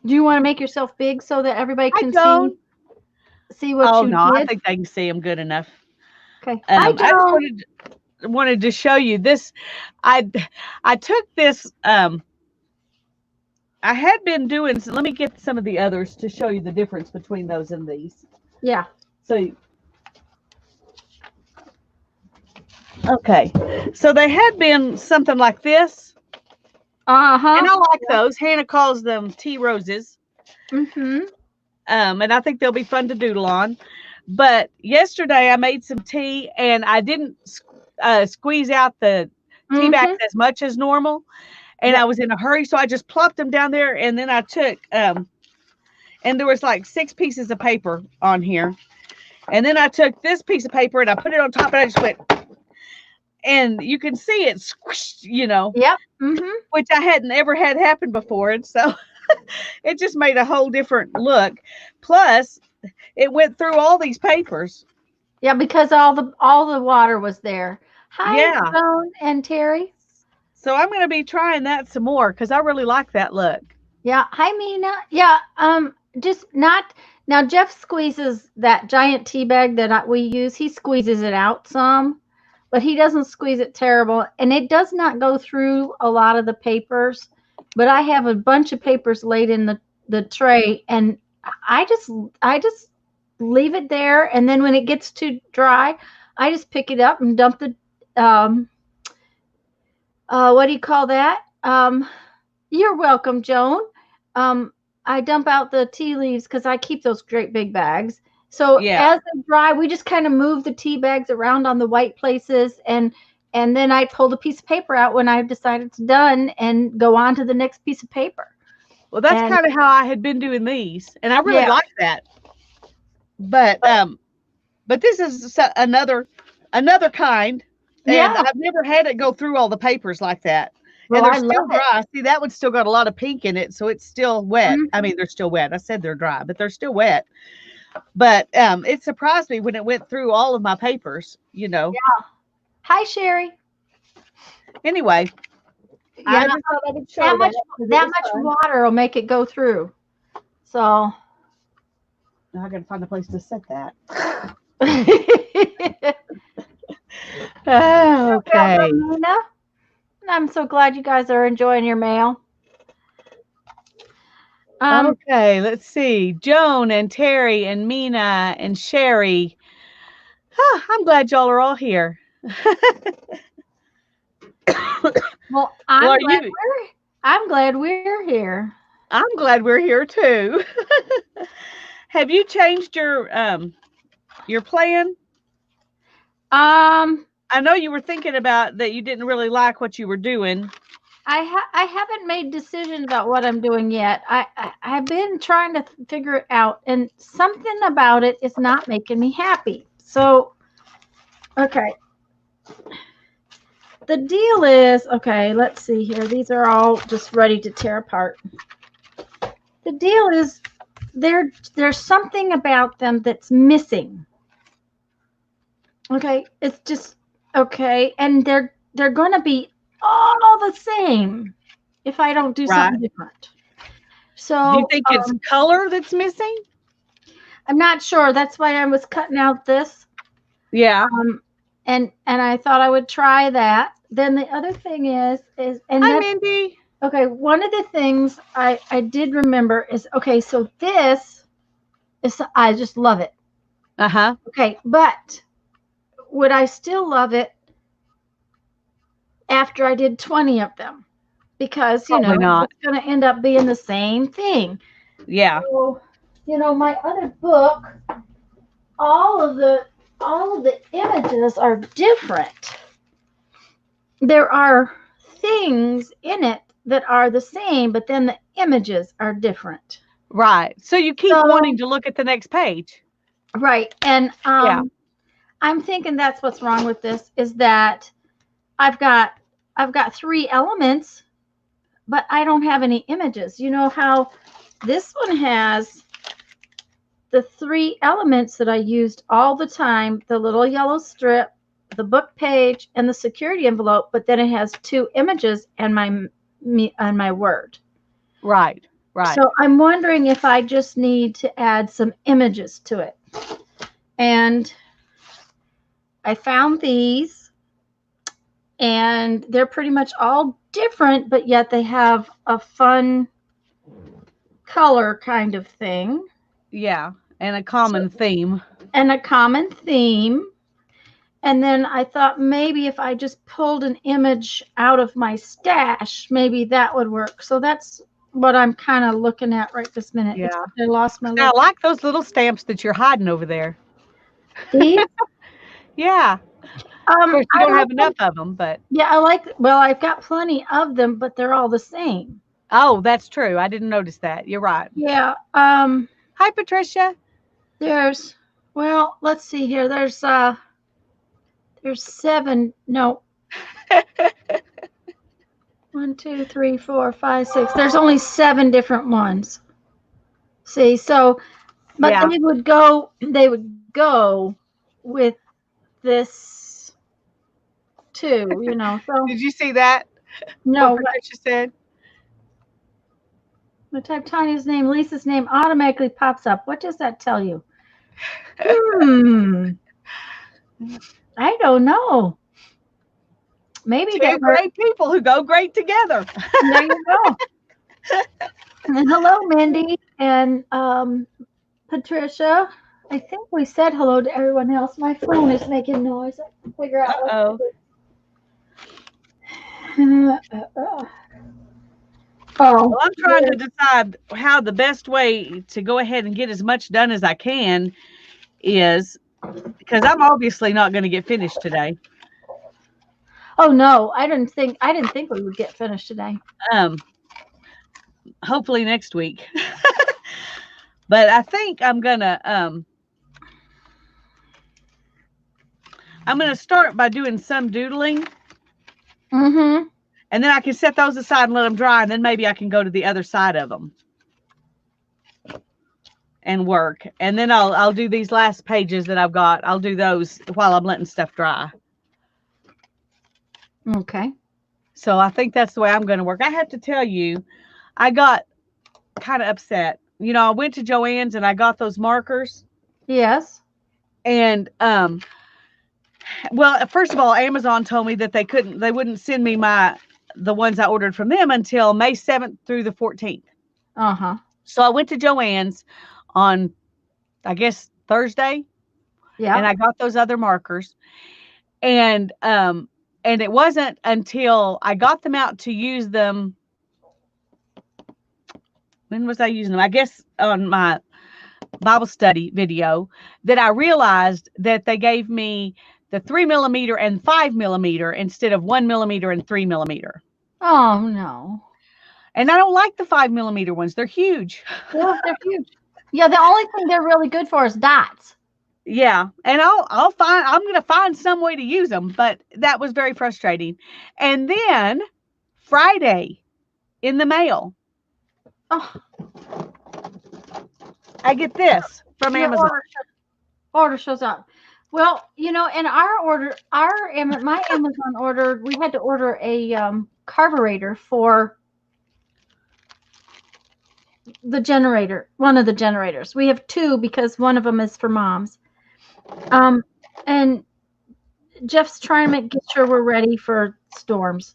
Do you want to make yourself big so that everybody Hi, can Joan. see what Oh you no, I did? think they can see them good enough. Okay. Hi, I just Joan. wanted to show you this. I I took this. I had been doing. Let me get some of the others to show you the difference between those and these. Yeah. So okay, so they had been something like this, and Uh-huh. I like those. Hannah calls them tea roses. Mm-hmm. And I think they'll be fun to doodle on. But yesterday I made some tea and I didn't squeeze out the tea bags Mm-hmm. as much as normal, and I Yep. was in a hurry, so I just plopped them down there, and then I took and there was like 6 pieces of paper on here, and then I took this piece of paper and I put it on top, and I just went, and you can see it squished, Yep. Mm-hmm. which I hadn't ever had happen before, and so it just made a whole different look. Plus, it went through all these papers. Yeah, because all the water was there. Hi, Yeah. Joan and Terry. So I'm going to be trying that some more because I really like that look. Yeah. Hi, Mina. Yeah. Just not now. Jeff squeezes that giant tea bag that we use. He squeezes it out some, but he doesn't squeeze it terrible, and it does not go through a lot of the papers. But I have a bunch of papers laid in the tray, and I just I just leave it there, and then when it gets too dry, I just pick it up and dump the um what do you call that? You're welcome, Joan. Um, I dump out the tea leaves because I keep those great big bags. So Yeah. as they dry, we just kind of move the tea bags around on the white places, and then I pull the piece of paper out when I've decided it's done and go on to the next piece of paper. Well, that's And kind of how I had been doing these, and I really yeah, like that. But this is another kind, and yeah. I've never had it go through all the papers like that. Well, And they're I love still it. dry. See, that one's still got a lot of pink in it, so it's still wet. I Mhm. mean, they're still wet. I said they're dry, but they're still wet. But it surprised me when it went through all of my papers. Yeah. Hi, Sherry. Anyway, Yeah, I just thought I would show that that much because it that was much fun. water will make it go through. So Now I got to find a place to set that. Okay. welcome, Nina. I'm so glad you guys are enjoying your mail. Um, Okay, let's see. Joan and Terry and Mina and Sherry. I'm glad y'all are all here. well, Well, are you? I'm glad we're here. I'm glad we're here too. Have you changed your plan? Um, I know you were thinking about that you didn't really like what you were doing. I haven't made decisions about what I'm doing yet. I've been trying to figure it out, and something about it is not making me happy. So okay, the deal is okay. Let's see here. These are all just ready to tear apart. The deal is there's something about them that's missing. Okay, it's just okay, and they're going to be all the same if I don't do Right. something different. Do you So think it's color that's missing? I'm not sure. That's why I was cutting out this, Yeah. and I thought I would try that. Then the other thing is and Hi, that's Mindy. okay. One of the things I did remember is okay. So this is I just love it. Uh huh. Okay, but would I still love it after I did 20 of them? Because Probably not. it's going to end up being the same thing. Yeah. So, my other book, all of the all of the images are different. There are things in it that are the same, but then the images are different. Right. So you keep So, wanting to look at the next page. right, and Yeah. I'm thinking that's what's wrong with this is that I've got I've got three elements, but I don't have any images. You know how this one has the three elements that I used all the time, the little yellow strip, the book page, and the security envelope, but then it has two images and my word. Right. Right. So I'm wondering if I just need to add some images to it. And I found these, and they're pretty much all different, but yet they have a fun color kind of thing. Yeah. And a common theme. And a common theme. And then I thought maybe if I just pulled an image out of my stash, maybe that would work. So that's what I'm kind of looking at right this minute. Yeah. Except I lost my I little. like those little stamps that you're hiding over there. These. Yeah. Of course, you I don't like have enough them. of them, but Yeah, I like. Well, I've got plenty of them, but they're all the same. oh, that's true. I didn't notice that. You're right. Yeah. Hi, Patricia. There's. Well, let's see here. There's seven. No. One, two, three, four, five, six. There's only seven different ones. See, so but Yeah. they would go with this too, So Did you see that? no, What what Patricia said? I type Tanya's name, Lisa's name automatically pops up. What does that tell you? Hmm. I don't know. Maybe Two that we're great people who go great together. there you go. And hello, Mindy and Patricia. I think we said hello to everyone else. My phone is making noise. I can figure out what Uh-oh. Oh, Well, I'm trying to decide how the best way to go ahead and get as much done as I can is because I'm obviously not going to get finished today. oh no, I didn't think we would get finished today. Um, hopefully next week. But I think I'm gonna start by doing some doodling, Mm-hmm. and then I can set those aside and let them dry, and then maybe I can go to the other side of them and work. And then I'll do these last pages that I've got. I'll do those while I'm letting stuff dry. Okay. So I think that's the way I'm going to work. I have to tell you, I got kind of upset. I went to Joann's and I got those markers, Yes. and well, first of all, Amazon told me that they wouldn't send me the ones I ordered from them until May 7th through the 14th. Uh-huh. So I went to Joann's on, I guess, Thursday, and Yeah. I got those other markers. And it wasn't until I got them out to use them. When was I using them? I guess on my Bible study video that I realized that they gave me the 3mm and 5mm instead of 1mm and 3mm. Oh no. And I don't like the 5mm ones. They're huge. Yeah, they're huge. Yeah, the only thing they're really good for is dots. Yeah, and I'm going to find some way to use them, but that was very frustrating. And then Friday in the mail, Oh, I get this from your Amazon. order shows up. Well, in our order, my Amazon order, we had to order a carburetor for the generator, one of the generators. We have two because one of them is for Mom's. And Jeff's trying to get sure we're ready for storms.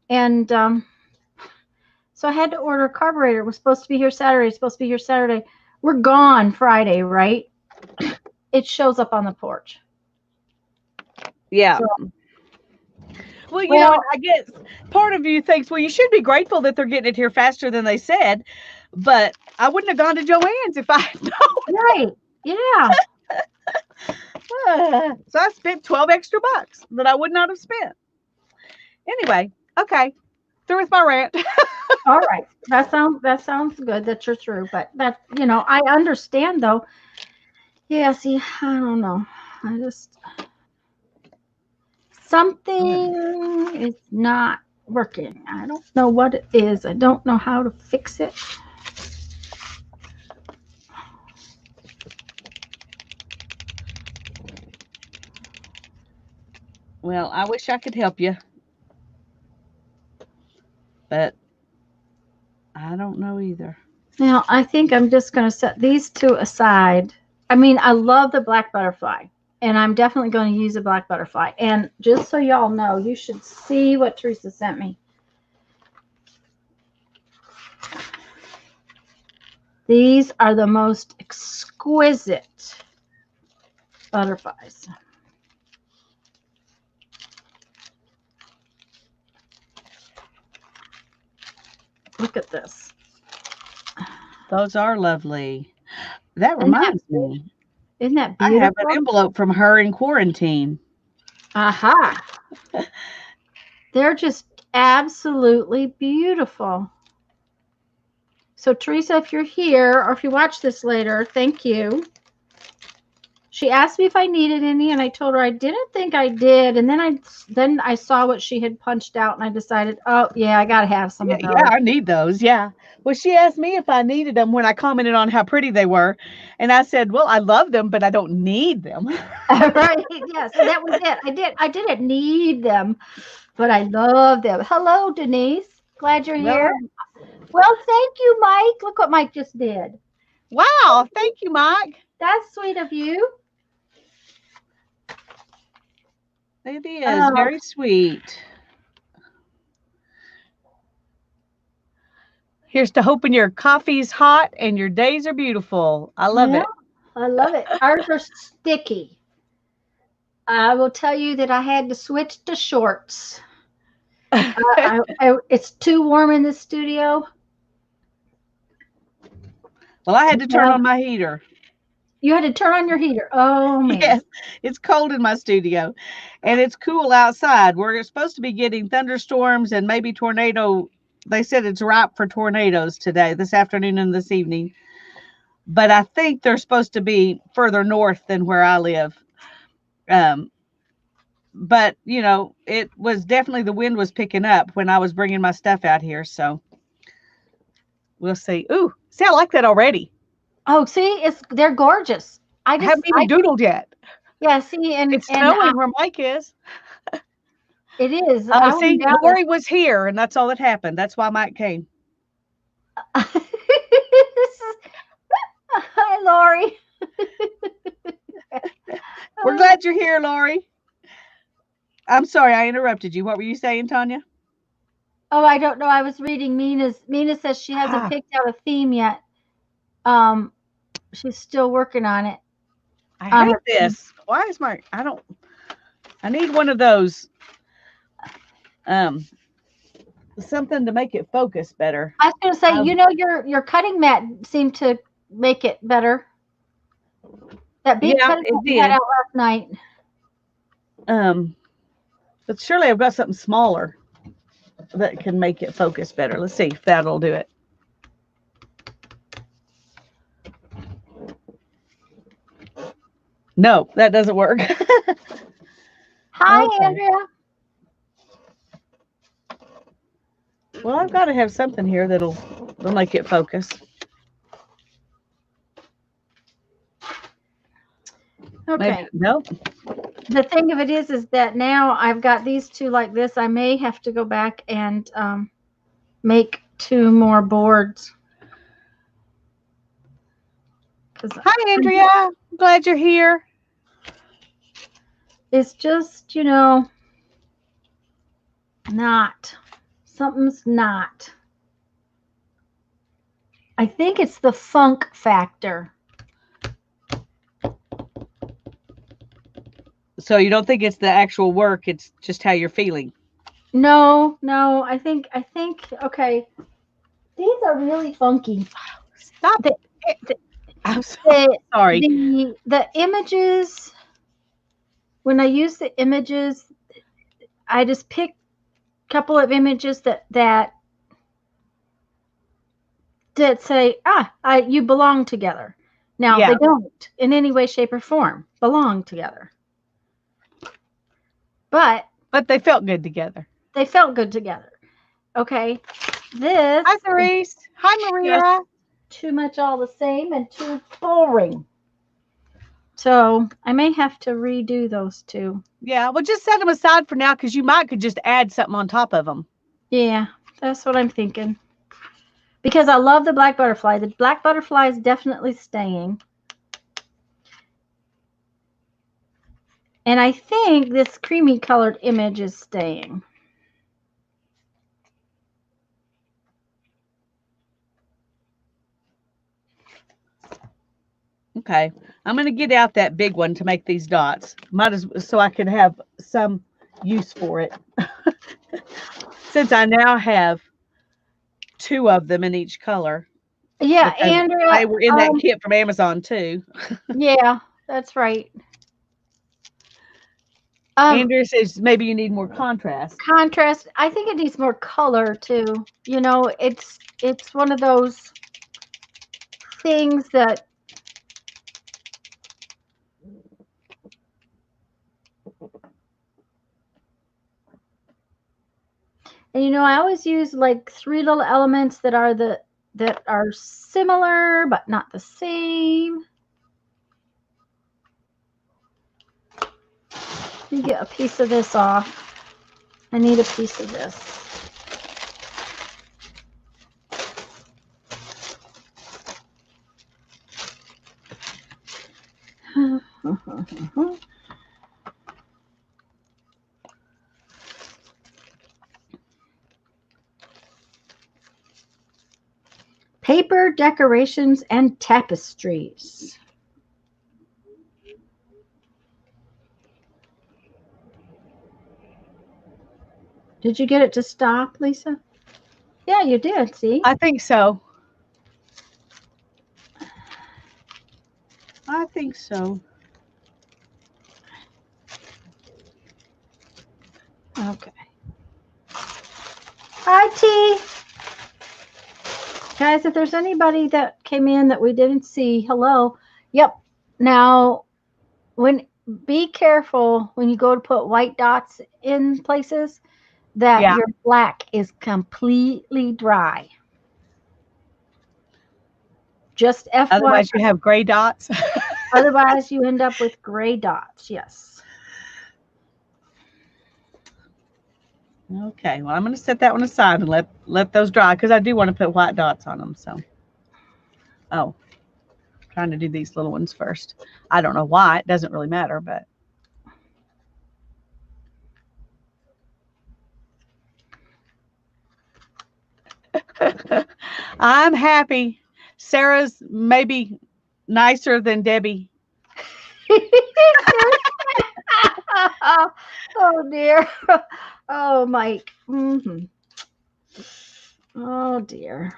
And so I had to order a carburetor. It was supposed to be here Saturday. It's supposed to be here Saturday. We're gone Friday, right? It shows up on the porch. Yeah. So, Well, I guess part of you thinks, well, you should be grateful that they're getting it here faster than they said, but I wouldn't have gone to Joann's if I had known. right. Yeah. So I spent 12 extra bucks that I would not have spent. Anyway, okay. Through with my rant. All right. That sounds good that you're through, but that, I understand though. Yeah, see, I don't know. I just something is not working. I don't know what it is. I don't know how to fix it. Well, I wish I could help you, but I don't know either. Now, I think I'm just going to set these two aside. I mean, I love the black butterfly, and I'm definitely going to use a black butterfly. And just so y'all know, you should see what Teresa sent me. These are the most exquisite butterflies. Look at this. Those are lovely. That Isn't that, reminds me, isn't that I have an beautiful? envelope from her in quarantine. Aha. They're just absolutely beautiful. So, Teresa, if you're here or if you watch this later, thank you. She asked me if I needed any, and I told her I didn't think I did. And then I saw what she had punched out, and I decided, oh yeah, I gotta have some Yeah, of yeah, those. I need those. Yeah. Well, she asked me if I needed them when I commented on how pretty they were. And I said, well, I love them, but I don't need them. Right? Yes, and that was it. I didn't need them, but I love them. Hello, Denise. Glad you're Well, here. Well, thank you, Mike. Look what Mike just did. wow. Thank you, Mike. That's sweet of you. It is Oh, very sweet. Here's to hoping your coffee's hot and your days are beautiful. I love yeah, it. I love it. Ours are sticky. I will tell you that I had to switch to shorts. It's too warm in the studio. Well, I had to turn Yeah, on my heater. you had to turn on your heater. Oh man. Yes, it's cold in my studio and it's cool outside. We're supposed to be getting thunderstorms and maybe tornado. They said it's ripe for tornadoes today, this afternoon and this evening. But I think they're supposed to be further north than where I live. Um, but it was definitely the wind was picking up when I was bringing my stuff out here. So we'll see. Ooh, see, I like that already. Oh, see, they're gorgeous. I haven't even doodled yet. Yeah, see, It's and snowing where Mike is. it is. Oh, I went see, down there. Lori was here, and that's all that happened. That's why Mike came. Hi, Lori. We're glad you're here, Lori. I'm sorry I interrupted you. What were you saying, Tanya? Oh, I don't know. I was reading Mina's. Mina says she hasn't Ah, picked out a theme yet. Um, she's still working on it. I On hate her theme. this. Why is I need one of those, um, something to make it focus better. I was going to say, Um, your cutting mat seemed to make it better. That big yeah, cutting it mat you had did. out last night. Um, but surely I've got something smaller that can make it focus better. Let's see if that'll do it. No, that doesn't work. Hi, Okay. Andrea. Well, I've got to have something here that'll make it focus. Maybe Okay. no. The thing of it is that now I've got these two like this. I may have to go back and make two more boards. Hi, Andrea. I'm glad you're here. It's just, not. Something's not. I think it's the funk factor. So you don't think it's the actual work, it's just how you're feeling. No, I think, okay. These are really funky. Stop The, it. the, I'm so the, sorry. the images, when I use the images, I just pick a couple of images that say, you belong together. Now, Yeah, they don't in any way, shape, or form belong together. But but they felt good together. they felt good together. Okay. This Hi, is Therese. Hi, just Maria. too much all the same and too boring. So I may have to redo those two. Yeah, well, just set them aside for now because you could just add something on top of them. Yeah, that's what I'm thinking. because I love the black butterfly. The black butterfly is definitely staying. And I think this creamy colored image is staying. Okay. I'm going to get out that big one to make these dots. Might as so I can have some use for it. Since I now have 2 of them in each color. Yeah, Because Andrea. they were in that kit from Amazon too. Yeah, that's right. Andrea says maybe you need more contrast. Contrast. I think it needs more color too. You know, it's one of those things that and you know, I always use like 3 little elements that are similar but not the same. Let me get a piece of this off. I need a piece of this. Paper decorations and tapestries. Did you get it to stop, Lisa? Yeah, you did. See? I think so. I think so. Okay. Hi, T. Guys, if there's anybody that came in that we didn't see, hello. Yep. Now, be careful when you go to put white dots in places that Yeah. your black is completely dry. Just FYI. Otherwise you have gray dots. Otherwise, you end up with gray dots. Yes. Okay. Well, I'm going to set that one aside and let those dry because I do want to put white dots on them. So, oh, trying to do these little ones first. I don't know why. It doesn't really matter, but. I'm happy. Sarah's maybe nicer than Debbie. Oh dear. Oh, Mike. Oh dear.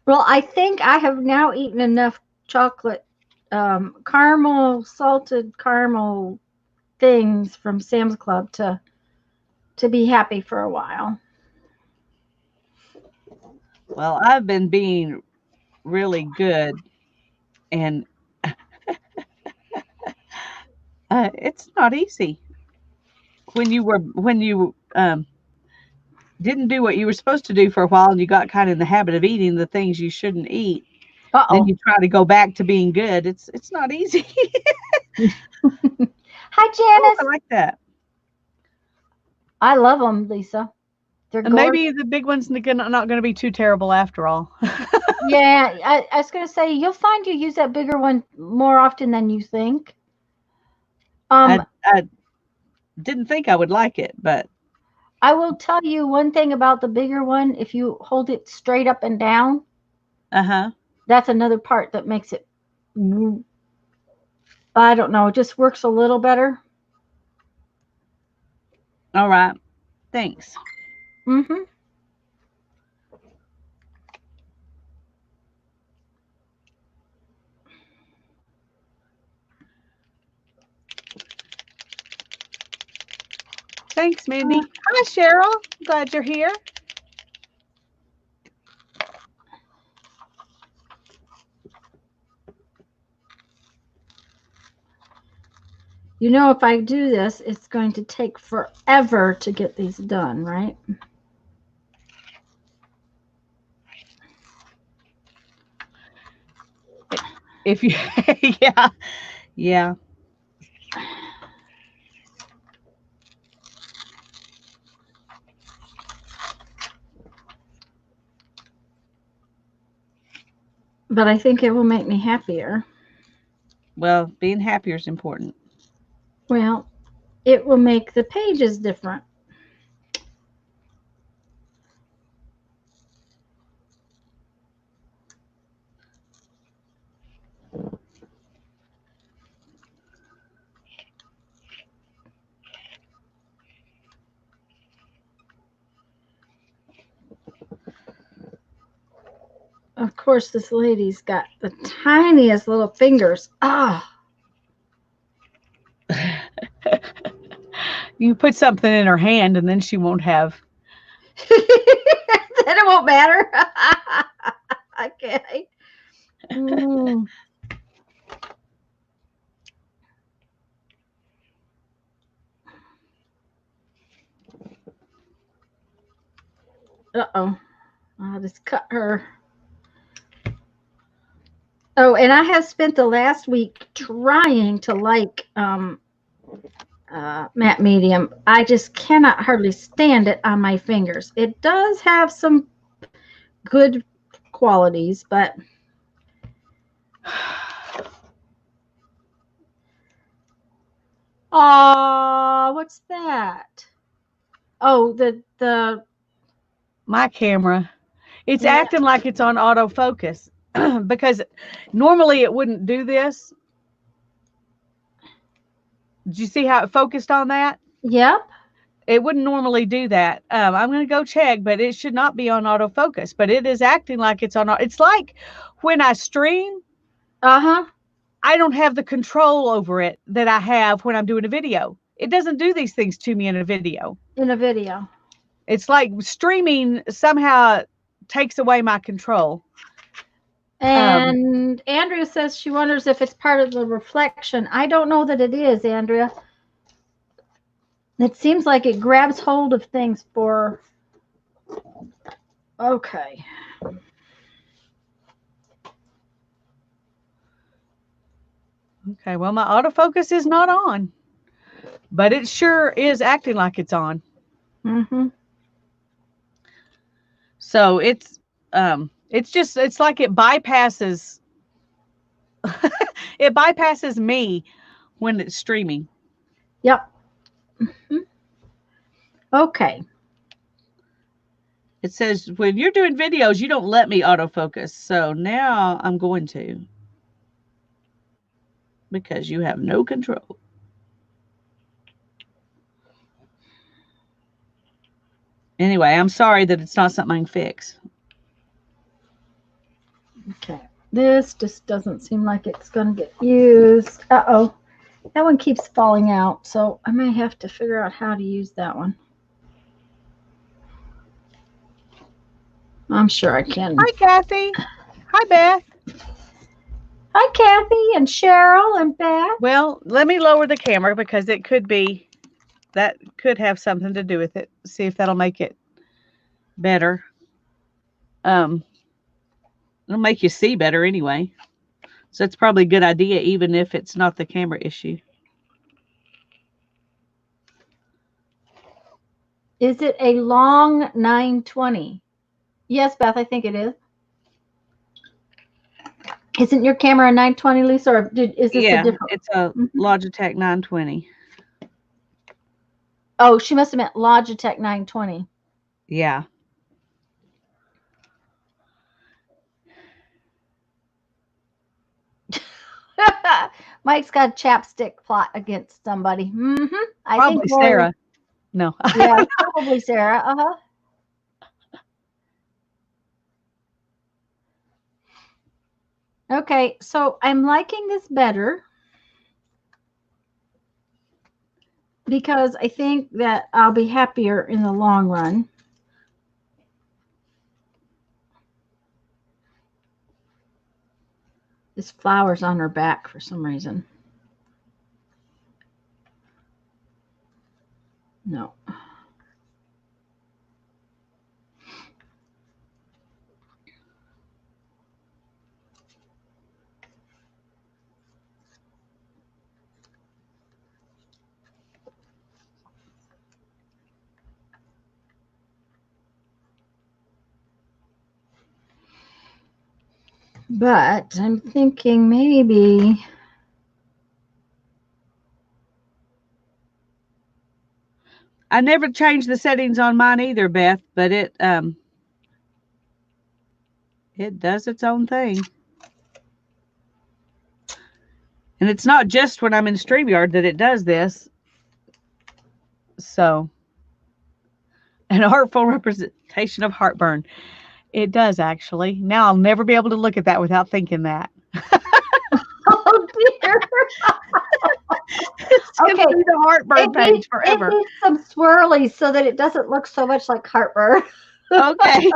Well, I think I have now eaten enough chocolate, salted caramel things from Sam's Club to be happy for a while. Well, I've been being really good, and it's not easy when you didn't do what you were supposed to do for a while, and you got kind of in the habit of eating the things you shouldn't eat. Then you try to go back to being good. It's not easy. Hi, Oh, Janice. I like that. I love them, Lisa. They're And maybe the big one's not going to be too terrible after all. Yeah, I was going to say, you'll find you use that bigger one more often than you think. I didn't think I would like it, but I will tell you one thing about the bigger one. If you hold it straight up and down, that's another part that makes it, I don't know, it just works a little better. All right. Thanks. Thanks, Mindy. Hi, Cheryl. Glad you're here. You know, if I do this, it's going to take forever to get these done, right? If you, yeah. but I think it will make me happier. Well, being happier is important. Well, it will make the pages different. Of course, this lady's got the tiniest little fingers. Ah, You put something in her hand and then she won't have. then it won't matter. Okay. Mm. Uh-oh. I'll just cut her. Oh, and I have spent the last week trying to like matte medium. I just cannot hardly stand it on my fingers. It does have some good qualities, but oh, what's that? Oh, the My camera, it's yeah, acting like it's on autofocus because normally it wouldn't do this. Did you see how it focused on that? yep, It wouldn't normally do that. I'm going to go check, but it should not be on autofocus. But it is acting like it's on. It's like when I stream, uh-huh, I don't have the control over it that I have when I'm doing a video. It doesn't do these things to me in a video. in a video. It's like streaming somehow takes away my control. Um, And Andrea says she wonders if it's part of the reflection. I don't know that it is, Andrea. It seems like it grabs hold of things for. Okay. okay, well, my autofocus is not on, but it sure is acting like it's on. Mm-hmm. So it's just it's like it bypasses it bypasses me when it's streaming. Yep. Mhm. Okay. It says when you're doing videos, you don't let me autofocus. So now I'm going to because you have no control. Anyway, I'm sorry that it's not something I can fix. Okay. This just doesn't seem like it's going to get used. Uh-oh. That one keeps falling out, so I may have to figure out how to use that one. I'm sure I can. Hi, Kathy. Hi, Beth. Hi, Kathy and Cheryl and Beth. Well, let me lower the camera because it could be that could have something to do with it. See if that'll make it better. It'll make you see better anyway. So that's probably a good idea, even if it's not the camera issue. Is it a long 920? Yes, Beth, I think it is. Isn't your camera a 920, Lisa, or is this a Yeah, different? it's a Logitech 920. Oh, she must have meant Logitech 920. Yeah. Mike's got a chapstick plot against somebody. Mm-hmm. I think Probably Lori. Sarah. No. Yeah, probably Sarah. Uh-huh. Okay, so I'm liking this better because I think that I'll be happier in the long run. This flower's on her back for some reason. No. But I'm thinking maybe. I never changed the settings on mine either, Beth, but it does its own thing. And it's not just when I'm in StreamYard that it does this. So, an artful representation of heartburn. It does actually. Now I'll never be able to look at that without thinking that. Oh dear. It's going to Okay. be the heartburn page It forever. needs some swirlies so that it doesn't look so much like heartburn. Okay.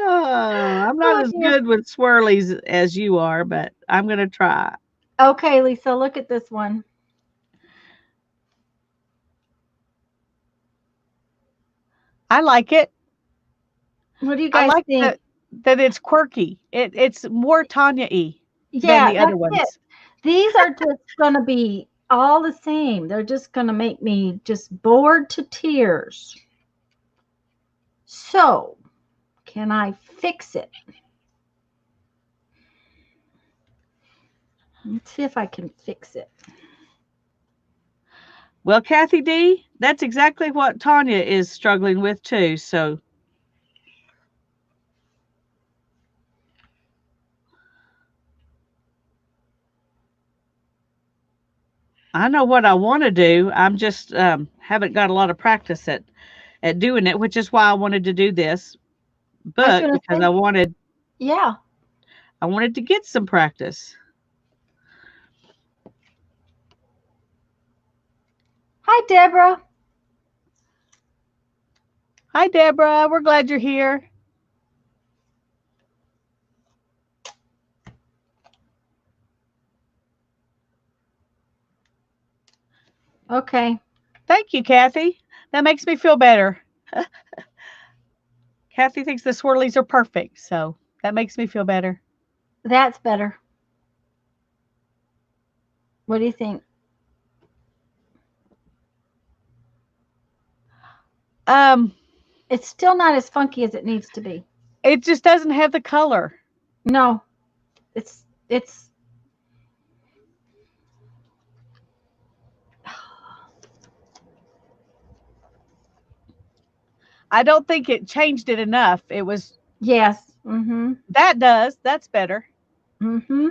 Oh, I'm not Oh as dear. good with swirlies as you are, but I'm going to try. Okay, Lisa, look at this one. I like it. What do you I guys like think? that it's quirky. It's more Tanya-y than Yeah, the other that's it. ones. These are just going to be all the same. They're just going to make me just bored to tears. So, can I fix it? Let's see if I can fix it. Well, Kathy D, that's exactly what Tanya is struggling with too. So I know what I want to do. I'm just haven't got a lot of practice at doing it, which is why I wanted to do this I was book going to because say, yeah. I wanted to get some practice. Hi, Deborah. Hi, Deborah. We're glad you're here. Okay, Thank you, Kathy. That makes me feel better. Kathy thinks the swirlies are perfect, so that makes me feel better. that's better. What do you think? Um, It's still not as funky as it needs to be. it just doesn't have the color. No, it's I don't think it changed it enough. It was yes. Mm-hmm. that's better. Mm-hmm.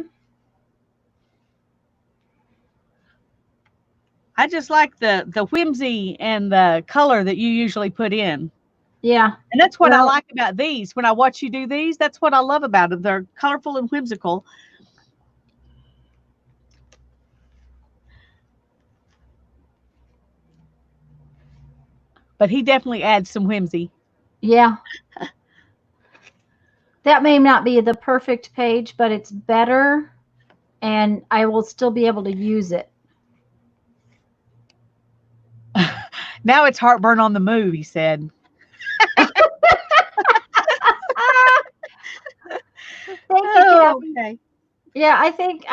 I just like the whimsy and the color that you usually put in. Yeah. And that's what I Well, like about these. When I watch you do these, that's what I love about them. They're colorful and whimsical. But he definitely adds some whimsy. yeah. That may not be the perfect page, but it's better and I will still be able to use it. Now it's heartburn on the move, he said. Thank you, Oh, Kathy. okay. Yeah, I think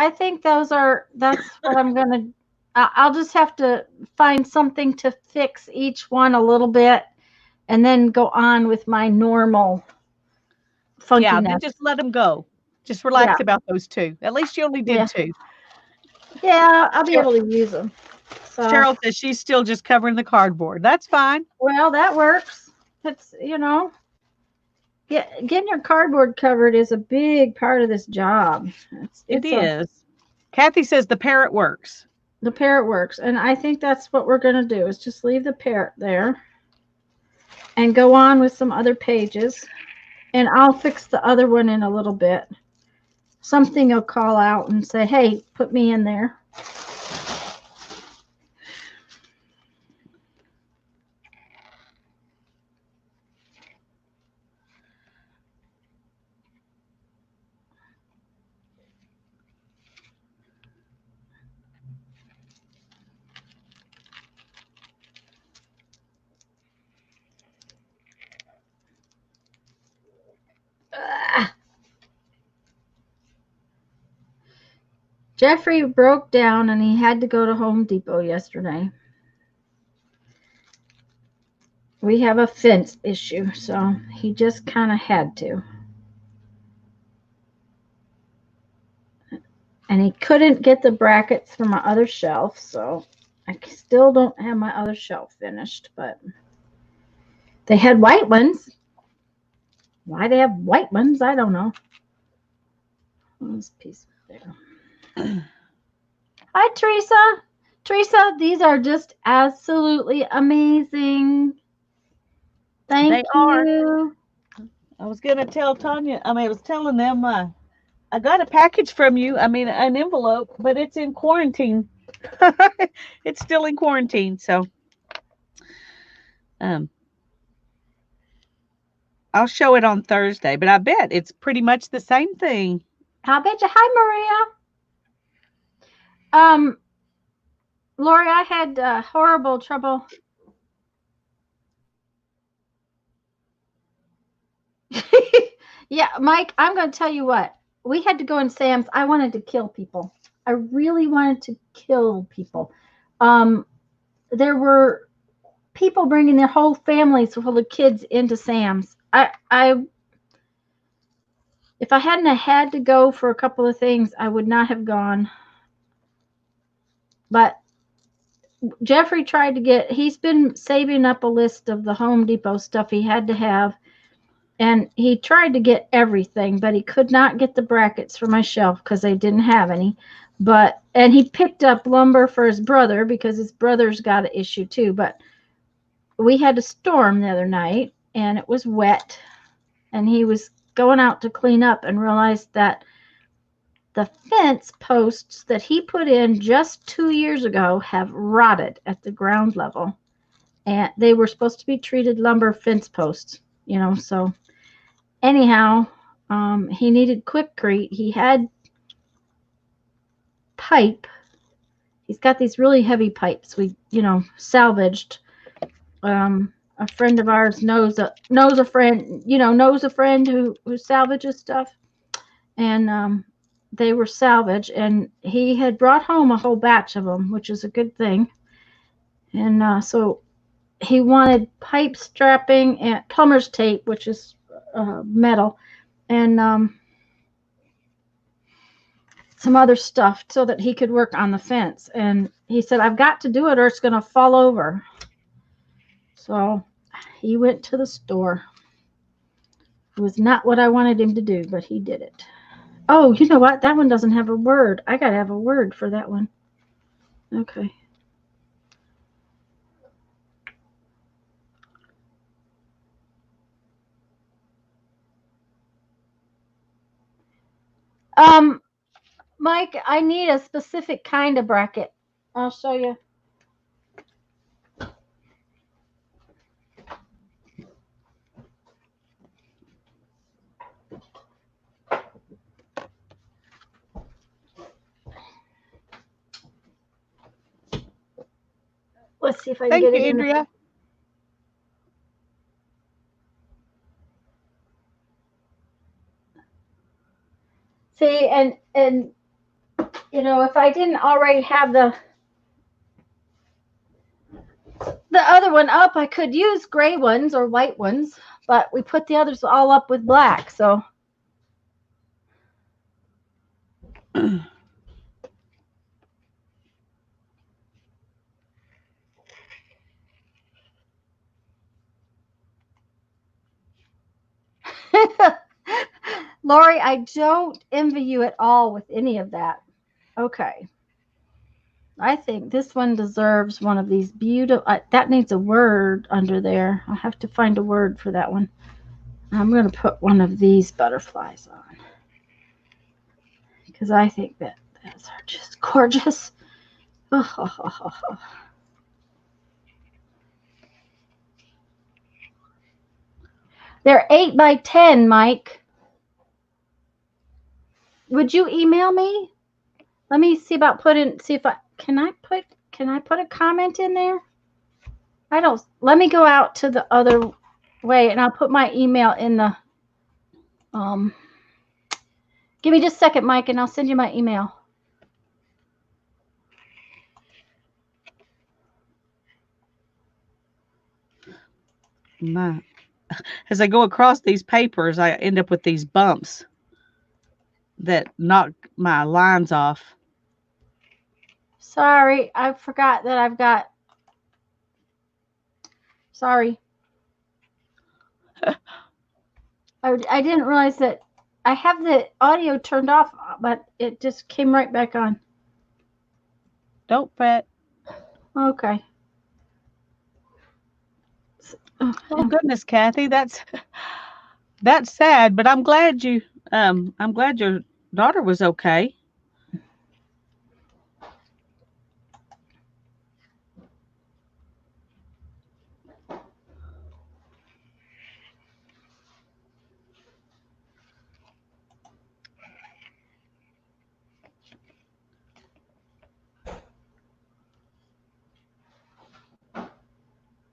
that's what I'm gonna. I'll just have to find something to fix each one a little bit, and then go on with my normal Yeah, then funkiness. just let them go. Just Yeah, relax about those two. At least you only did yeah, two. yeah. I'll be Cheryl, able to use them. So, Cheryl says she's still just covering the cardboard. That's fine. well, that works. It's getting your cardboard covered is a big part of this job. It's It it's a is. Kathy says the parrot works. the parrot works, and I think that's what we're gonna do is just leave the parrot there and go on with some other pages. And I'll fix the other one in a little bit. Something will call out and say, hey, put me in there. Ugh. Jeffrey broke down and he had to go to Home Depot yesterday. We have a fence issue, so he just kind of had to. And he couldn't get the brackets for my other shelf, so I still don't have my other shelf finished, but they had white ones. Why they have white ones, I don't know. This piece there. Hi, Teresa. Teresa, these are just absolutely amazing. Thank They are. you. I was gonna tell Tanya. I was telling them I got a package from you. An envelope, but it's in quarantine. It's still in quarantine, so um, I'll show it on Thursday. But I bet it's pretty much the same thing. I bet you. Hi, Maria. Lori, I had horrible trouble. Yeah, Mike, I'm going to tell you what. We had to go in Sam's. I wanted to kill people. I really wanted to kill people. Um, there were people bringing their whole families full of kids into Sam's. If I hadn't had to go for a couple of things, I would not have gone. But Jeffrey tried to he's been saving up a list of the Home Depot stuff he had to have. And he tried to get everything, but he could not get the brackets for my shelf because they didn't have any. And he picked up lumber for his brother because his brother's got an issue too. But we had a storm the other night and it was wet. And he was going out to clean up and realized that the fence posts that he put in just 2 years ago have rotted at the ground level. And they were supposed to be treated lumber fence posts, so anyhow, he needed Quickcrete. He had pipe. He's got these really heavy pipes we, salvaged. A friend of ours knows a friend who salvages stuff, and they were salvaged, and he had brought home a whole batch of them, which is a good thing. And so he wanted pipe strapping and plumber's tape, which is metal, and some other stuff so that he could work on the fence. And he said, I've got to do it or it's going to fall over. So he went to the store. It was not what I wanted him to do, but he did it. Oh, you know what? That one doesn't have a word. I got to have a word for that one. Okay. Mike, I need a specific kind of bracket. I'll show you. Let's see if I can Thank get you, it Andrea. in. See, and if I didn't already have the other one up, I could use gray ones or white ones, but we put the others all up with black, so. Lori, I don't envy you at all with any of that. Okay. I think this one deserves one of these beautiful, that needs a word under there. I'll have to find a word for that one. I'm going to put one of these butterflies on because I think that those are just gorgeous. Oh. They're 8 by 10, Mike. Would you email me? Let me see about can I put a comment in there? Let me go out to the other way and I'll put my email in the, give me just a second, Mike, and I'll send you my email. As I go across these papers, I end up with these bumps. that knocked my lines off. Sorry, I forgot that I've got. Sorry, I didn't realize that I have the audio turned off, but it just came right back on. Don't fret. Okay. Oh goodness, Kathy, that's sad, but I'm glad your daughter was okay.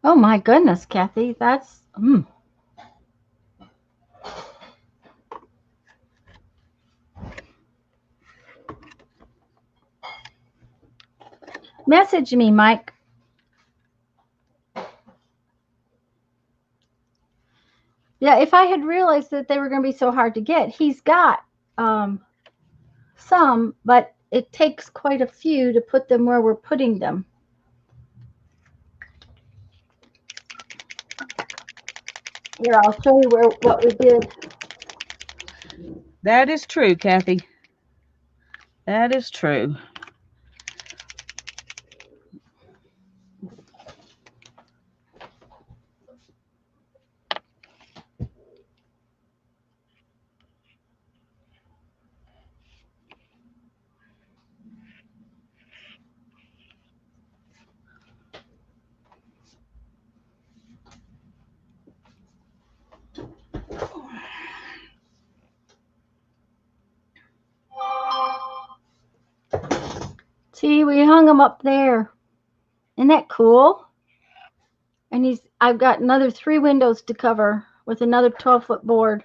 Oh my goodness, Kathy, that's. Message me, Mike. Yeah, if I had realized that they were going to be so hard to get, he's got um, some, but it takes quite a few to put them where we're putting them. Here, I'll show you what we did. That is true, Kathy. That is true. See, we hung them up there. Isn't that cool? And I've got another 3 windows to cover with another 12-foot board.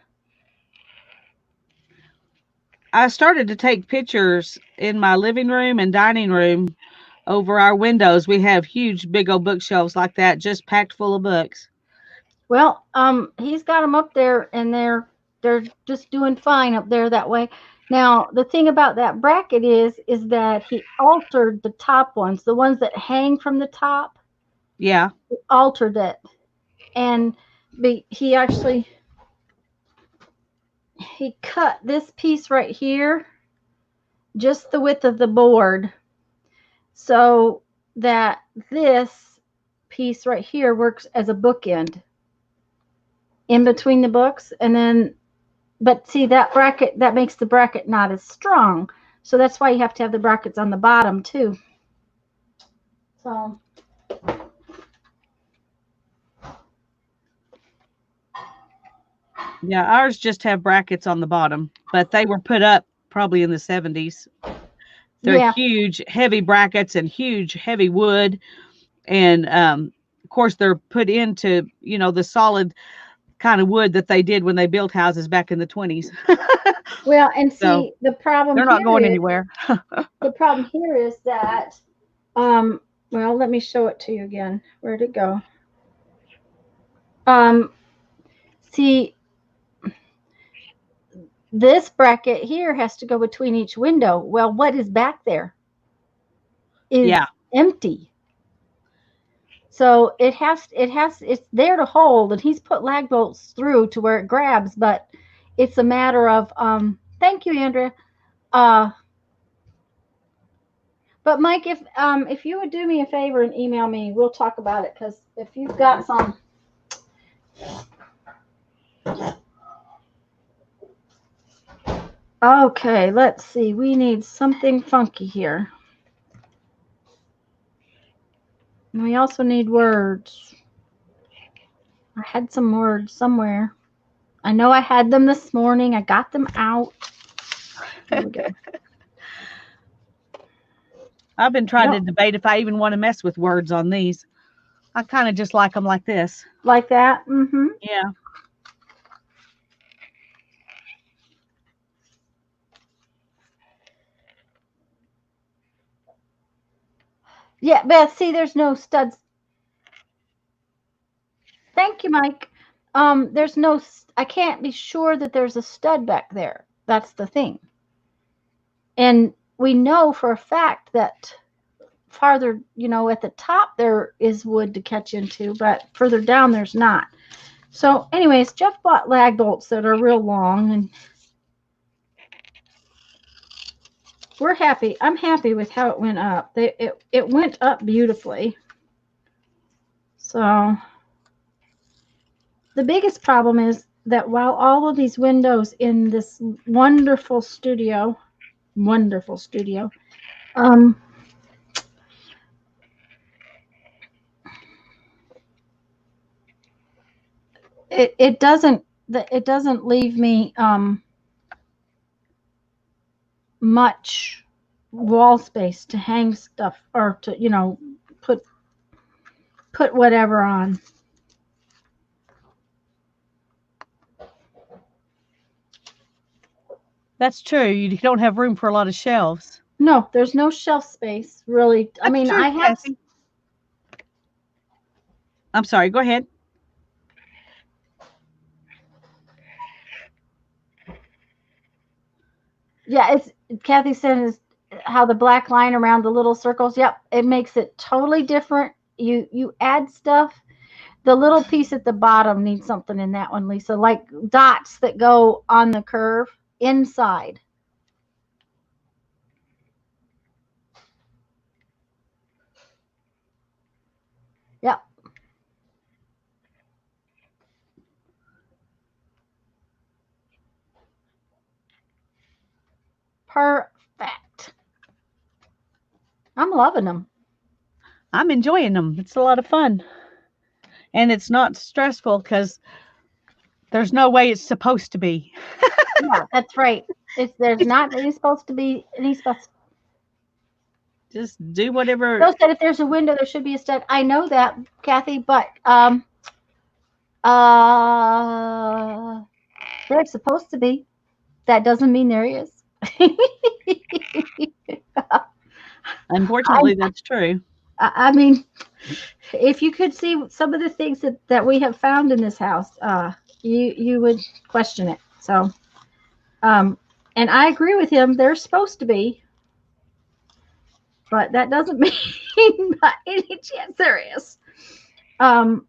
I started to take pictures in my living room and dining room over our windows. We have huge, big old bookshelves like that, just packed full of books. Well, he's got them up there, and they're just doing fine up there that way. Now, the thing about that bracket is that he altered the top ones, the ones that hang from the top. Yeah. He altered it, and he actually he cut this piece right here, just the width of the board, so that this piece right here works as a bookend in between the books, and then but see that bracket, that makes the bracket not as strong, so that's why you have to have the brackets on the bottom too. So Yeah, ours just have brackets on the bottom, but they were put up probably in the 70s. They're yeah, huge, heavy brackets and huge, heavy wood. And of course, they're put into, the solid kind of wood that they did when they built houses back in the 20s. well, and So see the they're not going anywhere. problem here is that well, let me show it to you again. Where'd it go? See, this bracket here has to go between each window. Well, what is back there is Yeah. empty. So it's there to hold, and he's put lag bolts through to where it grabs, but it's a matter of thank you, Andrea. Uh but Mike, if you would do me a favor and email me, we'll talk about it, because if you've got some. Okay, let's see. We need something funky here. And we also need words. I had some words somewhere. I know I had them this morning. I got them out. Here we go. I've been trying to debate if I even want to mess with words on these. I kind of just like them like this. Like that? Mm-hmm. Yeah. Yeah, Beth, see, there's no studs. Thank you, Mike. There's no, I can't be sure that there's a stud back there. That's the thing. And we know for a fact that farther, at the top there is wood to catch into, but further down there's not. So anyways, Jeff bought lag bolts that are real long, and we're happy. I'm happy with how it went up. It went up beautifully. So the biggest problem is that while all of these windows in this wonderful studio, um, it doesn't leave me much wall space to hang stuff or to put whatever on. That's true. You don't have room for a lot of shelves. No, there's no shelf space really. I That's mean, true, I have. Kathy. I'm sorry. Go ahead. Yeah, it's Kathy said is how the black line around the little circles. Yep, it makes it totally different. You add stuff. The little piece at the bottom needs something in that one, Lisa, like dots that go on the curve inside. Yep. Perfect. I'm loving them. I'm enjoying them. It's a lot of fun. And it's not stressful because there's no way it's supposed to be. Yeah, that's right. There's not any supposed to be any supposed. Just do whatever. Bill said if there's a window, there should be a stud. I know that, Kathy, but there's supposed to be. That doesn't mean there is. I, Unfortunately, that's true. I mean, if you could see some of the things that we have found in this house, you would question it. So, and I agree with him. They're supposed to be, but that doesn't mean by any chance there is. Um,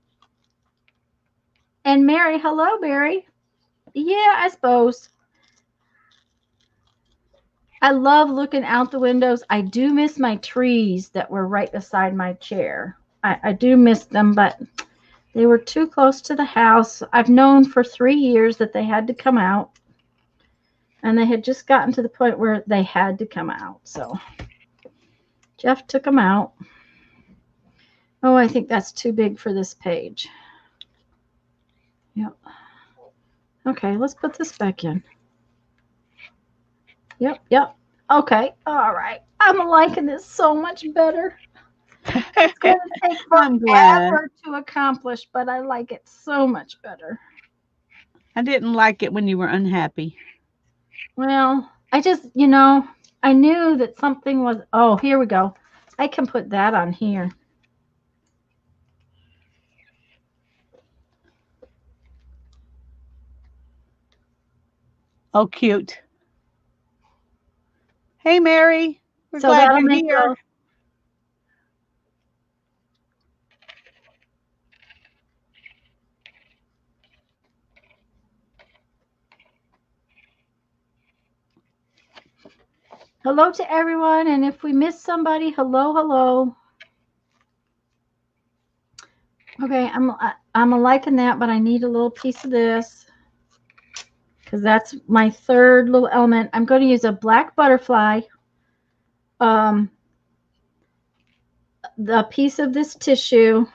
and Mary, hello, Mary. Yeah, I suppose. I love looking out the windows. I do miss my trees that were right beside my chair. I do miss them, but they were too close to the house. I've known for 3 years that they had to come out, and they had just gotten to the point where they had to come out. So Jeff took them out. Oh, I think that's too big for this page. Yep. Okay, let's put this back in. Yep. Okay, all right. I'm liking this so much better. It's going to take forever to accomplish, but I like it so much better. I didn't like it when you were unhappy. Well, I just, I knew that something was. Oh, here we go. I can put that on here. Oh, cute. Hey, Mary. We're So glad that'll you're make here. Hello to everyone, and if we miss somebody, hello. Okay, I'm liking that, but I need a little piece of this because that's my third little element. I'm going to use a black butterfly, the piece of this tissue,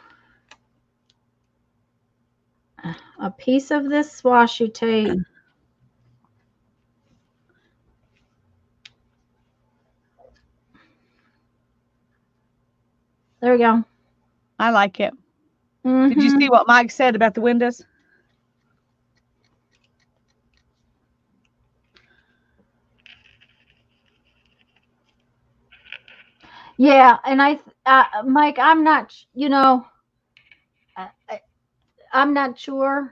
a piece of this washi tape. There we go. I like it. Mm-hmm. Did you see what Mike said about the windows? Yeah, and Mike, I'm not, I'm not sure,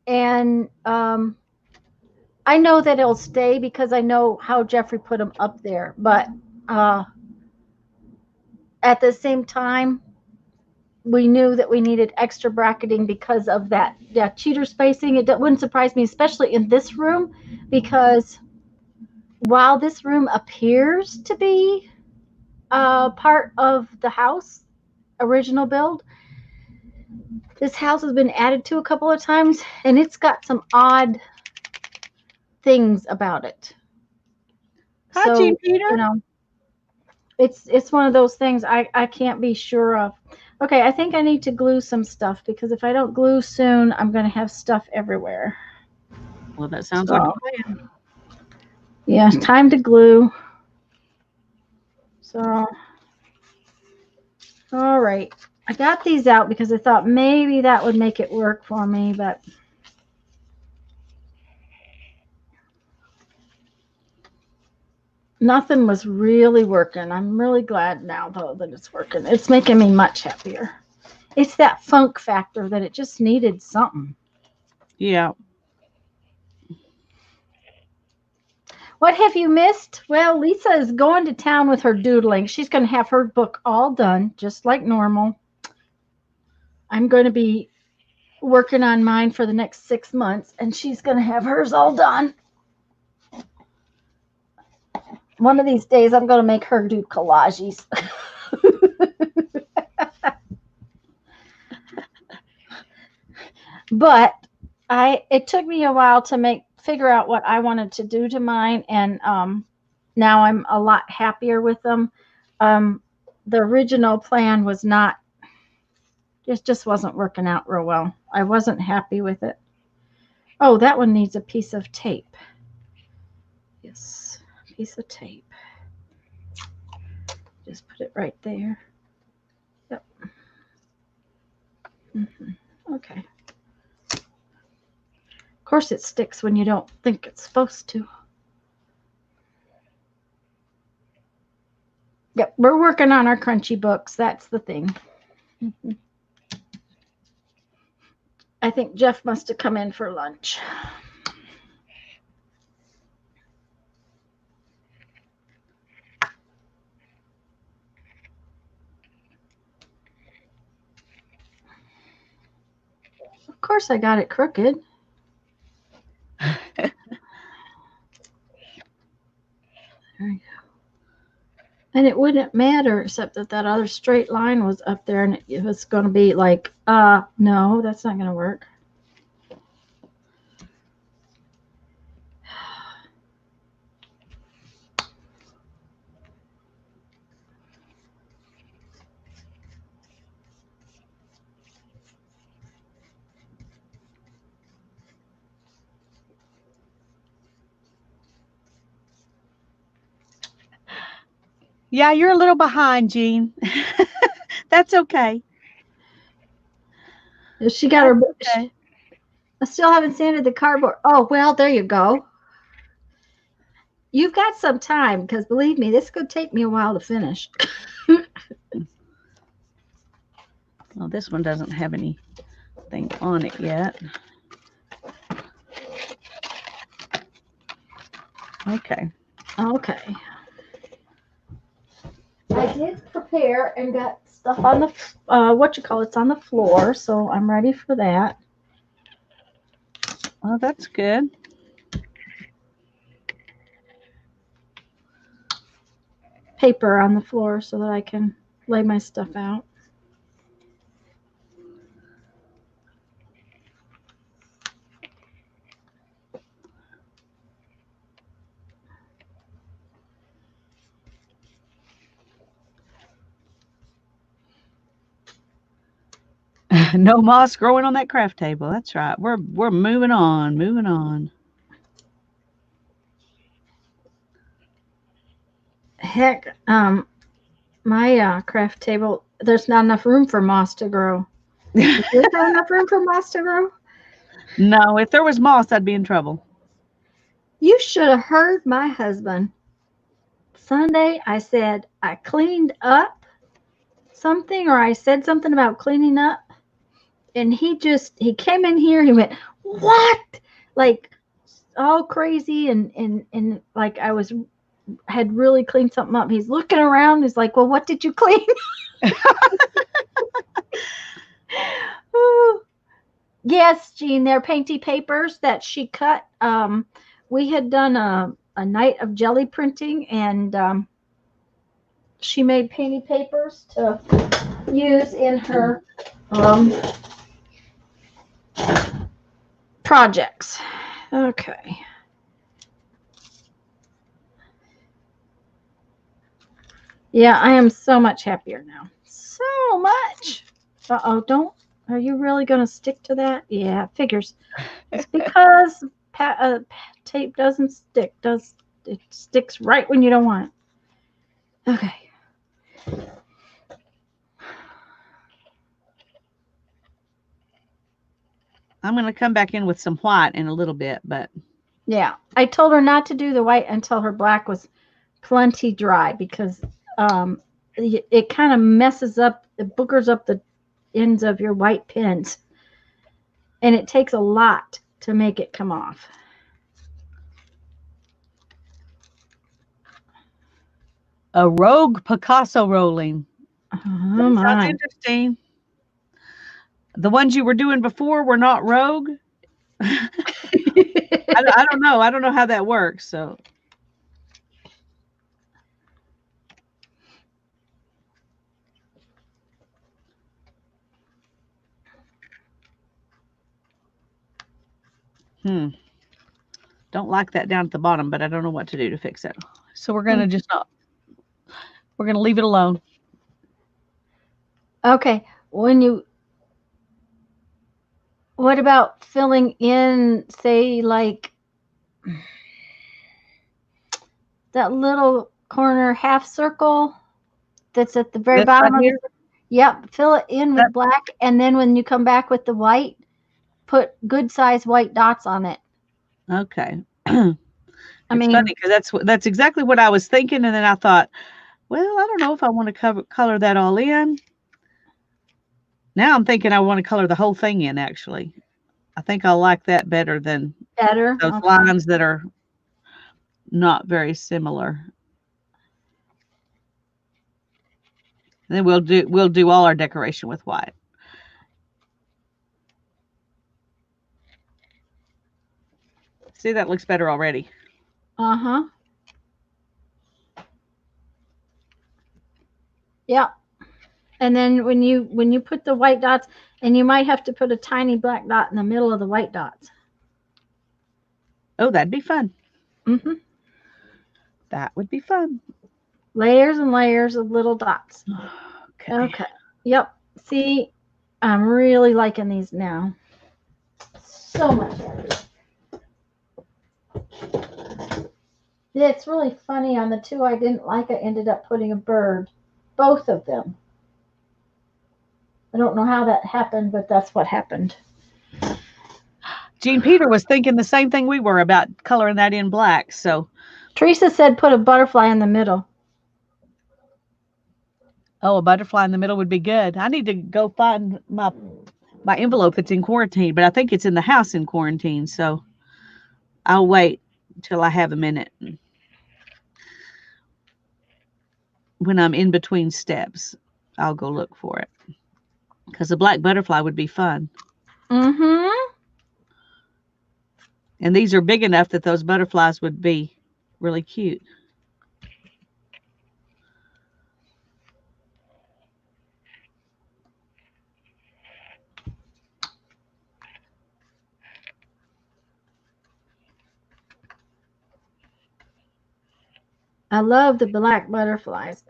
and I know that it'll stay because I know how Jeffrey put them up there. But uh, at the same time, we knew that we needed extra bracketing because of that cheater spacing. It wouldn't surprise me, especially in this room, because while this room appears to be part of the house original build, this house has been added to a couple of times, and it's got some odd things about it. Hi, Jean Peter. You know, it's one of those things I can't be sure of. Okay, I think I need to glue some stuff, because if I don't glue soon, I'm going to have stuff everywhere. Well, that sounds like a plan. Yeah, time to glue. So, all right. I got these out because I thought maybe that would make it work for me, but nothing was really working. I'm really glad now, though, that it's working. It's making me much happier. It's that funk factor that it just needed something. Yeah. What have you missed? Well, Lisa is going to town with her doodling. She's going to have her book all done, just like normal. I'm going to be working on mine for the next 6 months, and she's going to have hers all done. One of these days, I'm going to make her do collages. But it took me a while to figure out what I wanted to do to mine, and now I'm a lot happier with them. The original plan was not, it just wasn't working out real well. I wasn't happy with it. Oh, that one needs a piece of tape. Yes, a piece of tape. Just put it right there. Yep. Okay. Of course it sticks when you don't think it's supposed to. Yep, we're working on our crunchy books. That's the thing. I think Jeff must have come in for lunch. Of course I got it crooked. There you go. And it wouldn't matter, except that other straight line was up there, and it was going to be like, no, that's not going to work. Yeah, you're a little behind, Jean. That's okay. She got her. Okay. I still haven't sanded the cardboard. Oh, well, there you go. You've got some time, because believe me, this could take me a while to finish. Well, this one doesn't have anything on it yet. Okay. Okay. I did prepare and got stuff on the it's on the floor, so I'm ready for that. Well, that's good. Paper on the floor so that I can lay my stuff out. No moss growing on that craft table. That's right. We're moving on. Heck, my craft table, there's not enough room for moss to grow. Is there not enough room for moss to grow? No, if there was moss, I'd be in trouble. You should have heard my husband. Sunday, I said I cleaned up something, or I said something about cleaning up, and he came in here, he went, what? Like, all crazy and like I had really cleaned something up. He's looking around. He's like, well, what did you clean? Ooh. Yes, Jean, they're painty papers that she cut. We had done a night of jelly printing, and she made painty papers to use in her projects. Okay. Yeah, I am so much happier now. So much. Uh-oh, don't. Are you really going to stick to that? Yeah, figures. It's because tape doesn't stick. It sticks right when you don't want it. Okay. I'm going to come back in with some white in a little bit, but. Yeah, I told her not to do the white until her black was plenty dry because it kind of messes up, it boogers up the ends of your white pins. And it takes a lot to make it come off. A rogue Picasso rolling. Oh, my. Sounds interesting. The ones you were doing before were not rogue. I don't know. I don't know how that works. So. Don't like that down at the bottom, but I don't know what to do to fix it. So we're going to just not. We're going to leave it alone. Okay. What about filling in, say, like that little corner half circle that's at the very bottom of it? Yep. Fill it in with black. And then when you come back with the white, put good size white dots on it. Okay. It's funny because that's exactly what I was thinking. And then I thought, well, I don't know if I want to color that all in. Now I'm thinking I want to color the whole thing in, actually. I think I'll like that better than those lines that are not very similar. And then we'll do all our decoration with white. See, that looks better already. Uh-huh. Yep. And then when you put the white dots, and you might have to put a tiny black dot in the middle of the white dots. Oh, that'd be fun. Mm-hmm. That would be fun. Layers and layers of little dots. Okay. Yep. See, I'm really liking these now. So much happier. Yeah, it's really funny. On the two I didn't like, I ended up putting a bird. Both of them. I don't know how that happened, but that's what happened. Jean Peter was thinking the same thing we were about coloring that in black. So Teresa said put a butterfly in the middle. Oh, a butterfly in the middle would be good. I need to go find my envelope that's in quarantine, but I think it's in the house in quarantine. So I'll wait until I have a minute. When I'm in between steps, I'll go look for it. Because a black butterfly would be fun. Mm-hmm. And these are big enough that those butterflies would be really cute. I love the black butterflies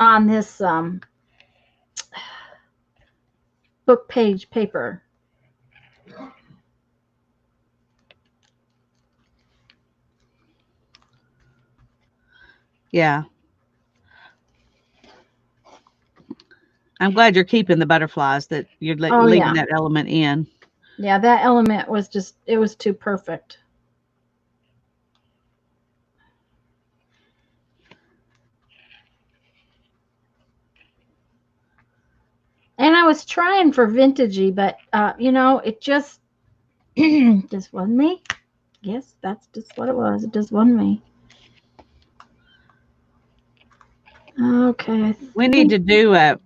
on this book page paper. Yeah. I'm glad you're keeping the butterflies, that you're leaving that element in. Yeah, that element was just, it was too perfect. And I was trying for vintagey, but, it just, just wasn't me. guess that's just what it was. It just wasn't me. Okay. We need to do a,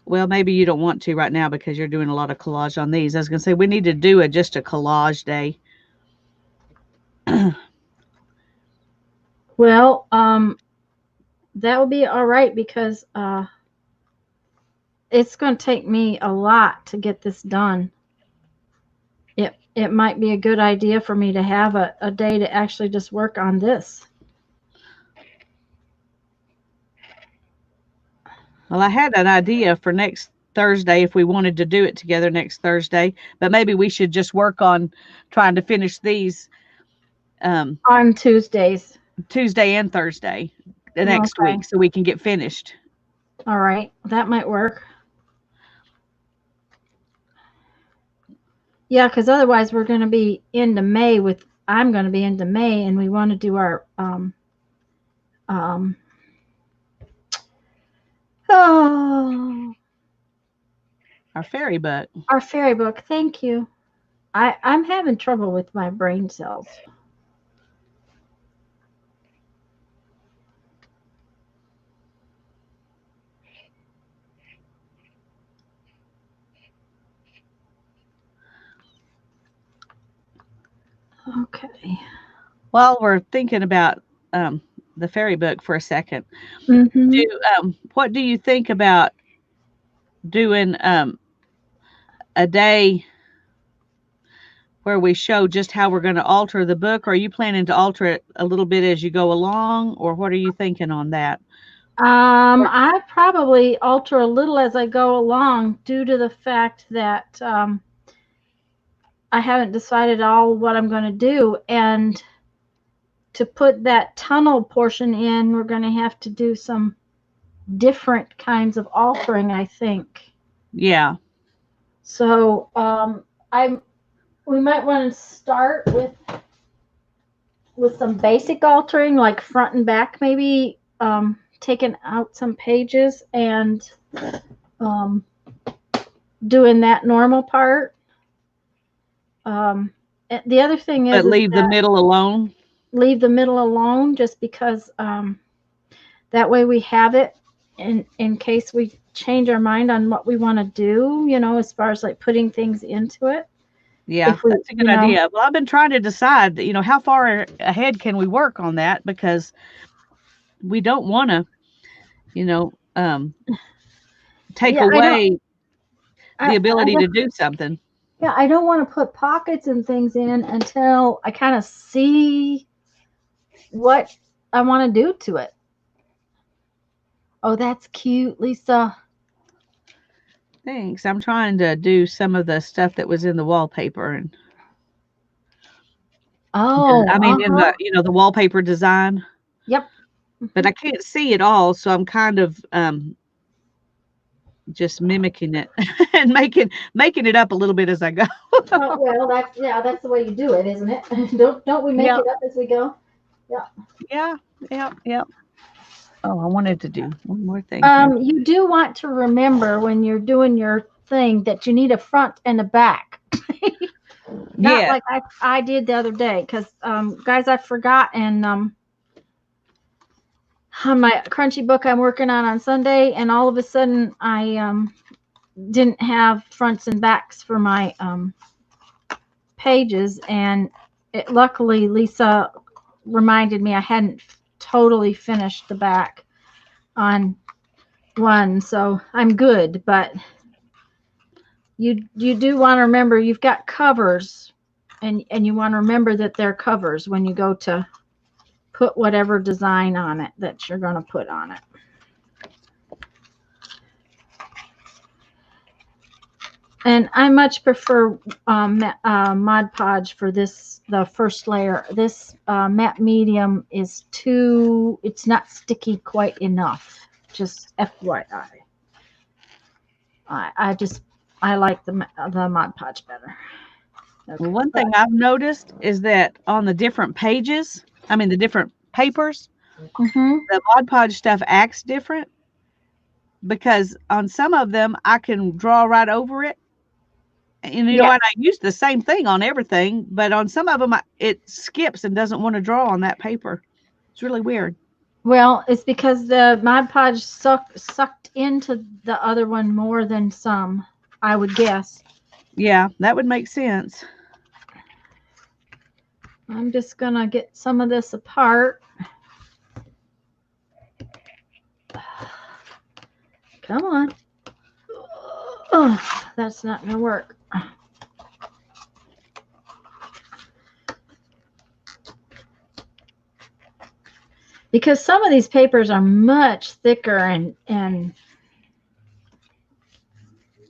well, maybe you don't want to right now because you're doing a lot of collage on these. I was going to say we need to do just a collage day. Well, that will be all right because it's going to take me a lot to get this done. It might be a good idea for me to have a day to actually just work on this. Well, I had an idea for next Thursday if we wanted to do it together next Thursday, but maybe we should just work on trying to finish these On Tuesdays. Tuesday and Thursday the next Okay. week so we can get finished. All right. That might work. Yeah, because otherwise we're going to be into May I'm going to be into May, and we want to do our oh, Our fairy book. our fairy book. Thank you. I'm having trouble with my brain cells. Okay. While we're thinking about the fairy book for a second, Mm-hmm. what do you think about doing a day where we show just how we're going to alter the book? Or are you planning to alter it a little bit as you go along, or what are you thinking on that? I probably alter a little as I go along due to the fact that I haven't decided all what I'm going to do. And to put that tunnel portion in, we're going to have to do some different kinds of altering, I think. Yeah. So we might want to start with some basic altering, like front and back, maybe taking out some pages and doing that normal part. The other thing is But leave the middle alone. Leave the middle alone, just because that way we have it in case we change our mind on what we want to do, as far as like putting things into it. Yeah, that's a good idea. Well, I've been trying to decide, how far ahead can we work on that, because we don't want to, take away the ability to do something. Yeah, I don't want to put pockets and things in until I kind of see what I want to do to it. Oh, that's cute, Lisa. Thanks. I'm trying to do some of the stuff that was in the wallpaper, and in the wallpaper design. Yep. But I can't see it all, so I'm kind of just mimicking it and making it up a little bit as I go. Well, that's the way you do it, isn't it? Don't we make it up as we go? Yeah. Yeah. Oh, I wanted to do one more thing. You do want to remember when you're doing your thing that you need a front and a back. Not like I did the other day, because guys, I forgot, and on my crunchy book I'm working on Sunday, and all of a sudden I didn't have fronts and backs for my pages, and luckily Lisa reminded me I hadn't totally finished the back on one, so I'm good. But you do want to remember you've got covers, and you want to remember that they're covers when you go to put whatever design on it that you're going to put on it. And I much prefer Mod Podge for the first layer. This matte medium is it's not sticky quite enough. Just FYI. I like the Mod Podge better. Okay. Well, one thing I've noticed is that on the different pages, the different papers, the Mod Podge stuff acts different, because on some of them I can draw right over it, And you know Yeah. what? I use the same thing on everything, but on some of them, it skips and doesn't want to draw on that paper. It's really weird. Well, it's because the Mod Podge sucked into the other one more than some, I would guess. Yeah, that would make sense. I'm just gonna get some of this apart. Come on. Oh, that's not gonna work. Because some of these papers are much thicker and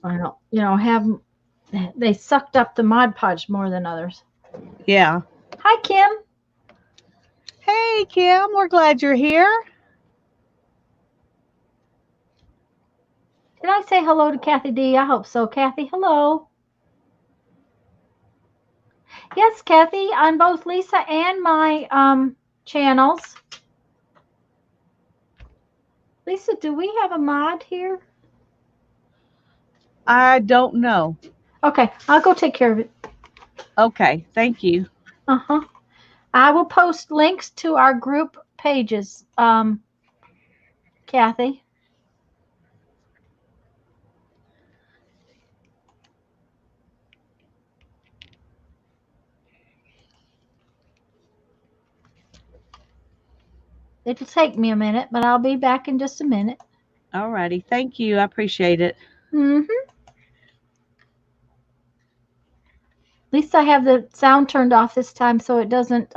I don't, have they sucked up the Mod Podge more than others. Yeah. Hi, Kim. Hey, Kim, we're glad you're here. Did I say hello to Kathy D? I hope so. Kathy, hello. Yes, Kathy, on both Lisa and my channels. Lisa, do we have a mod here? I don't know. Okay, I'll go take care of it. Okay, thank you. Uh-huh. I will post links to our group pages, Kathy. It'll take me a minute, but I'll be back in just a minute. All righty, thank you. I appreciate it. Mm-hmm. At least I have the sound turned off this time so it doesn't.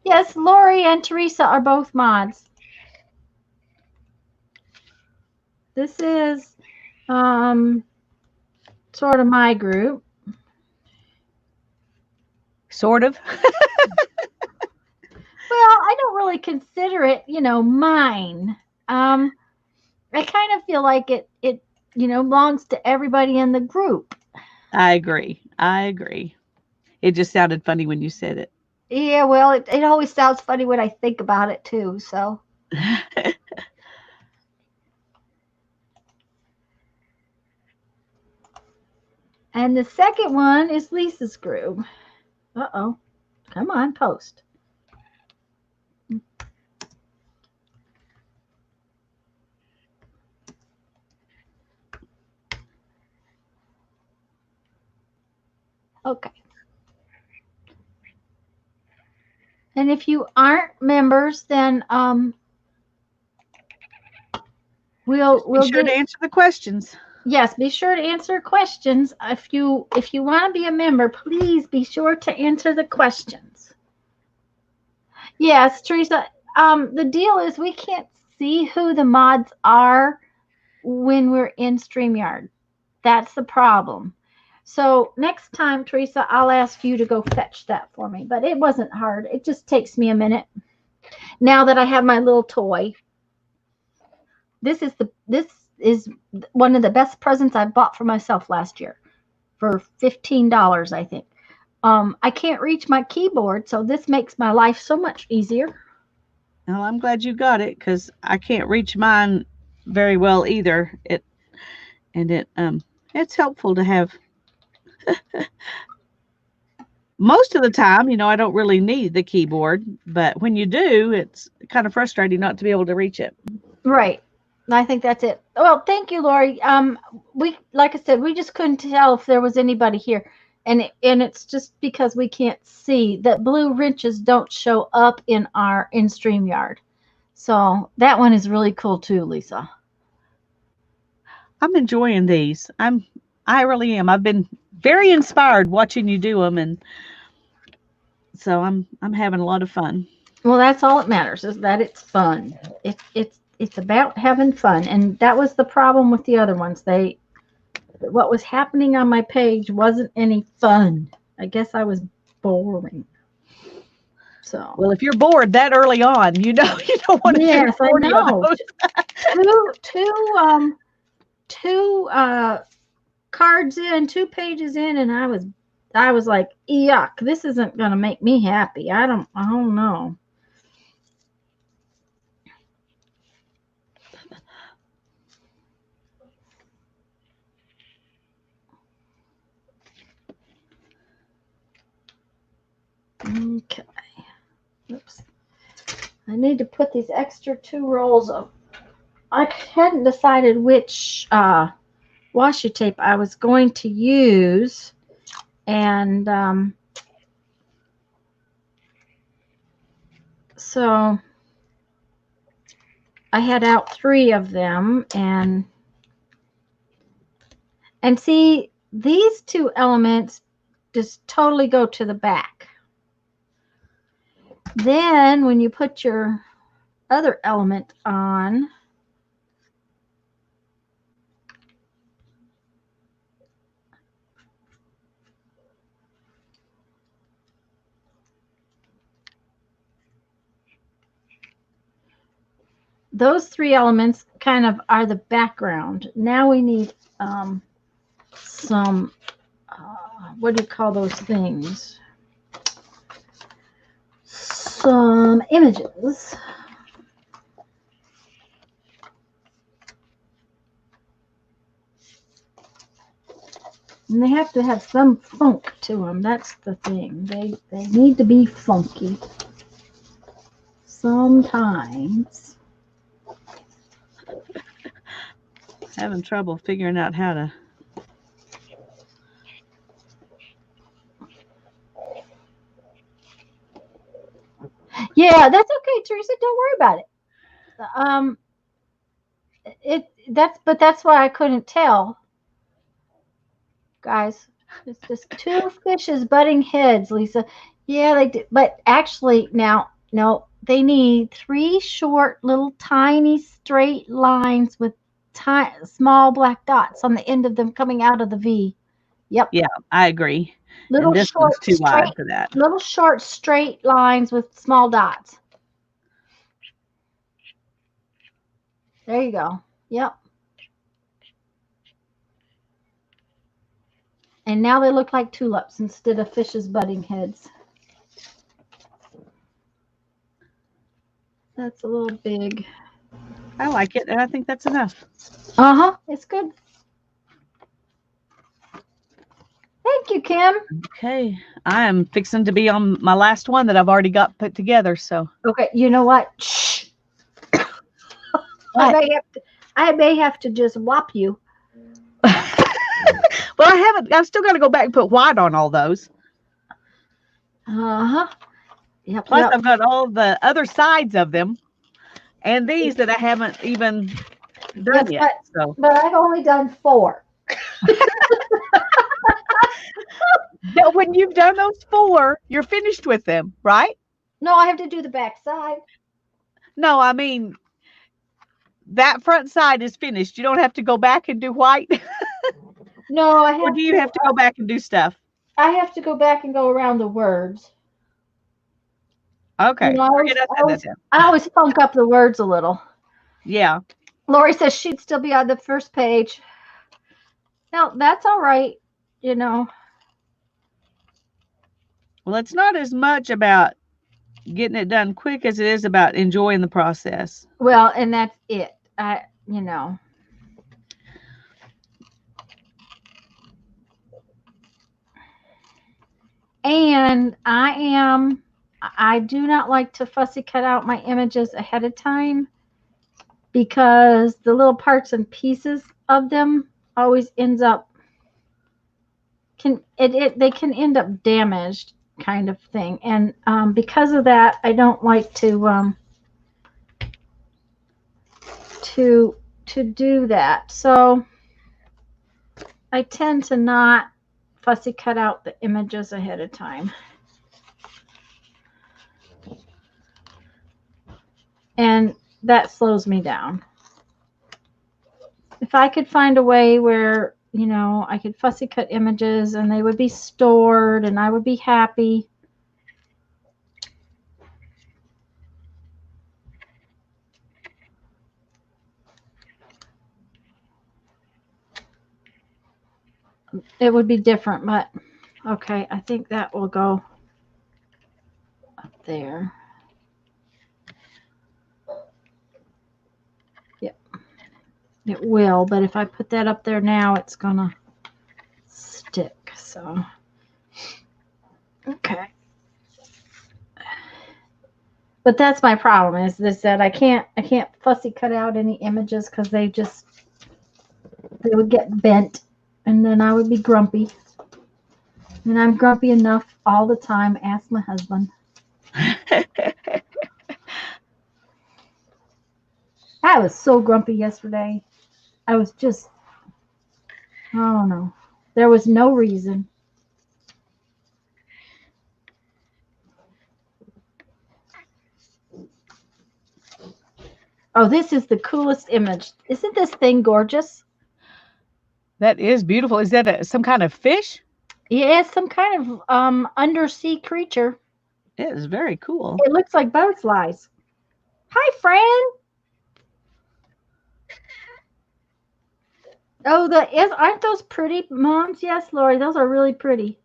Yes, Lori and Teresa are both mods. This is sort of my group. Sort of. Well, I don't really consider it, mine. I kind of feel like it belongs to everybody in the group. I agree. I agree. It just sounded funny when you said it. Yeah, well, it always sounds funny when I think about it too, so. And the second one is Lisa's group. Uh-oh. Come on, post. Okay. And if you aren't members, then we'll Be sure to get. answer the questions. Yes, be sure to answer questions. If you want to be a member, please be sure to answer the questions. Yes, Teresa. The deal is we can't see who the mods are when we're in StreamYard. That's the problem. So next time, Teresa, I'll ask you to go fetch that for me. But it wasn't hard. It just takes me a minute. Now that I have my little toy. This is one of the best presents I bought for myself last year for $15, I think. I can't reach my keyboard, so this makes my life so much easier. Well, I'm glad you got it because I can't reach mine very well either. It's helpful to have. Most of the time, I don't really need the keyboard, but when you do, it's kind of frustrating not to be able to reach it. Right. I think that's it. Well, thank you, Lori. We, like I said, we just couldn't tell if there was anybody here, and it's just because we can't see that blue wrenches don't show up in StreamYard. So that one is really cool too, Lisa. I'm enjoying these. I really am. I've been very inspired watching you do them, and so I'm having a lot of fun. Well, that's all that matters is that it's fun. It's about having fun, and that was the problem with the other ones. What was happening on my page wasn't any fun. I guess I was boring. So. Well, if you're bored that early on, you don't want to do Yes, I 40 of know. those. Two cards in, 2 pages in, and I was like, yuck, this isn't gonna make me happy. I don't know. Okay. Oops. I need to put these extra 2 rolls of. I hadn't decided which washi tape I was going to use, and so I had out 3 of them, and see, these 2 elements just totally go to the back. Then when you put your other element on, those 3 elements kind of are the background. Now we need some, what do you call those things? Some images. And they have to have some funk to them. That's the thing. They need to be funky. Sometimes. Having trouble figuring out how to. Yeah, that's okay, Teresa. Don't worry about it. But that's why I couldn't tell, guys. It's just 2 fishes butting heads, Lisa. Yeah, they did. But actually, now, no, they need 3 short, little, tiny, straight lines with small black dots on the end of them coming out of the V. Yep. Yeah, I agree. Little And this short, one's too wide straight, for that. little short, straight lines with small dots. There you go. Yep. And now they look like tulips instead of fishes butting heads. That's a little big. I like it, and I think that's enough. Uh-huh. It's good. Thank you, Kim. Okay. I am fixing to be on my last one that I've already got put together, so. Okay, you know what? Shh. What? I may have to just whop you. Well, I've still got to go back and put white on all those. Uh-huh. Yep. Plus, I've got all the other sides of them and these that I haven't even done yet. But I've only done 4. But when you've done those 4, you're finished with them, right? No, I have to do the back side. No, I mean, that front side is finished. You don't have to go back and do white? No, I have. Or do you have to go back and do stuff? I have to go back and go around the words. Okay. You know, I always funk up the words a little. Yeah. Lori says she'd still be on the first page. No, that's all right. You know. Well, it's not as much about getting it done quick as it is about enjoying the process. Well, and that's it. You know. And I do not like to fussy cut out my images ahead of time because the little parts and pieces of them always ends up they can end up damaged, kind of thing. And because of that, I don't like to do that. So I tend to not fussy cut out the images ahead of time. And that slows me down. If I could find a way where, you know, I could fussy cut images and they would be stored and I would be happy. It would be different, but okay, I think that will go up there. Yep, it will, but if I put that up there now, it's gonna stick, so. Okay. But that's my problem is this that I can't fussy cut out any images because they would get bent and then I would be grumpy. And I'm grumpy enough all the time. Ask my husband. I was so grumpy yesterday. I was just, I don't know. There was no reason. Oh, this is the coolest image. Isn't this thing gorgeous? That is beautiful. Is that some kind of fish? Yeah, it's some kind of undersea creature. It is very cool. It looks like butterflies. Hi, Fran. Oh, aren't those pretty, moms? Yes, Lori, those are really pretty.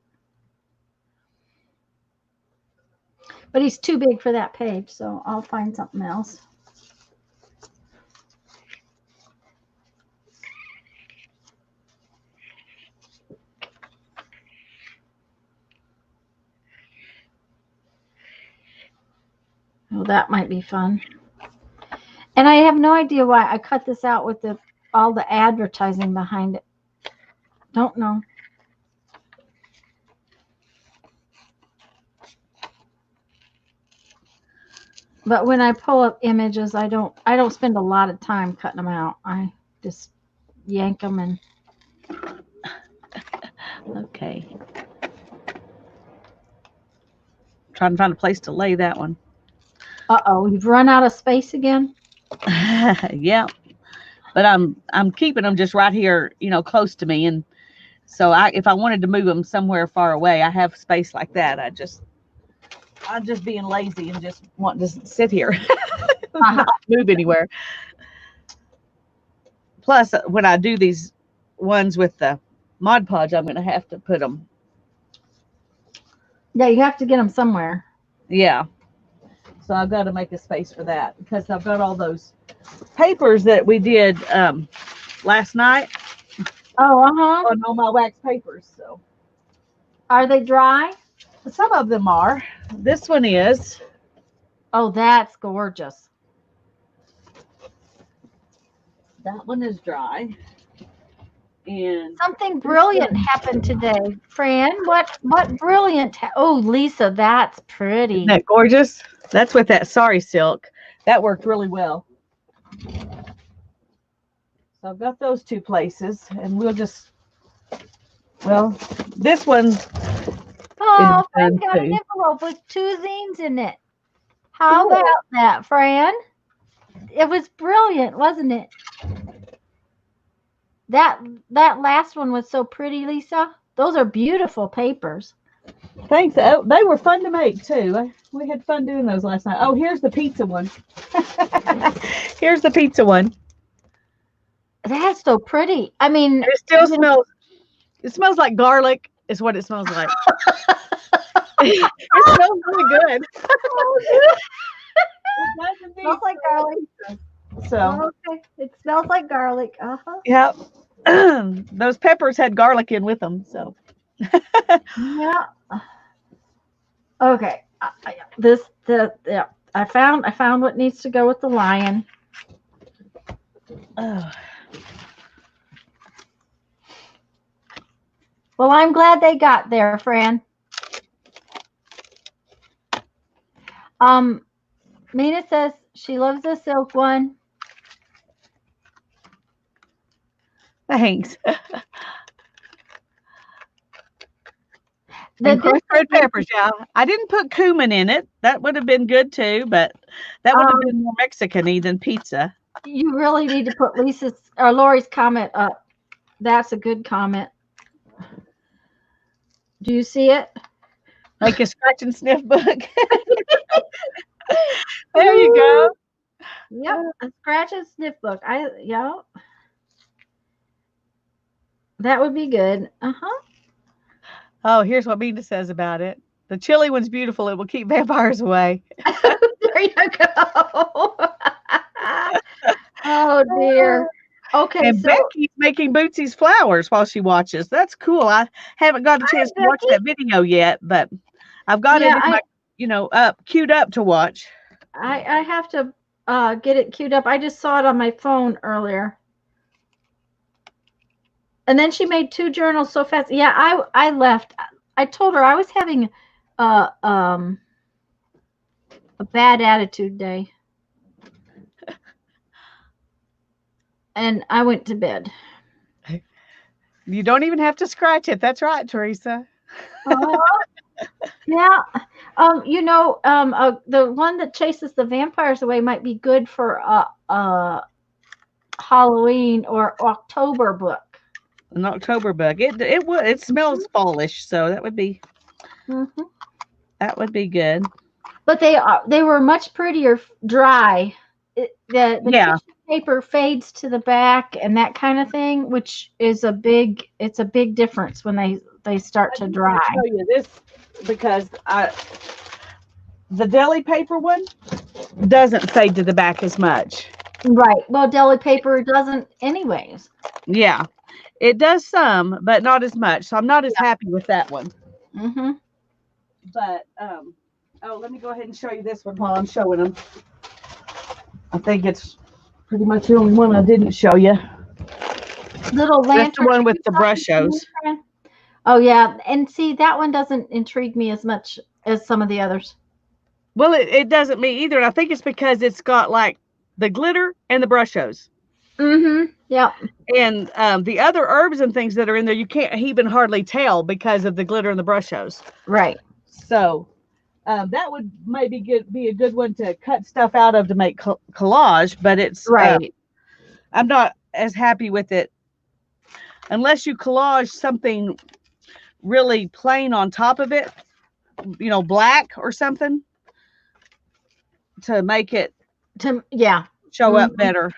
But he's too big for that page, so I'll find something else. Oh, that might be fun. And I have no idea why I cut this out with all the advertising behind it. Don't know. But when I pull up images, I don't spend a lot of time cutting them out. I just yank them and Okay. Trying to find a place to lay that one. uh-oh, you've run out of space again? Yeah. But I'm keeping them just right here, close to me, and so if I wanted to move them somewhere far away, I have space like that. I'm just being lazy and just wanting to sit here, not move anywhere. Plus, when I do these ones with the Mod Podge, I'm going to have to put them. Yeah, you have to get them somewhere. Yeah. So I've got to make a space for that because I've got all those papers that we did last night. Oh, uh-huh. On all my wax papers. So Are they dry? some of them are. This one is. Oh, that's gorgeous. That one is dry. And something brilliant happened today, Fran. What brilliant? Oh, Lisa, that's pretty. Isn't that gorgeous? That's with that sari silk. That worked really well. So I've got those two places, and we'll just. Well, this one. Oh, Fran got an envelope with 2 zines in it. How about that, Fran? It was brilliant, wasn't it? That last one was so pretty, Lisa. Those are beautiful papers. Thanks. Oh, they were fun to make too. We had fun doing those last night. Oh, here's the pizza one. Here's the pizza one. That's so pretty. I mean, it still smells. It smells like garlic. Is what it smells like. It smells really good. It smells like garlic. So okay, it smells like garlic. Yep. Those peppers had garlic in with them. So yeah. Okay. I found what needs to go with the lion. Oh. Well, I'm glad they got there, Fran. Mina says she loves the silk one. Thanks. The crushed red peppers, yeah. I didn't put cumin in it. That would have been good too, but that would have been more Mexican-y than pizza. You really need to put Lisa's or Lori's comment up. That's a good comment. Do you see it? Like a scratch and sniff book. There you go. Yep, a scratch and sniff book. That would be good. Oh, here's what Mina says about it. The chili one's beautiful. It will keep vampires away. There you go. Oh dear. Okay. And Becky's making Bootsy's flowers while she watches. That's cool. I haven't got a chance to watch that video yet, but I've got it in my, queued up to watch. I have to get it queued up. I just saw it on my phone earlier. And then she made 2 journals so fast. Yeah, I left. I told her I was having uh um a bad attitude day, and I went to bed. You don't even have to scratch it. That's right, Teresa. Uh, yeah. The one that chases the vampires away might be good for Halloween or October book. An October bug. It smells fallish, so Hmm. that would be good. But they were much prettier dry. The Yeah. tissue paper fades to the back and that kind of thing, which is a big difference when they start I to do want to dry. show you this because the deli paper one doesn't fade to the back as much. Right. Well, deli paper doesn't anyways. Yeah, it does some, but not as much. So I'm not as happy with that one. Mhm. But oh, let me go ahead and show you this one while I'm showing them. I think it's pretty much the only one I didn't show you. Little That's the lantern. one Are with you the talking brush to me, shows. Fran? Oh yeah, and see that one doesn't intrigue me as much as some of the others. Well, it doesn't me either, and I think it's because it's got like the glitter and the brush shows. Mhm. Yep. And the other herbs and things that are in there, you can't even hardly tell because of the glitter and the brush shows. Right. So that would maybe be a good one to cut stuff out of to make collage, but Right. I'm not as happy with it unless you collage something really plain on top of it, black or something to make it Yeah. show Mhm. up better.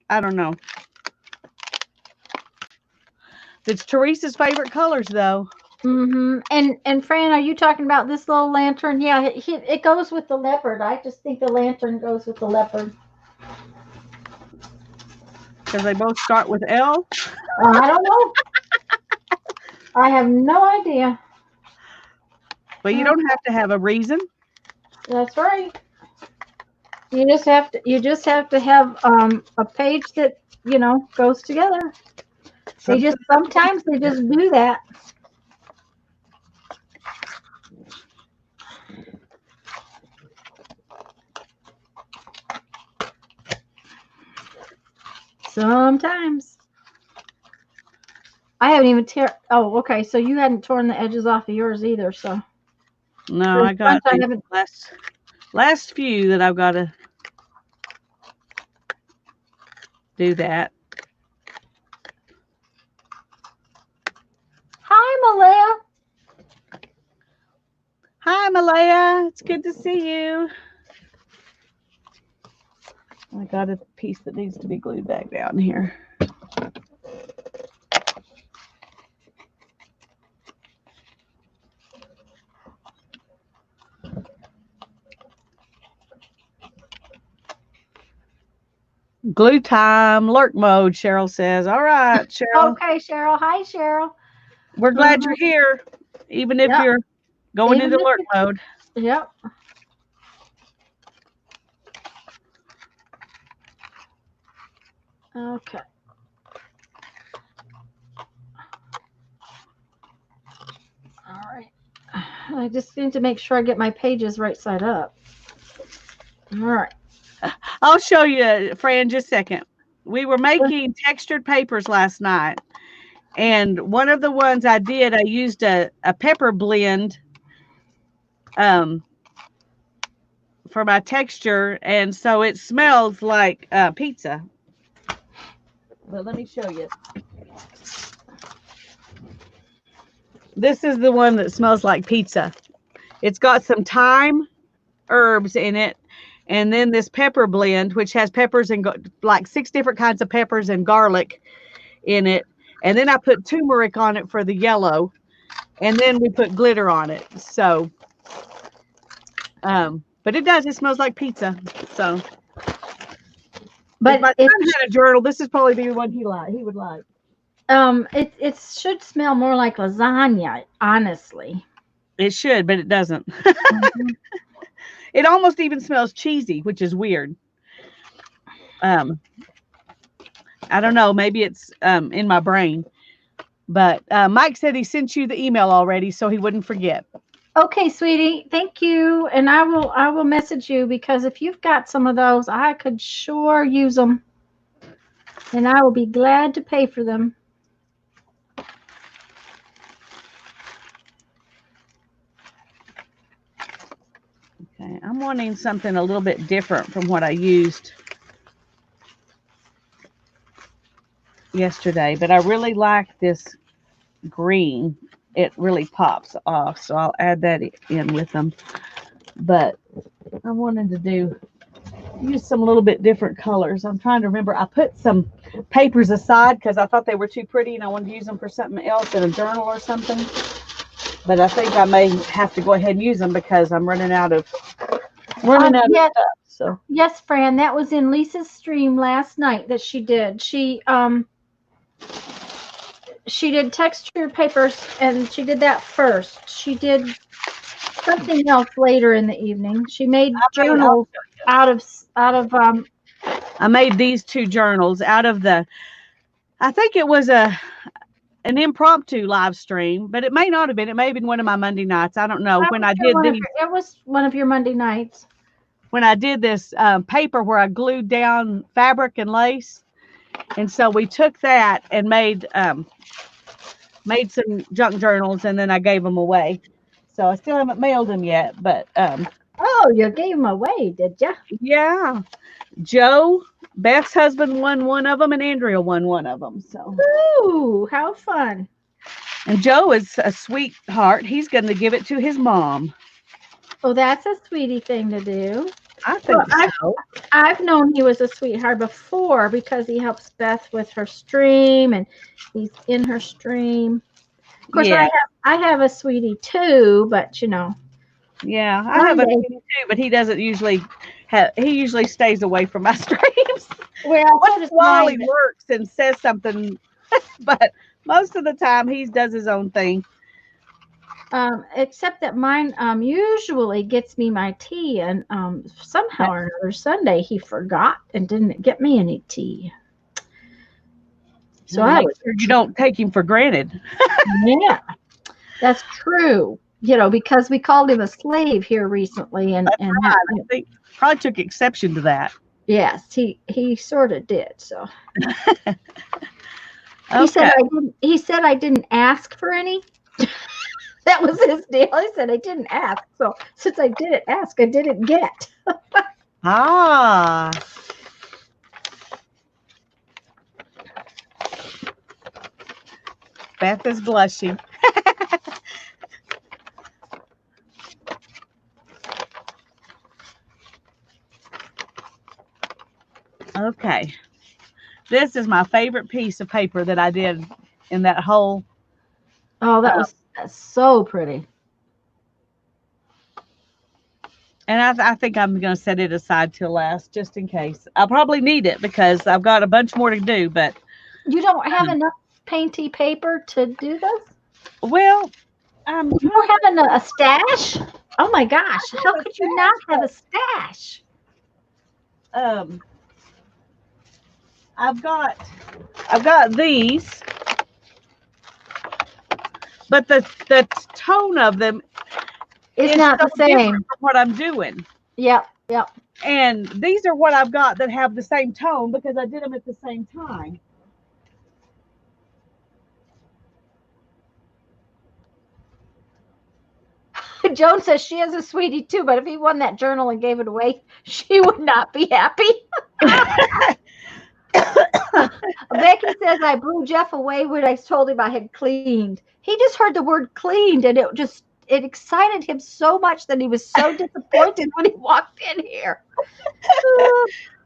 I don't know. It's Teresa's favorite colors, though. And Fran, are you talking about this little lantern? Yeah, it goes with the leopard. I just think the lantern goes with the leopard. Because they both start with L. I don't know. I have no idea. But you Uh, don't have to have a reason. that's right. You just have to have a page that goes together. Something. Sometimes they just do that. Sometimes. I haven't even tear. Oh, okay. So you hadn't torn the edges off of yours either. So No, there's I got ones I these haven't. last few that I've got to do that. Hi, Malaya. Hi, Malaya. It's good to see you. I got a piece that needs to be glued back down here. Glue time, lurk mode, Cheryl says. All right, Cheryl. Okay, Cheryl. Hi, Cheryl. We're glad you're Mhm. here, even if Yep. you're going Even into if lurk mode. yep. Okay. All right. I just need to make sure I get my pages right side up. All right. I'll show you, Fran, just a second. We were making textured papers last night, and one of the ones I did, I used a pepper blend um, for my texture, and so it smells like pizza. But let me show you. This is the one that smells like pizza. It's got some thyme herbs in it, and then this pepper blend, which has peppers and like 6 different kinds of peppers and garlic in it. And then I put turmeric on it for the yellow, and then we put glitter on it. So, but it smells like pizza. So, if my But it son had a journal, this is probably the one he would like. it should smell more like lasagna, honestly. It should, but it doesn't. Mhm. It almost even smells cheesy, which is weird. Um, I don't know. Maybe it's in my brain. But Mike said he sent you the email already, so he wouldn't forget. Okay, sweetie, thank you. And I will message you because if you've got some of those, I could sure use them, and I will be glad to pay for them. Okay, I'm wanting something a little bit different from what I used yesterday, but I really like this green. It really pops off, so I'll add that in with them. But I wanted to use some little bit different colors. I'm trying to remember. I put some papers aside because I thought they were too pretty and I wanted to use them for something else in a journal or something. But I think I may have to go ahead and use them because I'm running out of Yes, stuff. So yes, Fran, that was in Lisa's stream last night that she did. She did texture papers and she did that first. She did something else later in the evening. She made journals out of I made these two journals out of I think it was an impromptu live stream, but it may not have been. It may have been one of my Monday nights. I don't know. When I did these, it was one of your Monday nights. when I did this paper where I glued down fabric and lace, and so we took that and made some junk journals, and then I gave them away. So I still haven't mailed them yet, but Oh, you gave them away, did you? yeah, Joe, Beth's husband, won one of them, and Andrea won one of them. So, Ooh, how fun! and Joe is a sweetheart. He's going to give it to his mom. Oh, that's a sweetie thing to do. I think so. I've known he was a sweetheart before because he helps Beth with her stream and he's in her stream. Of course, Yeah. I have a sweetie too, but you know. Yeah, I have a sweetie too, but he doesn't usually he usually stays away from my streams. Well, Once in a while he lurks and says something, but most of the time he does his own thing. Except that mine usually gets me my tea, and somehow or another Sunday he forgot and didn't get me any tea. So you don't take him for granted. Yeah, that's true. You know, because we called him a slave here recently, and right. I think probably took exception to that. Yes, he sort of did. So okay. He said I didn't ask for any. That was his deal. He said I didn't ask. So since I didn't ask, I didn't get. Ah. Beth is blushing. Okay. This is my favorite piece of paper that I did in that whole. Oh, that was so pretty. And I think I'm going to set it aside till last, just in case. I'll probably need it because I've got a bunch more to do, but. You don't have enough painty paper to do this? Well, you don't have a stash? Oh my gosh, how could you not have a stash? I've got these, but the tone of them is not the same from what I'm doing. Yep. And these are what I've got that have the same tone because I did them at the same time. Joan says she has a sweetie too, but if he won that journal and gave it away, she would not be happy. Becky says I blew Jeff away when I told him I had cleaned. He just heard the word cleaned and it excited him so much that he was so disappointed when he walked in here.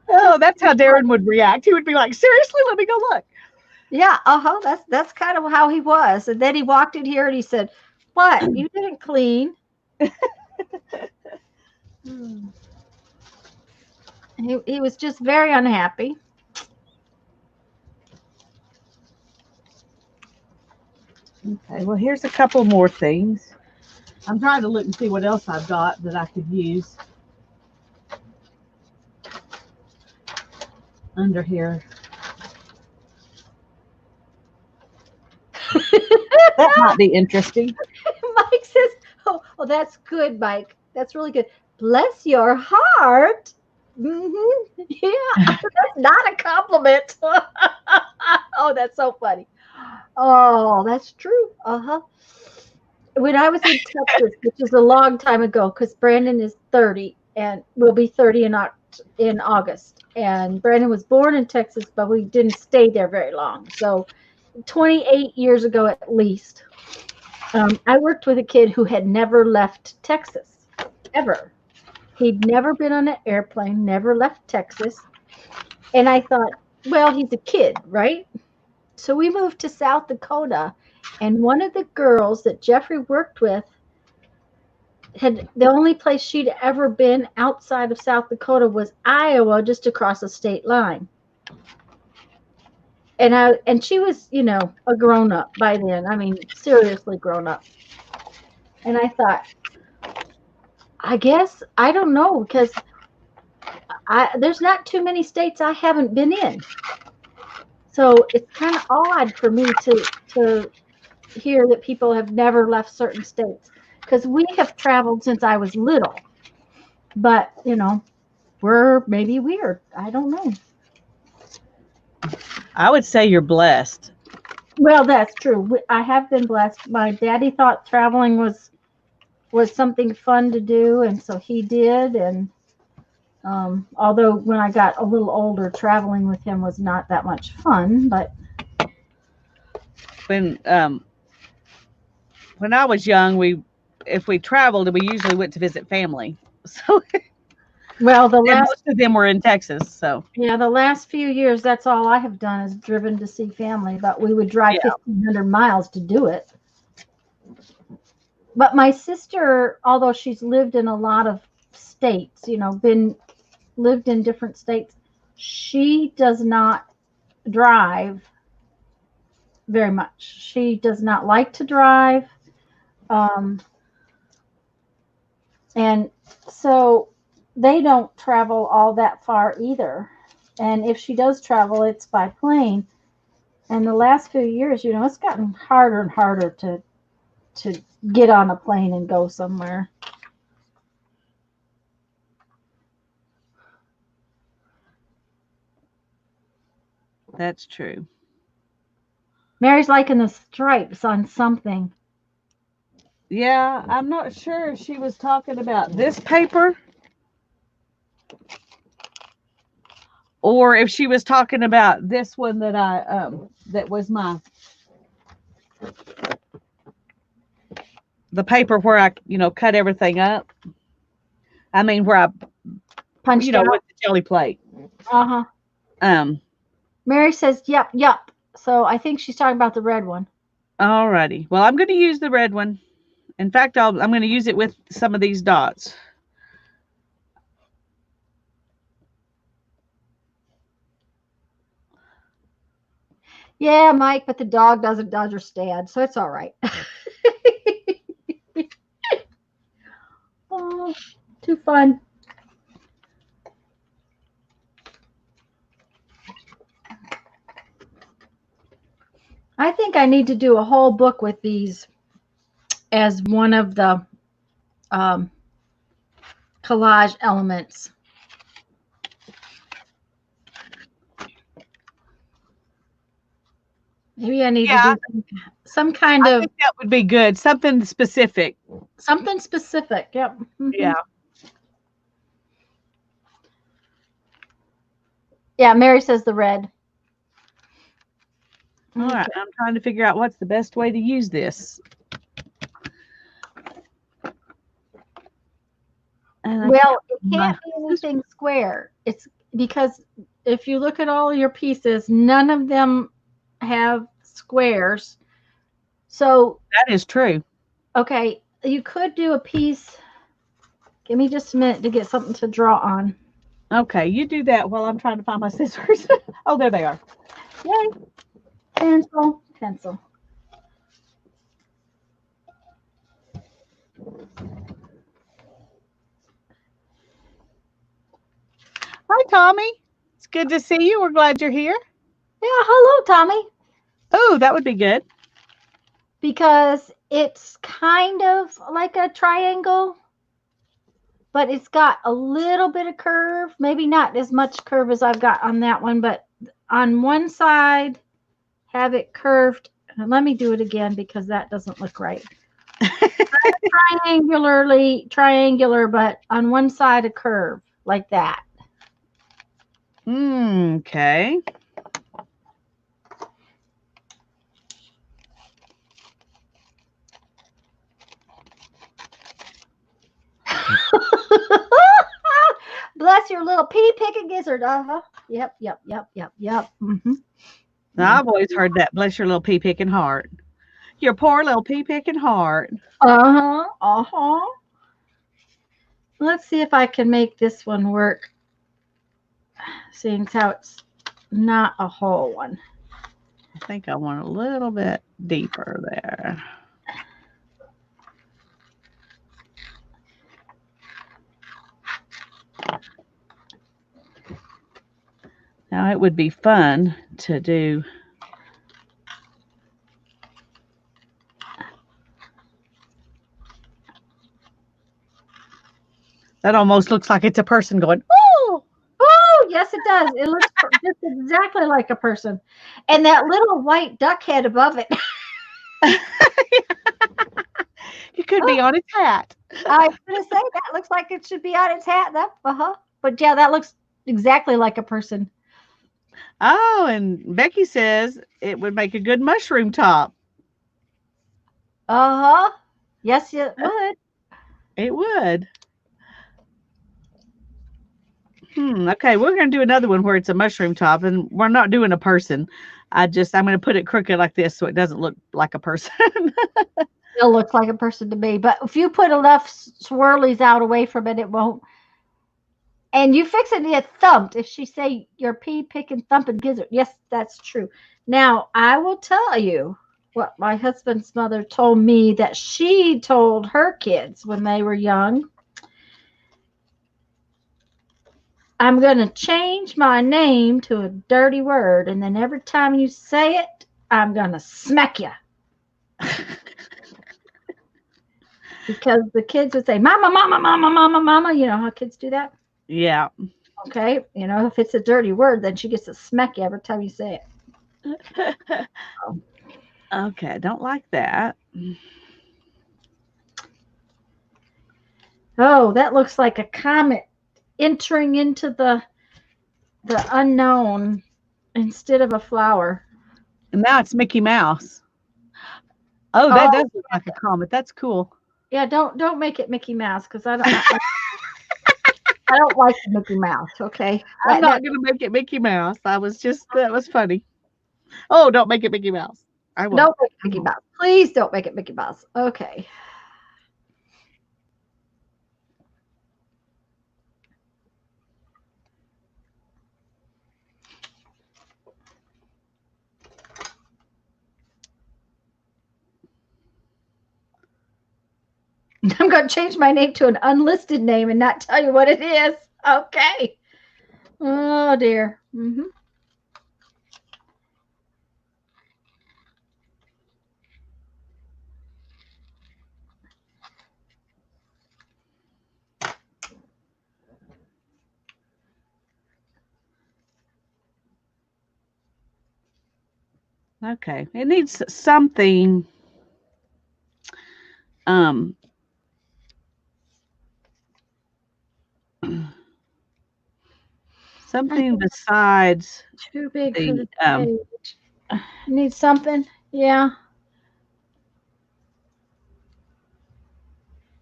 Oh, that's how Darren would react. He would be like, seriously, let me go look. Yeah, that's kind of how he was. And then he walked in here and he said, what? You didn't clean. He was just very unhappy. Okay, well, here's a couple more things. I'm trying to look and see what else I've got that I could use. under here. That might be interesting. Mike says, oh, that's good, Mike. That's really good. Bless your heart. Yeah, that's not a compliment. Oh, that's so funny. Oh, that's true. Uh-huh. When I was in Texas, which is a long time ago, because Brandon is 30 and will be 30 in August. And Brandon was born in Texas, but we didn't stay there very long. So 28 years ago at least, I worked with a kid who had never left Texas, ever. He'd never been on an airplane, never left Texas. And I thought, well, he's a kid, right? So we moved to South Dakota, and one of the girls that Jeffrey worked with had the only place she'd ever been outside of South Dakota was Iowa, just across the state line. And she was, a grown up by then. I mean, seriously grown up. And I thought, I guess I don't know, because there's not too many states I haven't been in. So it's kind of odd for me to hear that people have never left certain states, because we have traveled since I was little. But, we're maybe weird. I don't know. I would say you're blessed. Well, that's true. I have been blessed. My daddy thought traveling was something fun to do, and so he did. And although when I got a little older, traveling with him was not that much fun. But When I was young, if we traveled, we usually went to visit family. So well, and most of them were in Texas. So the last few years, that's all I have done is driven to see family. But we would drive 1,500 miles to do it. But my sister, although she's lived in a lot of states, lived in different states, she does not drive very much. She does not like to drive. And so they don't travel all that far either. And if she does travel, it's by plane. And the last few years, it's gotten harder and harder to get on a plane and go somewhere. that's true. Mary's liking the stripes on something. Yeah, I'm not sure if she was talking about this paper or if she was talking about this one that that was the paper where I cut everything up. I mean where I Punched out. with the jelly plate. Uh-huh. Mary says, yep. So I think she's talking about the red one. Alrighty. Well, I'm going to use the red one. In fact, I'm going to use it with some of these dots. Yeah, Mike, but the dog doesn't understand, so it's all right. Oh, too fun. I think I need to do a whole book with these as one of the collage elements. Maybe I need to do some kind of. I think that would be good. Something specific. Something specific. Yep. Mm-hmm. Yeah. Yeah, Mary says the red. All right. I'm trying to figure out what's the best way to use this. Well, it can't be anything square. It's because if you look at all your pieces, none of them have squares. So that is true. Okay, you could do a piece. Give me just a minute to get something to draw on. Okay, you do that while I'm trying to find my scissors. Oh, there they are. Yay. Pencil. Hi, Tommy. It's good to see you. We're glad you're here. Yeah, hello, Tommy. Oh, that would be good. Because it's kind of like a triangle, but it's got a little bit of curve. Maybe not as much curve as I've got on that one, but on one side, have it curved. Let me do it again because that doesn't look right. Triangular, but on one side a curve like that. Okay. Bless your little pea picking gizzard. Uh-huh. Yep. Now, I've always heard that. Bless your little pea picking heart. Your poor little pea picking heart. Uh-huh. Let's see if I can make this one work. Seeing how it's not a whole one. I think I want a little bit deeper there. Now, it would be fun to do. That almost looks like it's a person going, oh! Oh, yes, it does. It looks just exactly like a person. And that little white duck head above it. You could be on its hat. I was going to say, that looks like it should be on its hat. But yeah, that looks exactly like a person. Oh, and Becky says it would make a good mushroom top. Uh-huh. Yes, it would. It would. Okay, we're going to do another one where it's a mushroom top, and we're not doing a person. I'm going to put it crooked like this so it doesn't look like a person. It looks like a person to me. But if you put enough swirlies out away from it, it won't. And you fix it to get thumped. If she say you're pea picking thumping gizzard, yes, that's true. Now I will tell you what my husband's mother told me that she told her kids when they were young. I'm going to change my name to a dirty word, and then every time you say it, I'm going to smack you. Because the kids would say, Mama, Mama, Mama, Mama, Mama. You know how kids do that? Yeah. Okay. You know, if it's a dirty word, then she gets to smack you every time you say it. Okay, I don't like that. Oh, that looks like a comet entering into the unknown instead of a flower. And now it's Mickey Mouse. Oh, that does look like a comet. That's cool. Yeah, don't make it Mickey Mouse because I don't like the Mickey Mouse. Okay, I'm not gonna make it Mickey Mouse. That was funny. Oh, don't make it Mickey Mouse. I won't. Don't make it Mickey Mouse. Please don't make it Mickey Mouse. Okay. I'm going to change my name to an unlisted name and not tell you what it is. Okay. Oh, dear. Okay. It needs something. Something besides too big for the page. Need something? Yeah.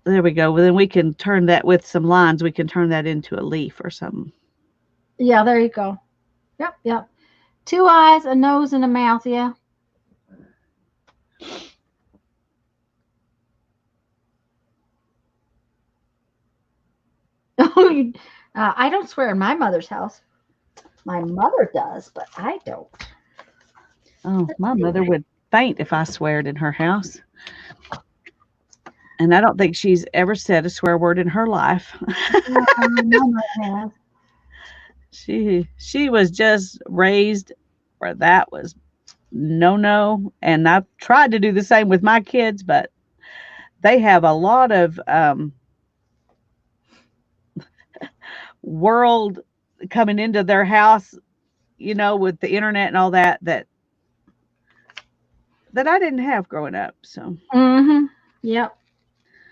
There we go. Well, then we can turn that with some lines. We can turn that into a leaf or something. Yeah, there you go. Yep. 2 eyes, a nose, and a mouth. Yeah. I don't swear in my mother's house. My mother does, but I don't. Oh, my mother would faint if I sweared in her house. And I don't think she's ever said a swear word in her life. She was just raised where that was no, and I've tried to do the same with my kids, but they have a lot of world coming into their house, with the internet and all that I didn't have growing up. So Mm-hmm. Yep.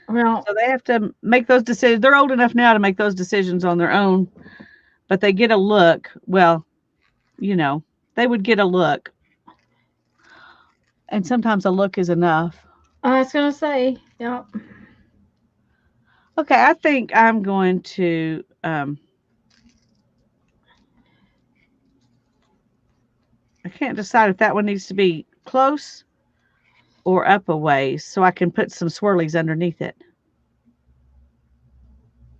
Well, they have to make those decisions. They're old enough now to make those decisions on their own, but they get a look. Well, they would get a look, and sometimes a look is enough. I was gonna say, yep. Okay, I think I'm going to. I can't decide if that one needs to be close or up a ways, so I can put some swirlies underneath it.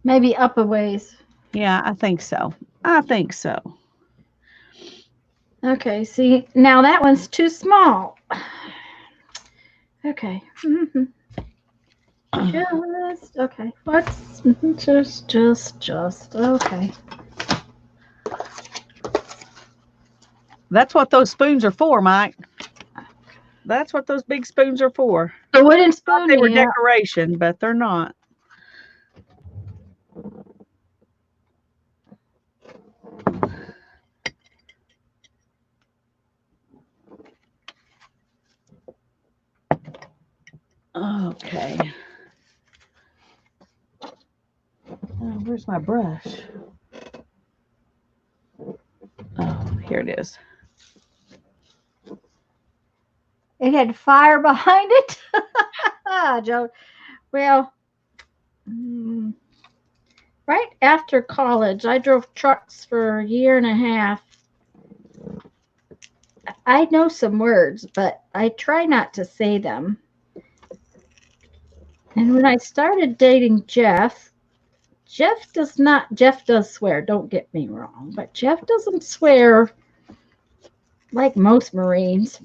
Maybe up a ways. Yeah, I think so. I think so. Okay, see, now that one's too small. Okay. Mm-hmm. Just okay. Let's just okay. That's what those spoons are for, Mike. That's what those big spoons are for. The wooden Thought spoon, they were yeah. decoration, but they're not. Okay. Oh, where's my brush? Oh, here it is. It had fire behind it. Joe. Well, right after college, I drove trucks for a year and a half. I know some words, but I try not to say them. And when I started dating Jeff does swear, don't get me wrong, but Jeff doesn't swear like most Marines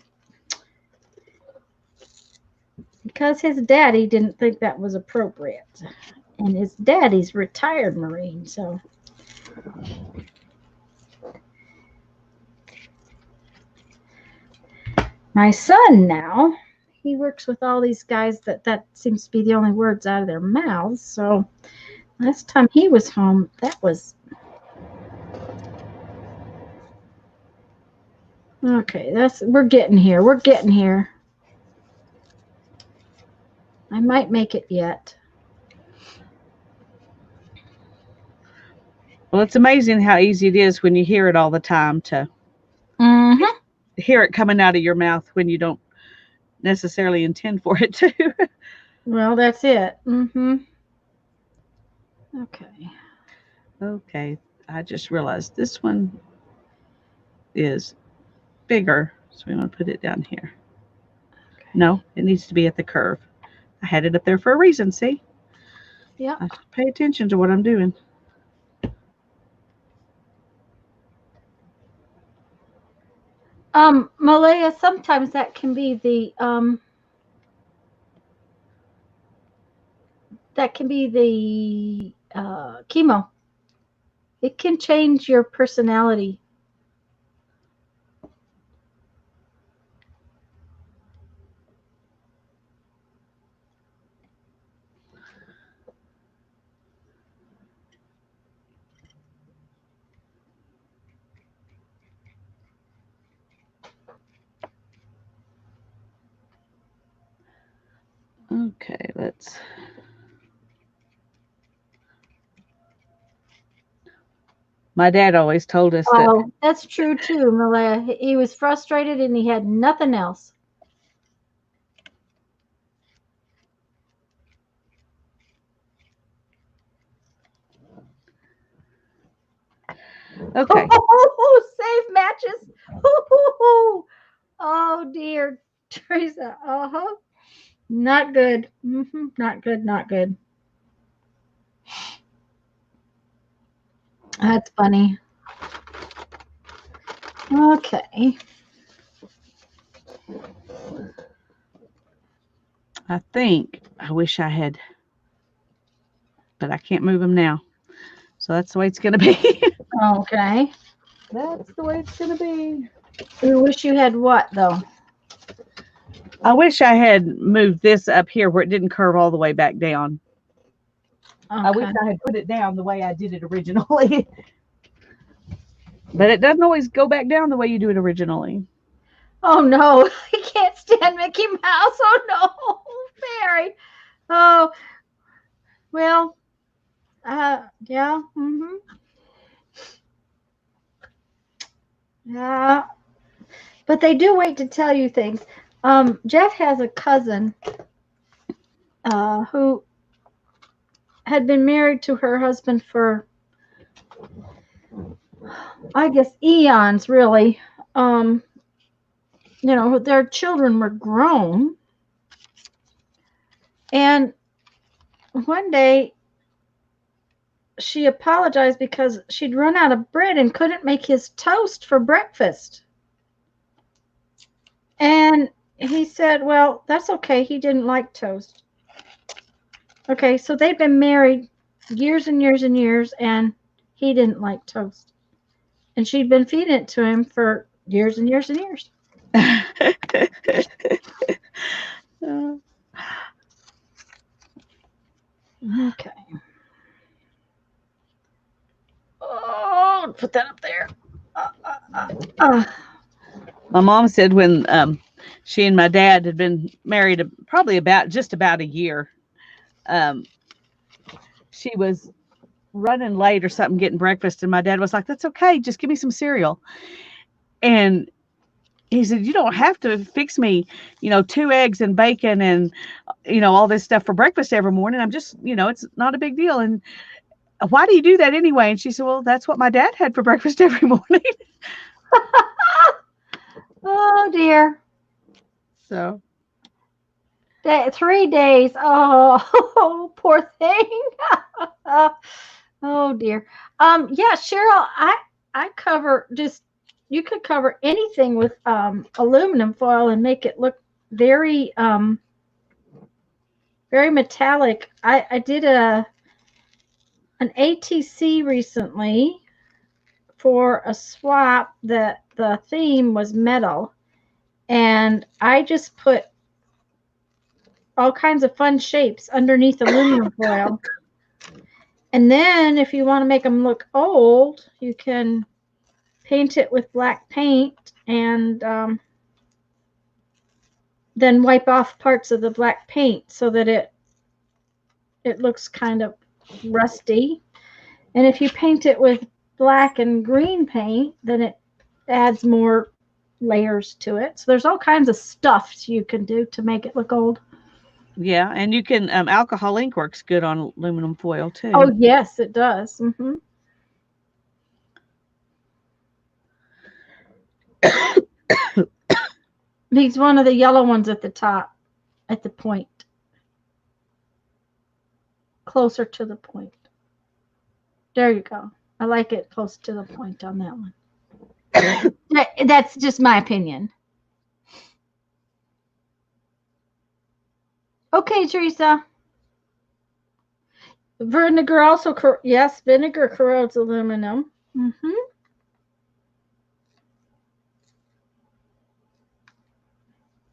because his daddy didn't think that was appropriate. And his daddy's retired Marine, so. My son now, he works with all these guys that seems to be the only words out of their mouths. So last time he was home, that was okay. We're getting here. We're getting here. I might make it yet. Well, it's amazing how easy it is when you hear it all the time to hear it coming out of your mouth when you don't necessarily intend for it to. Well, that's it. Okay. Okay, I just realized this one is bigger, so we want to put it down here. Okay. No, it needs to be at the curve. I had it up there for a reason, see? Yeah. I should pay attention to what I'm doing. Malaya, sometimes that can be the chemo. It can change your personality. Okay, let's. My dad always told us that. Oh, that's true too, Malaya. He was frustrated and he had nothing else. Okay. Save matches. Oh dear, Teresa. Not good. Not good. Not good. That's funny. Okay. I wish I had, but I can't move them now. So that's the way it's going to be. Okay. That's the way it's going to be. You wish you had what though? I wish I had moved this up here where it didn't curve all the way back down. I wish Okay. I had put it down the way I did it originally. But it doesn't always go back down the way you do it originally. Oh no, I can't stand Mickey Mouse. Oh no, Mary. Oh well. Yeah. Yeah. But they do wait to tell you things. Jeff has a cousin who had been married to her husband for, I guess, eons, really. Um, their children were grown. And one day she apologized because she'd run out of bread and couldn't make his toast for breakfast. And he said, well, that's okay. He didn't like toast. Okay, so they'd been married years and years and years, and he didn't like toast. And she'd been feeding it to him for years and years and years. Okay. Oh, put that up there. My mom said when she and my dad had been married probably just about a year, she was running late or something getting breakfast, and my dad was like, that's okay, just give me some cereal. And he said, you don't have to fix me 2 eggs and bacon and all this stuff for breakfast every morning. I'm just it's not a big deal. And why do you do that anyway? And she said, well, that's what my dad had for breakfast every morning. Oh dear. So 3 days. Oh, poor thing. Oh dear. Yeah, Cheryl, I cover just, you could cover anything with aluminum foil and make it look very very metallic. I did an ATC recently for a swap that the theme was metal, and I just put all kinds of fun shapes underneath aluminum foil. And then if you want to make them look old, you can paint it with black paint and then wipe off parts of the black paint so that it looks kind of rusty. And if you paint it with black and green paint, then it adds more layers to it. So there's all kinds of stuff you can do to make it look old. yeah, and you can alcohol ink works good on aluminum foil too. Oh yes, it does. He's one of the yellow ones at the top, at the point, closer to the point. There you go. I like it close to the point on that one. That's just my opinion. Okay, Teresa. Vinegar also, yes, vinegar corrodes aluminum.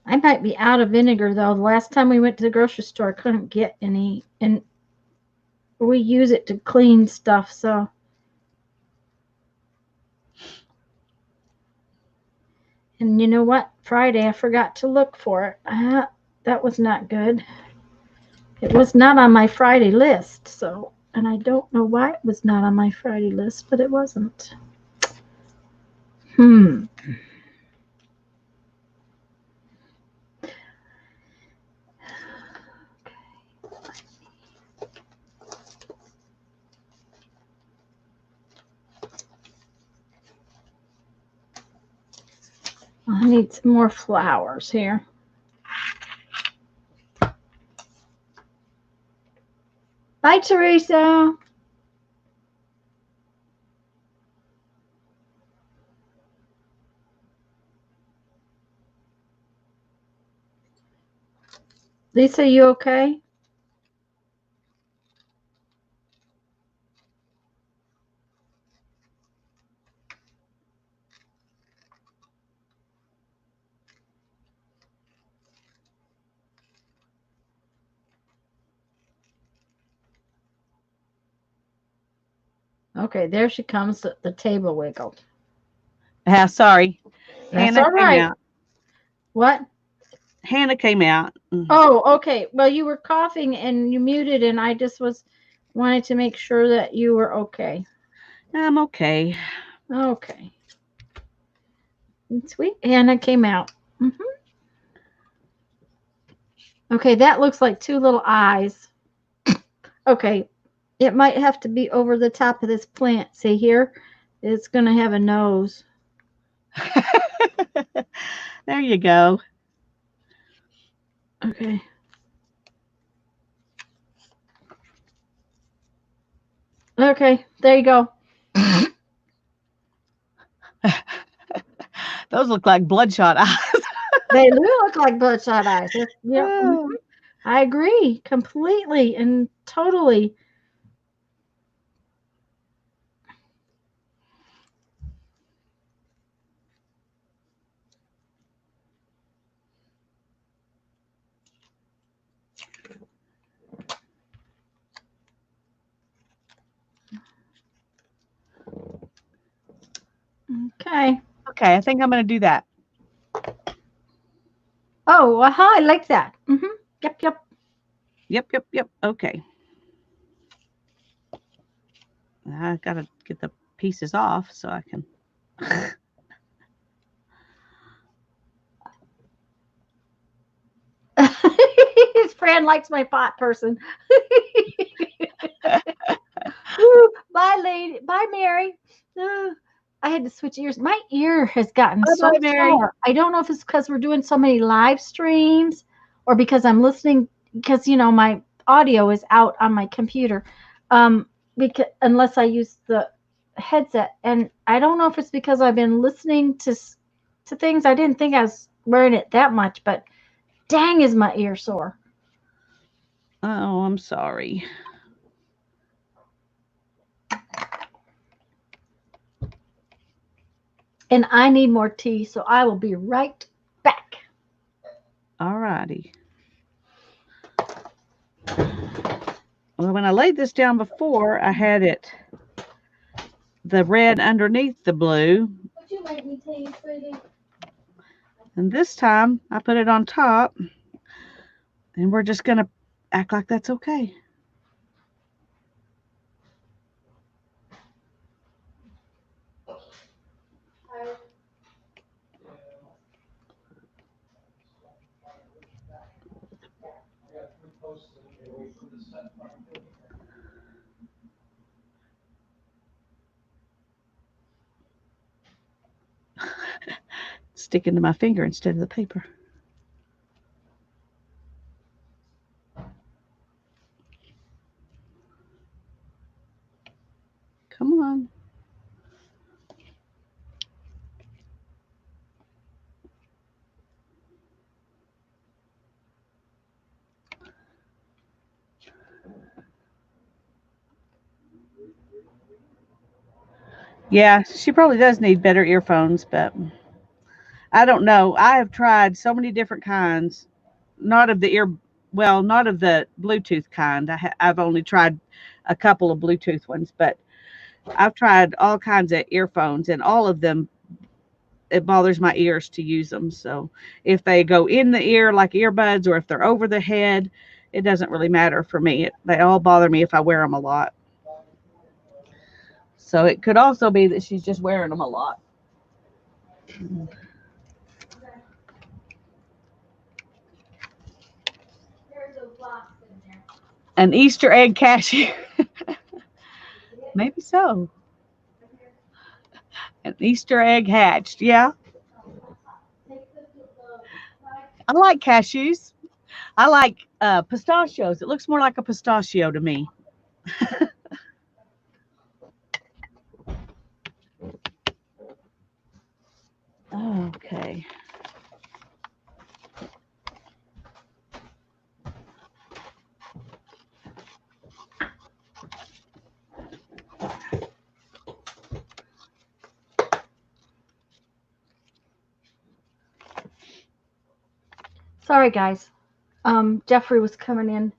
I might be out of vinegar, though. The last time we went to the grocery store, I couldn't get any, and we use it to clean stuff, so. And you know what? Friday, I forgot to look for it. That was not good. It was not on my Friday list, so, and I don't know why it was not on my Friday list, but it wasn't. I need some more flowers here. Bye, Teresa. Lisa, you okay? Okay, there she comes, the table wiggle. Ah, sorry. That's Hannah all came right. out. What? Hannah came out. Oh, okay. Well, you were coughing and you muted, and I just wanted to make sure that you were okay. I'm okay. Okay. Sweet Hannah came out. Hmm. Okay, that looks like two little eyes. Okay, it might have to be over the top of this plant. See here? It's going to have a nose. There you go. Okay. Okay, there you go. Those look like bloodshot eyes. They do look like bloodshot eyes. Yeah, Oh, I agree completely and totally. Okay. okay, I think I'm going to do that. Oh, I like that. Yep, yep. Yep. Okay. I got to get the pieces off so I can. His friend likes my pot person. Woo, bye, lady. Bye, Mary. I had to switch ears. My ear has gotten Bye so bye, Mary. sore. I don't know if it's because we're doing so many live streams or because I'm listening, because, my audio is out on my computer. Um, because unless I use the headset, and I don't know if it's because I've been listening to things. I didn't think I was wearing it that much, but dang, is my ear sore. Oh, I'm sorry. And I need more tea, so I will be right back. All righty. Well, when I laid this down before, I had it the red underneath the blue. Would you make me tea, sweetie? And this time I put it on top, and we're just going to act like that's okay. Sticking to my finger instead of the paper. Come on. Yeah, she probably does need better earphones, but I don't know. I have tried so many different kinds, not of the not of the Bluetooth kind. I've only tried a couple of Bluetooth ones, but I've tried all kinds of earphones, and all of them, it bothers my ears to use them. So if they go in the ear like earbuds, or if they're over the head, it doesn't really matter for me. They all bother me if I wear them a lot. So it could also be that she's just wearing them a lot. An Easter egg cashew. Maybe so. An Easter egg hatched. Yeah. I like cashews. I like pistachios. It looks more like a pistachio to me. Okay. Sorry, guys. Jeffrey was coming in.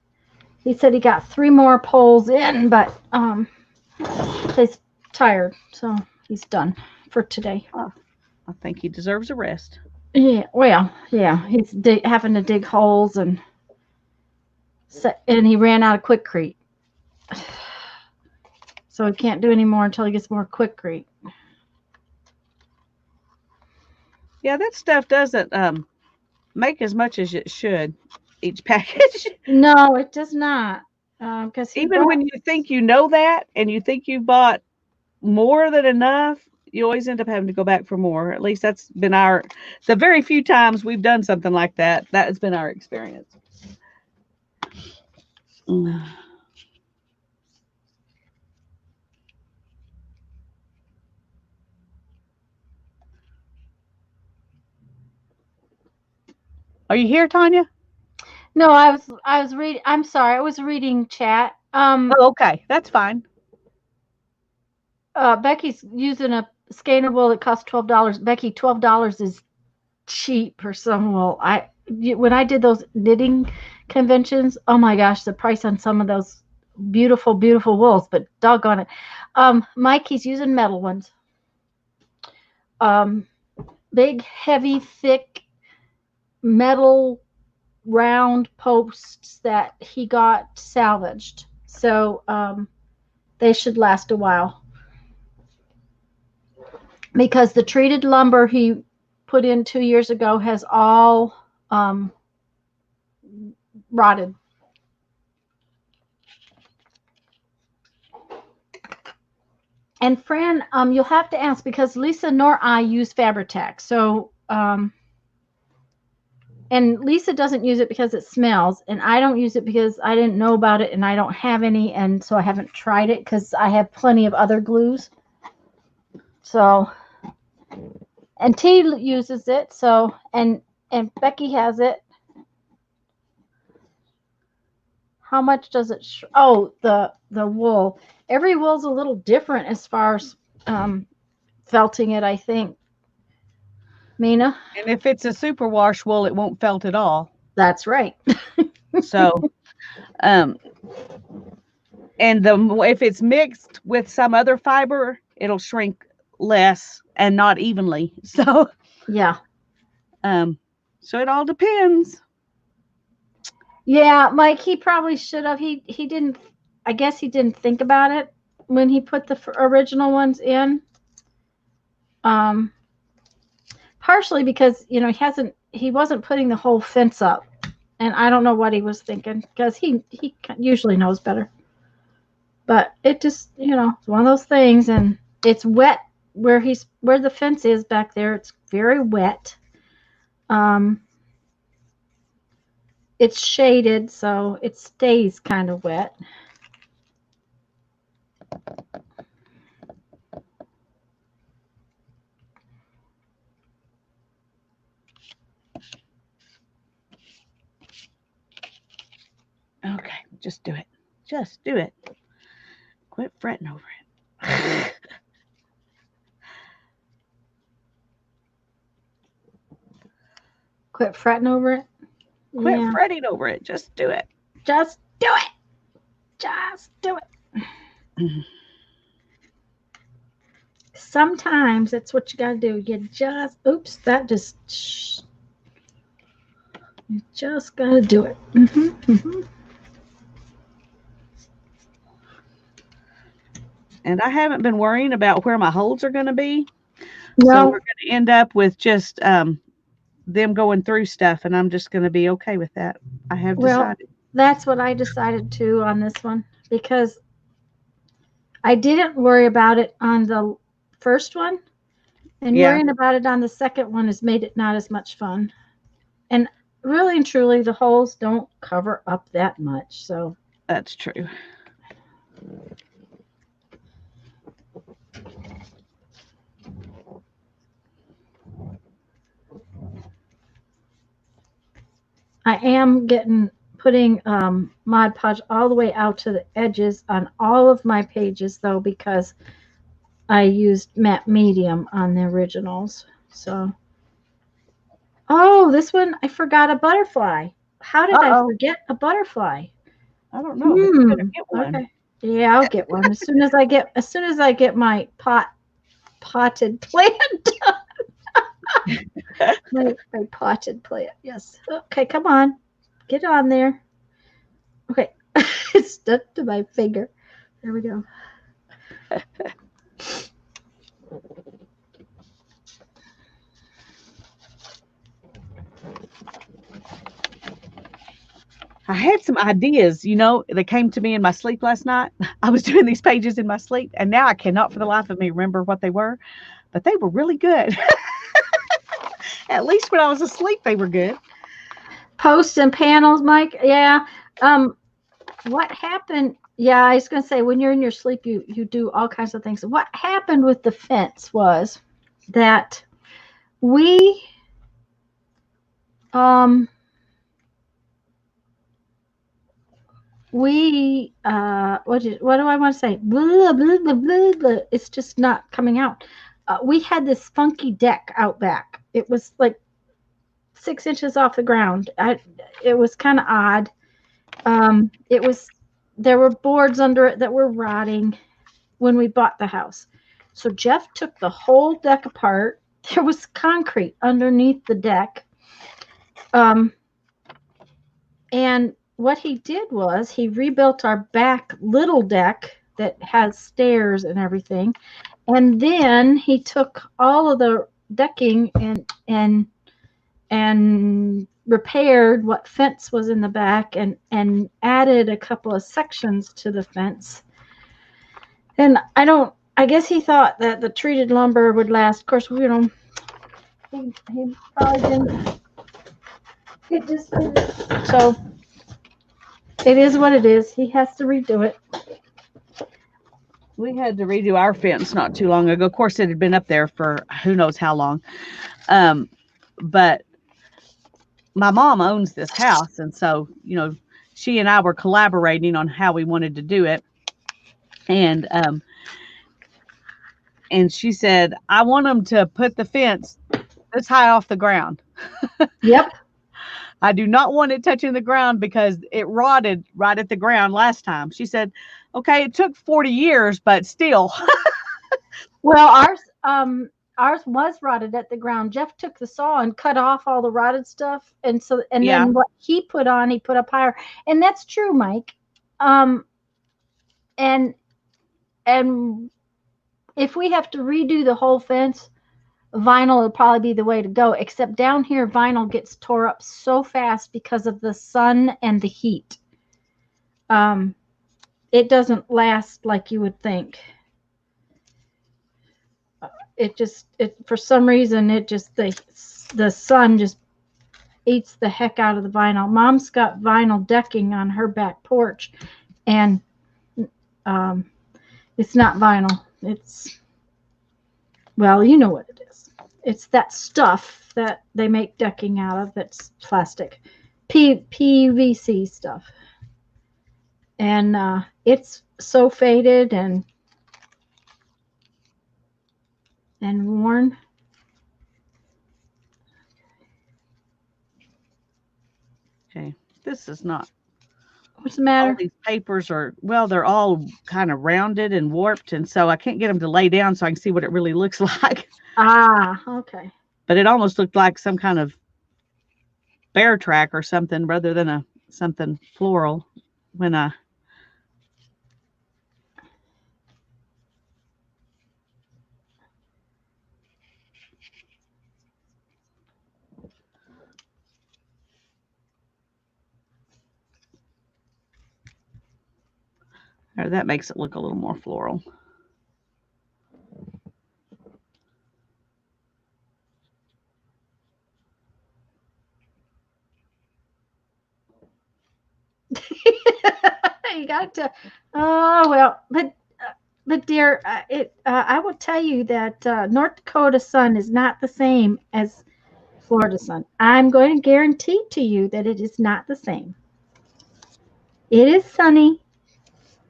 He said he got 3 more polls in, but his tired, so he's done for today. Oh, I think he deserves a rest. Yeah, well, yeah, he's having to dig holes and he ran out of quickcrete, so he can't do any more until he gets more quickcrete. Yeah, that stuff doesn't make as much as it should each package. No, it does not, because he Even bought. when you think you know that and you think you've bought more than enough, you always end up having to go back for more. At least that's been the very few times we've done something like that. That has been our experience. Mm. Are you here, Tanya? No, I was reading. I'm sorry, I was reading chat. Oh, okay. That's fine. Becky's using a skeiner wool that costs $12. Becky, $12 is cheap for some wool. When I did those knitting conventions, oh my gosh, the price on some of those beautiful, beautiful wools, but doggone it. Mike, he's using metal ones. Um, Big, heavy, thick metal round posts that he got salvaged. So they should last a while. Because the treated lumber he put in 2 years ago has all rotted. And Fran, you'll have to ask because Lisa nor I use Fabri-Tac. So, and Lisa doesn't use it because it smells, and I don't use it because I didn't know about it and I don't have any, and so I haven't tried it because I have plenty of other glues. So, and T uses it. So, and Becky has it. How much does it? Oh, the wool. Every wool's a little different as far as felting it, I think. Mina? And if it's a superwash wool, it won't felt at all. That's right. So, and if it's mixed with some other fiber, it'll shrink less and not evenly. So, Yeah. So it all depends. Yeah, Mike, he probably should have. He didn't. I guess he didn't think about it when he put the original ones in. Partially because he wasn't putting the whole fence up, and I don't know what he was thinking because he usually knows better. But it just it's one of those things, and it's wet where the fence is back there. It's very wet. It's shaded, so it stays kind of wet. Okay, just do it. Just do it. Quit fretting over it. Quit fretting over it. Quit fretting over it. Just do it. Just do it. Just do it. Sometimes that's what you gotta do. You just gotta do it. And I haven't been worrying about where my holes are going to be. No. So we're going to end up with just them going through stuff, and I'm just going to be okay with that. I have decided. That's what I decided too on this one because I didn't worry about it on the first one, and worrying about it on the second one has made it not as much fun. And really and truly, the holes don't cover up that much. So that's true. I am putting Mod Podge all the way out to the edges on all of my pages though because I used matte medium on the originals. So, oh, this one I forgot a butterfly. How did I forget a butterfly? I don't know. But you better get one. Okay. Yeah, I'll get one as soon as I get my potted plant. My potted plant. Yes. Okay, come on. Get on there. Okay. It's stuck to my finger. There we go. I had some ideas, that came to me in my sleep last night. I was doing these pages in my sleep, and now I cannot for the life of me remember what they were, but they were really good. At least when I was asleep, they were good. Posts and panels, Mike. Yeah. Um, what happened? Yeah, I was gonna say when you're in your sleep, you do all kinds of things. What happened with the fence was that we um what do I want to say? Blah, blah, blah, blah, blah. It's just not coming out. We had this funky deck out back. It was like 6 inches off the ground. It was kind of odd. It was there were boards under it that were rotting when we bought the house. So Jeff took the whole deck apart. There was concrete underneath the deck. Um, and what he did was he rebuilt our back little deck that has stairs and everything. And then he took all of the decking and repaired what fence was in the back and added a couple of sections to the fence. And I guess he thought that the treated lumber would last. Of course, he probably didn't. It just didn't. So it is what it is. He has to redo it. We had to redo our fence not too long ago. Of course, it had been up there for who knows how long. But my mom owns this house, and so she and I were collaborating on how we wanted to do it. And she said, I want them to put the fence this high off the ground. Yep. I do not want it touching the ground because it rotted right at the ground last time. She said, okay, it took 40 years, but still. Well, ours was rotted at the ground. Jeff took the saw and cut off all the rotted stuff, and Yeah. then what he put up higher, and that's true, Mike. Um, and and if we have to redo the whole fence, vinyl will probably be the way to go. Except down here, vinyl gets tore up so fast because of the sun and the heat. It doesn't last like you would think. It for some reason the sun just eats the heck out of the vinyl. Mom's got vinyl decking on her back porch, and it's not vinyl. Well, you know what it is. It's that stuff that they make decking out of that's plastic. PVC stuff. And it's so faded and worn. Okay, this is not. What's the matter? All these papers they're all kind of rounded and warped, and so I can't get them to lay down so I can see what it really looks like. Ah, okay. But it almost looked like some kind of bear track or something rather than something floral when I. Or that makes it look a little more floral. You got to. Oh well, but dear, I will tell you that North Dakota sun is not the same as Florida sun. I'm going to guarantee to you that it is not the same. It is sunny,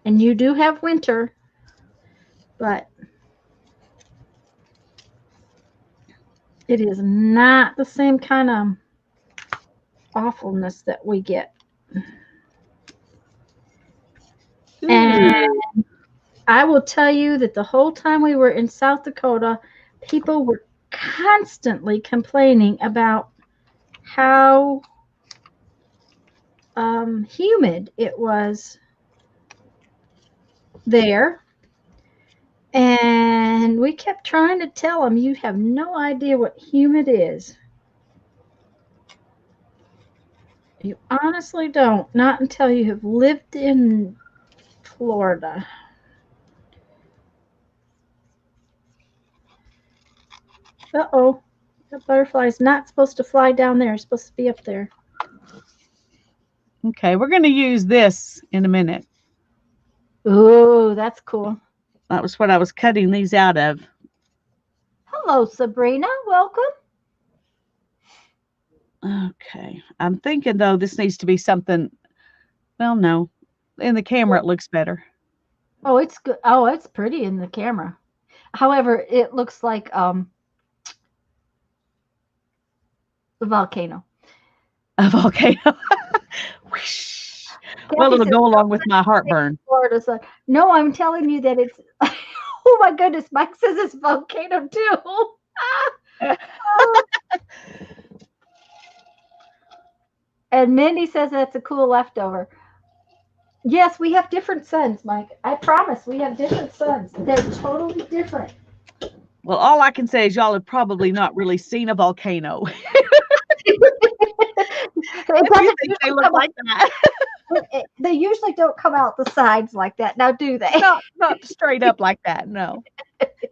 and you do have winter, but it is not the same kind of awfulness that we get. And I will tell you that the whole time we were in South Dakota, people were constantly complaining about how humid it was there. And we kept trying to tell them, you have no idea what humid is. You honestly don't. Not until you have lived in Florida. Uh-oh. That butterfly's not supposed to fly down there. It's supposed to be up there. Okay, we're going to use this in a minute. Ooh, that's cool. That was what I was cutting these out of. Hello, Sabrina. Welcome. Okay. I'm thinking, though, this needs to be something. Well, no. In the camera, it looks better. Oh, it's good. Oh, it's pretty in the camera. However, it looks like the volcano. A volcano. Well, Kathy it'll says, go "No, along with my heartburn. Florida sun." No, I'm telling you that it's. Oh my goodness, Mike says it's volcano too. And Mindy says that's a cool leftover. Yes, we have different suns, Mike. I promise we have different suns. They're totally different. Well, all I can say is y'all have probably not really seen a volcano. It If you doesn't think they usually look like that. they usually don't come out the sides like that. Now, do they? Not straight up like that, no.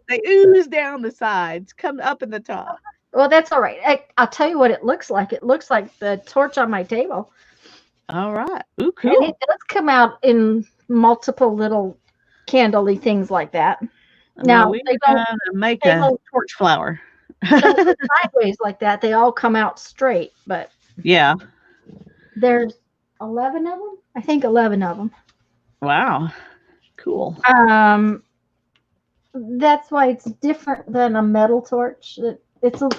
They ooze down the sides, come up in the top. Well, that's all right. I'll tell you what it looks like. It looks like the torch on my table. All right. Ooh, And cool. it does come out in multiple little candly things like that. Well, Now, we're they gonna don't make they a don't torch flower. go sideways like that. They all come out straight, but Yeah. there's 11 of them. I think 11 of them. Wow. Cool. That's why it's different than a metal torch. It's a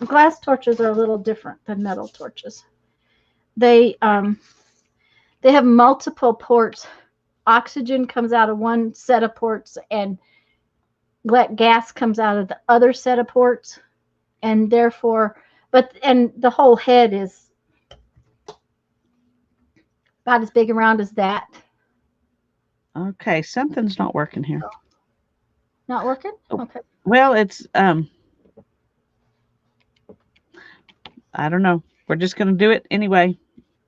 glass torches are a little different than metal torches. They have multiple ports. Oxygen comes out of one set of ports, and gas comes out of the other set of ports, and therefore, and the whole head is about as big around as that. Okay, something's not working here. Not working? Oh. Okay. Well, it's I don't know. We're just gonna do it anyway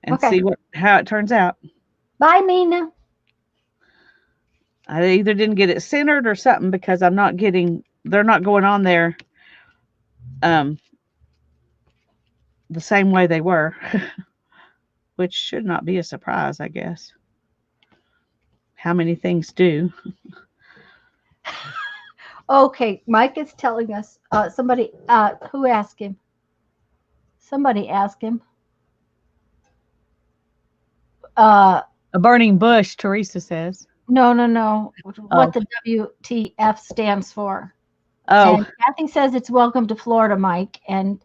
and Okay. see how it turns out. Bye, Mina. I either didn't get it centered or something because they're not going on there the same way they were. Which should not be a surprise, I guess. How many things do. Okay, Mike is telling us somebody who asked him. Somebody asked him. A burning bush, Teresa says. No. What the WTF stands for. Oh. And Kathy says it's welcome to Florida, Mike. And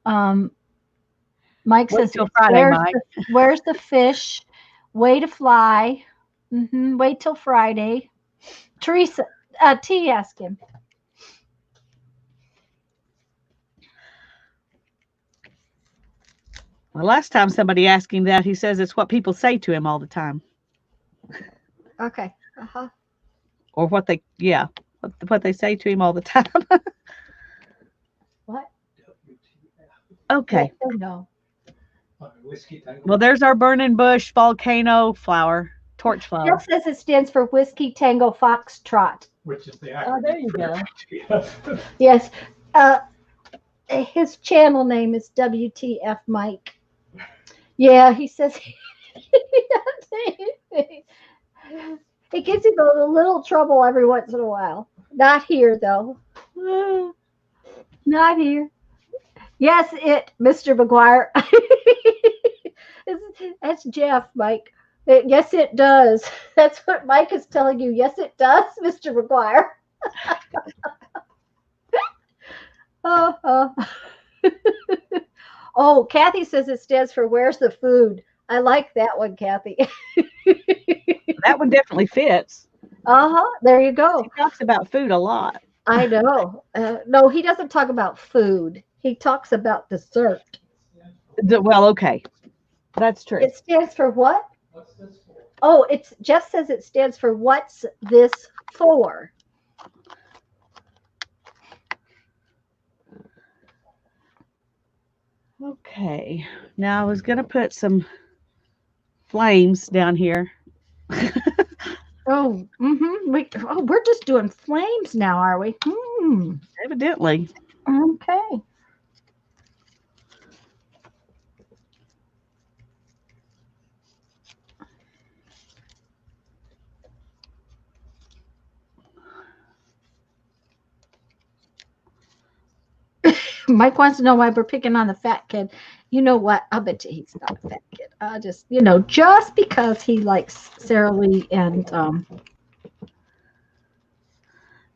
Mike Wait says, till Friday, Mike. Where's the fish? Way to fly. Wait till Friday. Teresa, T asked him. Well, last time somebody asked him that, he says it's what people say to him all the time. Okay. Uh-huh. Or what they say to him all the time. What? Okay. No. Well, there's our burning bush volcano flower, torch flower. Jeff says it stands for Whiskey Tango Foxtrot. Which is the Oh, there you go. acronym. Yes. His channel name is WTF Mike. Yeah, he says it gives him a little trouble every once in a while. Not here, though. Not here. Yes, Mr. McGuire. That's Jeff, Mike. Yes, it does. That's what Mike is telling you. Yes, it does, Mr. McGuire. Oh, Kathy says it stands for "Where's the food?" I like that one, Kathy. That one definitely fits. There you go. He talks about food a lot. I know. No, he doesn't talk about food. He talks about dessert. Well, okay. That's true. It stands for what? Oh, it's Jeff says it stands for what's this for? Okay. Now I was going to put some flames down here. Oh, we're just doing flames now, are we? Evidently. Okay. Mike wants to know why we're picking on the fat kid. You know what? I'll bet you he's not a fat kid. I just, just because he likes Sara Lee and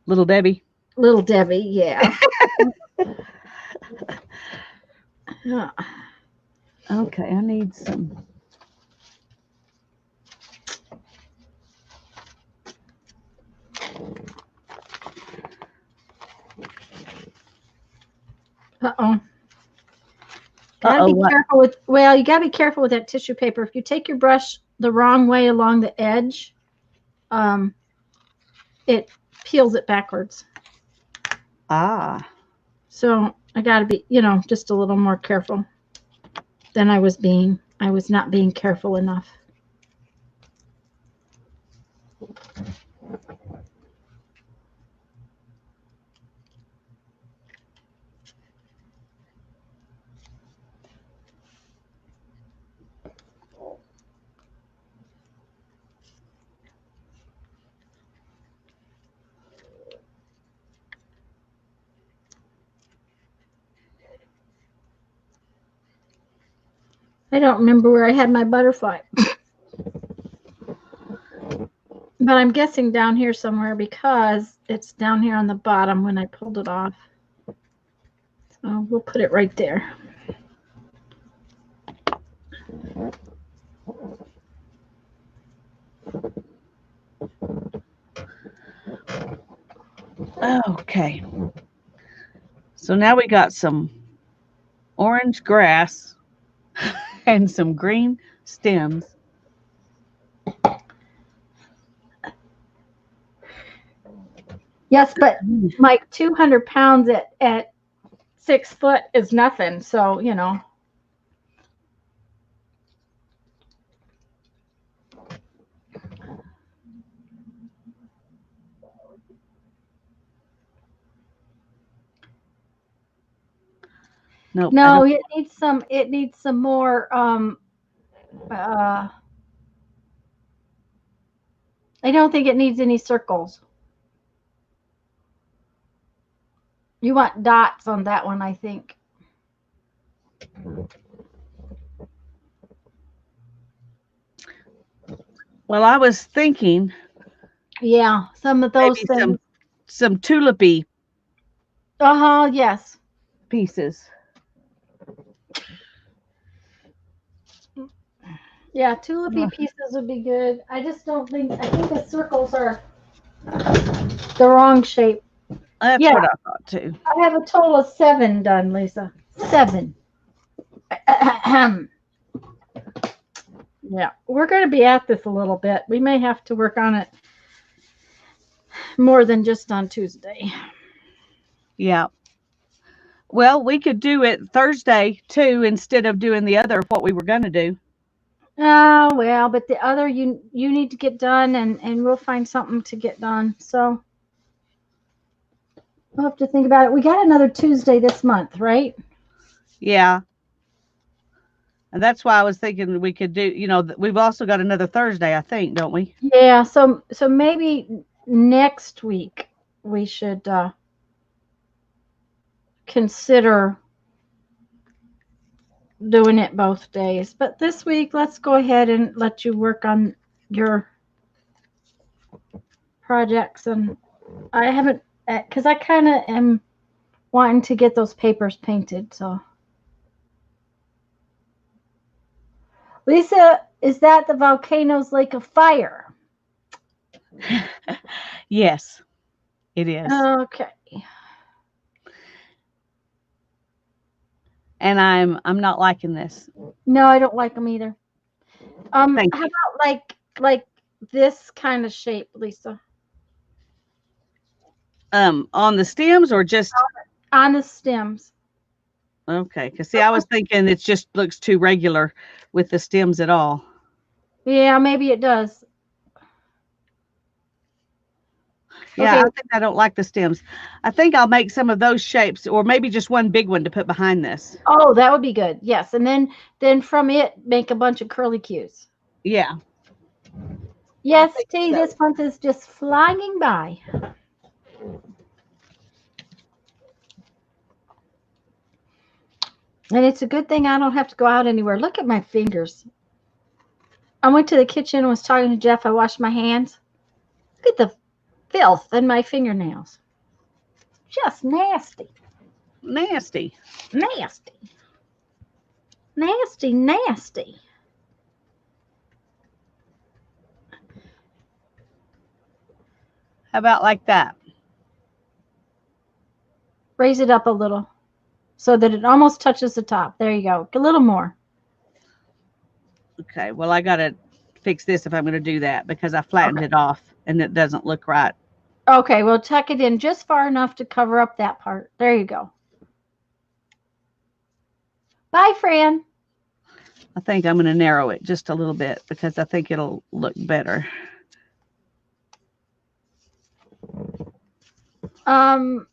Little Debbie. Little Debbie, yeah. Okay, I need some. Uh-oh. Gotta be careful with, well, you gotta be careful with that tissue paper. If you take your brush the wrong way along the edge, it peels it backwards. Ah. So I gotta be, just a little more careful than I was being. I was not being careful enough. I don't remember where I had my butterfly. But I'm guessing down here somewhere because it's down here on the bottom when I pulled it off. So we'll put it right there. Okay. So now we got some orange grass and some green stems. Yes, but Mike, 200 pounds at 6 foot is nothing. So, Nope, no, it needs some more I don't think it needs any circles. You want dots on that one, I think. Well, I was thinking, yeah, some of those maybe things. some tulipy Yes. pieces. Yeah, tulipy pieces would be good. I just don't think, I think the circles are the wrong shape. That's what I thought too. I have a total of 7 done, Lisa. 7. Yeah, we're going to be at this a little bit. We may have to work on it more than just on Tuesday. Yeah. Well, we could do it Thursday too instead of doing the other what we were going to do. Oh, well, but the other you need to get done and we'll find something to get done. So we'll have to think about it. We got another Tuesday this month, right? Yeah. And that's why I was thinking we could do, we've also got another Thursday, I think, don't we? Yeah, so maybe next week we should consider doing it both days. But this week, let's go ahead and let you work on your projects. And I haven't, because I kind of am wanting to get those papers painted. So, Lisa, is that the volcano's lake of fire? Yes, it is. Okay. And I'm not liking this. No, I don't like them either. Thank How you. about like this kind of shape, Lisa? On the stems or just On the stems. okay? Because see, I was thinking it just looks too regular with the stems at all. Yeah, maybe it does. Yeah, Okay. I think I don't like the stems. I think I'll make some of those shapes, or maybe just one big one to put behind this. Oh, that would be good. Yes, and then from it make a bunch of curly cues. Yeah, I Yes, think T, so. this month is just flying by. And it's a good thing I don't have to go out anywhere. Look at my fingers. I went to the kitchen and was talking to Jeff. I washed my hands. Look at the filth in my fingernails. Just nasty. Nasty. Nasty. Nasty, nasty. How about like that? Raise it up a little so that it almost touches the top. There you go. A little more. Okay. Well, I gotta fix this if I'm gonna do that because I flattened Okay. it off and it doesn't look right. Okay, well, tuck it in just far enough to cover up that part. There you go. Bye, Fran. I think I'm gonna narrow it just a little bit because I think it'll look better. Um,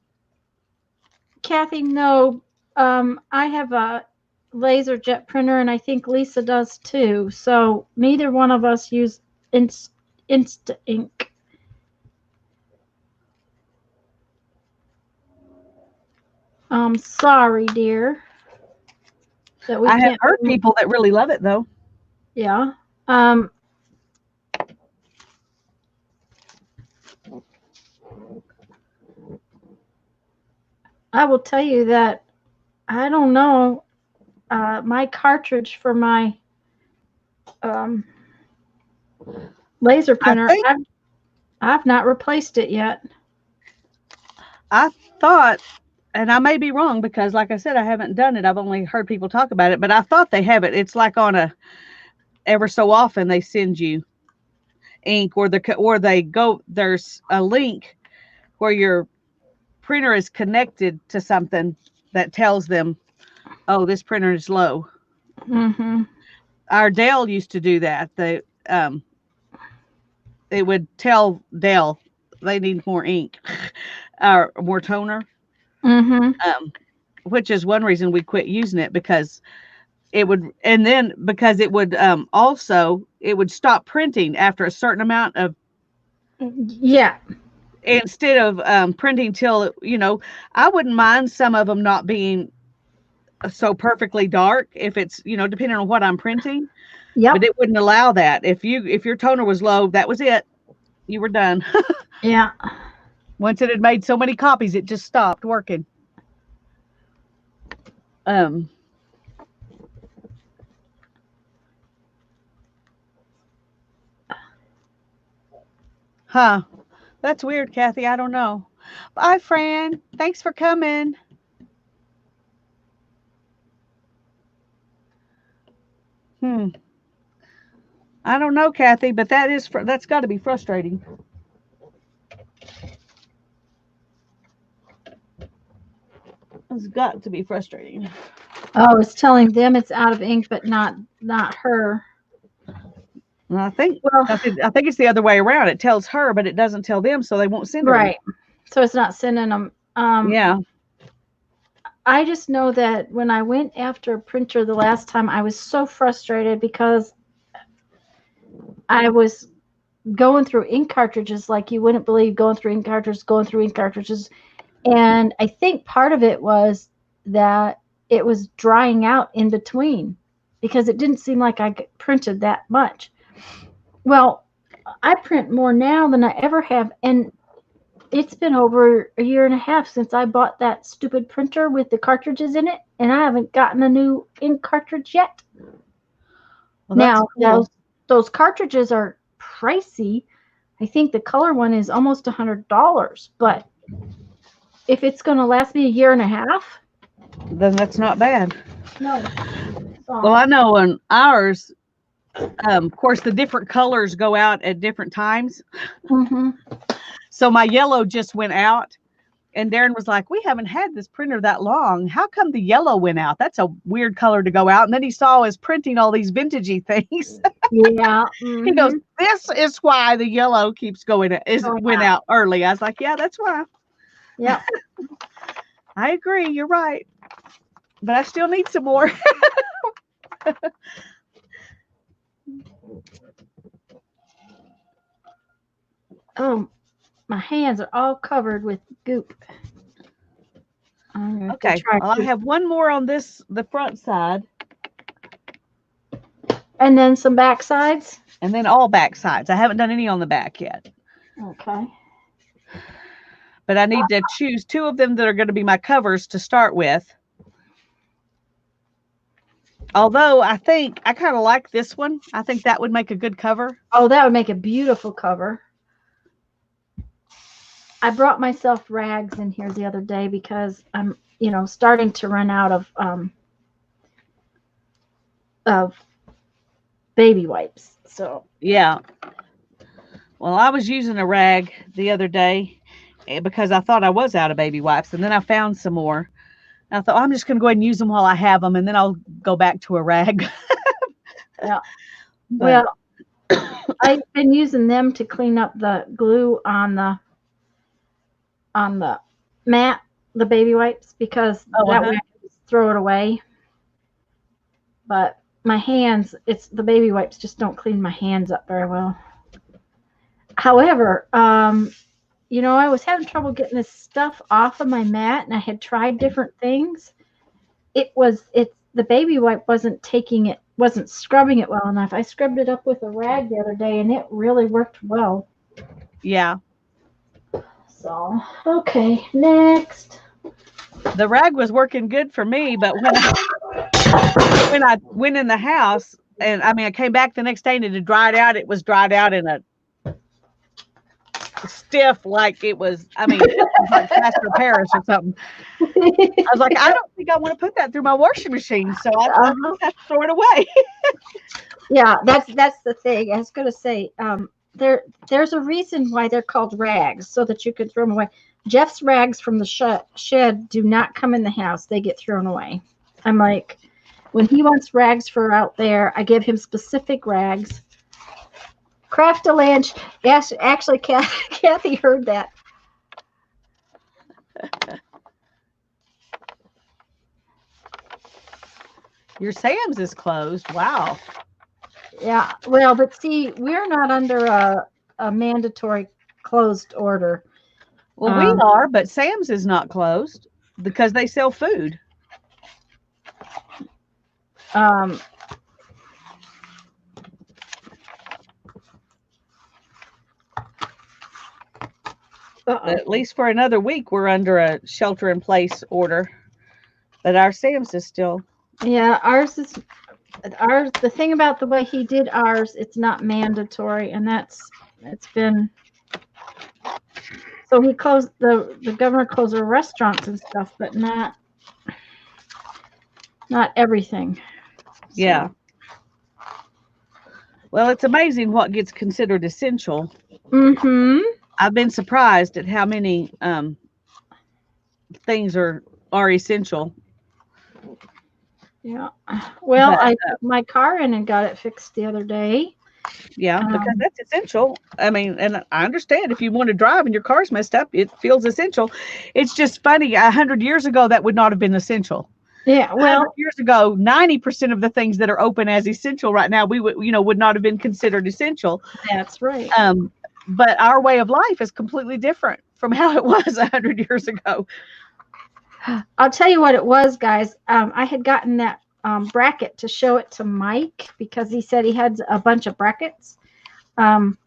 Kathy, no, I have a laser jet printer, and I think Lisa does too. So neither one of us use Insta Ink. Sorry, dear, that we I have can't. heard people that really love it though. Yeah. Um, I will tell you that I don't know. My cartridge for my um, laser I printer, think I've not replaced it yet. I thought, and I may be wrong because, like I said, I haven't done it. I've only heard people talk about it, but I thought they have it. It's like on a ever so often they send you ink or they go. There's a link where your printer is connected to something that tells them, "Oh, this printer is low." Mm-hmm. Our Dell used to do that. Um, it would tell Dell they need more ink or more toner, Mm-hmm. um, which is one reason we quit using it because it would, and then because it would also it would stop printing after a certain amount of Yeah. instead of printing till I wouldn't mind some of them not being so perfectly dark if it's depending on what I'm printing, but Yep. it wouldn't allow that. If your toner was low, that was it. You were done. Yeah. Once it had made so many copies, it just stopped working. Um, huh. That's weird, Kathy. I don't know. Bye, Fran. Thanks for coming. Hmm. I don't know, Kathy, but that's got to be frustrating. It's got to be frustrating. Oh, it's telling them it's out of ink, but not her. And Well, I think it's the other way around. It tells her, but it doesn't tell them, so they won't send her any. right. So it's not sending them. Yeah. I just know that when I went after a printer the last time, I was so frustrated because I was going through ink cartridges like you wouldn't believe, going through ink cartridges. And I think part of it was that it was drying out in between because it didn't seem like I printed that much. Well, I print more now than I ever have. And it's been over a year and a half since I bought that stupid printer with the cartridges in it. And I haven't gotten a new ink cartridge yet. Well, that's Now, cool. those cartridges are pricey, I think the color one is almost $100, but if it's going to last me a year and a half, Then that's not bad. no. Well, So, I know on ours, of course, the different colors go out at different times. hmm So my yellow just went out, and Darren was like, "We haven't had this printer that long. How come the yellow went out? That's a weird color to go out." And then he saw us printing all these vintagey things. yeah, He goes, "This is why the yellow keeps went out. out early." I was like, "Yeah, that's why. Yep. I agree. You're right, but I still need some more." Oh, my hands are all covered with goop. I'm going to have to Okay, try well, I to. have one more on the front side, And then some back sides. and then all back sides. I haven't done any on the back yet, Okay. but I need to choose two of them that are going to be my covers to start with. Although I think I kind of like this one. I think that would make a good cover. Oh, that would make a beautiful cover. I brought myself rags in here the other day because I'm, starting to run out of baby wipes. So, Yeah. Well, I was using a rag the other day because I thought I was out of baby wipes, and then I found some more. And I thought, I'm just going to go ahead and use them while I have them, and then I'll go back to a rag. yeah. But Well, I've been using them to clean up the glue on the mat, the baby wipes, because that way I can just throw it away. But my hands, the baby wipes just don't clean my hands up very well. However, I was having trouble getting this stuff off of my mat, and I had tried different things. The baby wipe wasn't scrubbing it well enough. I scrubbed it up with a rag the other day, and it really worked well. yeah, So, okay, next. the rag was working good for me, but when I went in the house, and I came back the next day and it had dried out. It was dried out in a stiff, like it was. It was like plaster of Paris or something. I was like, I don't think I want to put that through my washing machine, so I just have to throw it away. Yeah, that's the thing. I was going to say, there's a reason why they're called rags, so that you could throw them away. Jeff's rags from the shed do not come in the house; they get thrown away. I'm like, when he wants rags for out there, I give him specific rags. Craft a lunch. Yes, actually, Kathy heard that. Your Sam's is closed. Wow. Yeah, well, but see, we're not under a mandatory closed order. Well, we are, but Sam's is not closed because they sell food. At least for another week, we're under a shelter in place order. But our Sam's is still. Yeah, ours. The thing about the way he did ours, it's not mandatory, and it's been. So he closed the governor closed the restaurants and stuff, but not everything. So. Yeah. Well, it's amazing what gets considered essential. Mm-hmm. I've been surprised at how many things are essential. Yeah. Well, I took my car in and got it fixed the other day. Yeah, because that's essential. And I understand if you want to drive and your car's messed up, it feels essential. It's just funny. 100 years ago, that would not have been essential. Yeah, well, 100 years ago, 90% of the things that are open as essential right now, we would not have been considered essential. That's right. But our way of life is completely different from how it was 100 years ago. I'll tell you what it was, guys. I had gotten that bracket to show it to Mike because he said he had a bunch of brackets. And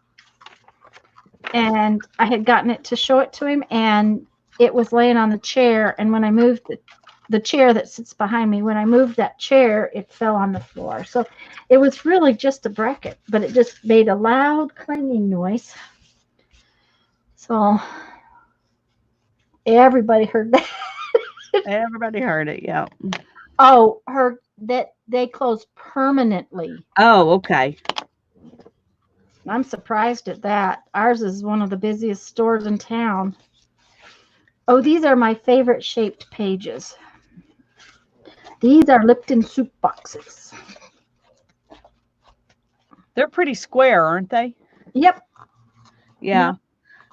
I had gotten it to show it to him, and it was laying on the chair. And when I moved the chair that sits behind me, when I moved that chair, it fell on the floor. So it was really just a bracket, but it just made a loud clanging noise. So everybody heard that. Everybody heard it. Yeah. Oh, heard that they closed permanently. Oh, okay. I'm surprised at that. Ours is one of the busiest stores in town. Oh, these are my favorite shaped pages. These are Lipton soup boxes. They're pretty square, aren't they? Yep. Yeah. Yep.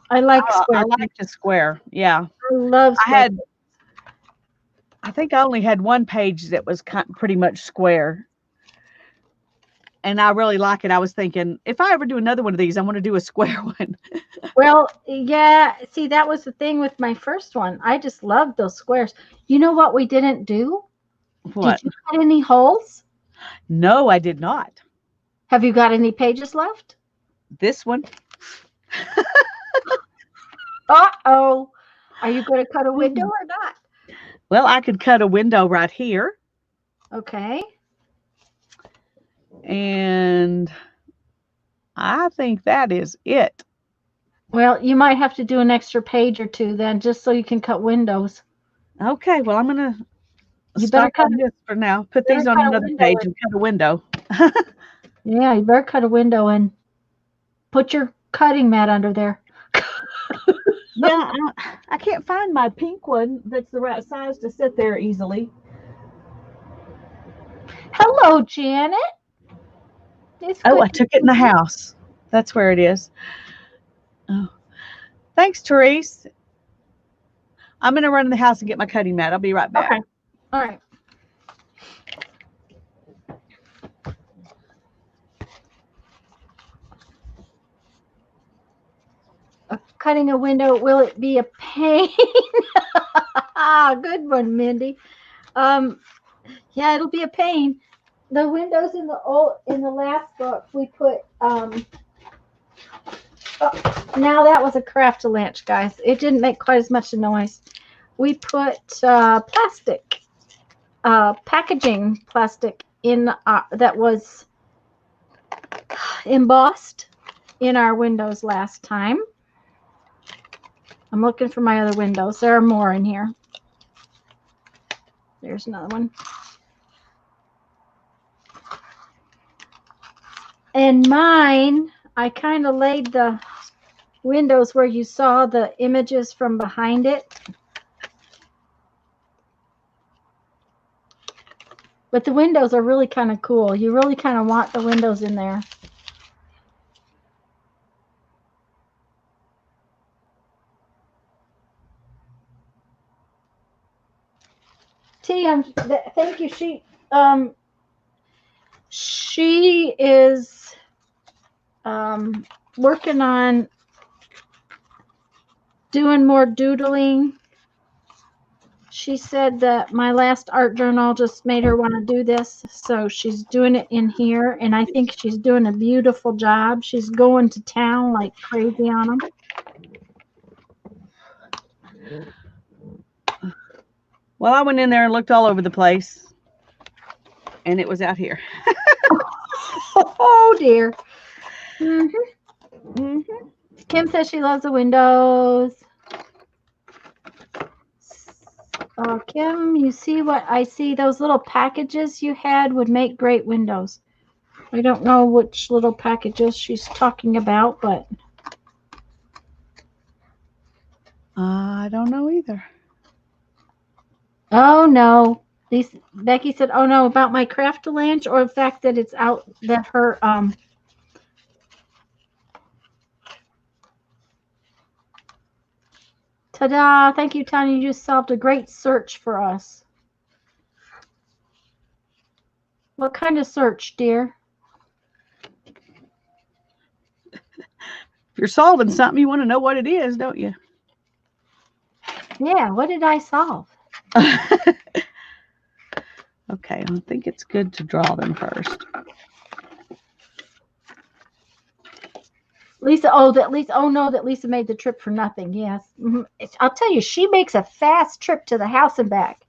I like I square. like the square. Yeah. I love I square. had, I think I only had one page that was pretty much square. And I really like it. I was thinking, if I ever do another one of these, I want to do a square one. Well, yeah. See, that was the thing with my first one. I just loved those squares. You know what we didn't do? What? Did you cut any holes? No, I did not. Have you got any pages left? This one. Uh-oh. Are you going to cut a window or not? Well, I could cut a window right here. Okay. And I think that is it. Well, you might have to do an extra page or two then, just so you can cut windows. Okay, well, I'm going to You better stop cut on this for now. Put better these on cut a another window page in. and cut a window. Yeah, you better cut a window and put your cutting mat under there. Yeah, I can't find my pink one that's the right size to sit there easily. Hello, Janet. It's Oh, good I took it in the house. That's where it is. Oh, thanks, Therese. I'm going to run in the house and get my cutting mat. I'll be right back. Okay. All right. Cutting a window, will it be a pain? Good one, Mindy. Yeah, it'll be a pain. The windows in the last book we put now that was a craft latch, guys. It didn't make quite as much noise. We put plastic, packaging plastic in that was embossed in our windows last time. I'm looking for my other windows. There are more in here. There's another one. And mine, I kind of laid the windows where you saw the images from behind it. But the windows are really kind of cool. You really kind of want the windows in there. Thank you. She is working on doing more doodling. She said that my last art journal just made her want to do this, so she's doing it in here, and I think she's doing a beautiful job. She's going to town like crazy on them. Well, I went in there and looked all over the place, and it was out here. Oh, dear. Mm-hmm. Mm-hmm. Kim says she loves the windows. Kim, you see what I see? Those little packages you had would make great windows. I don't know which little packages she's talking about, but I don't know either. oh no. Becky said, oh no, about my craft lunch, or the fact that it's out, that her ta-da, thank you, Tanya. You just solved a great search for us. What kind of search, dear? If you're solving something, you want to know what it is, don't you? Yeah, what did I solve? Okay, I think it's good to draw them first. Lisa, that Lisa made the trip for nothing. Yes. Mm-hmm. I'll tell you, she makes a fast trip to the house and back.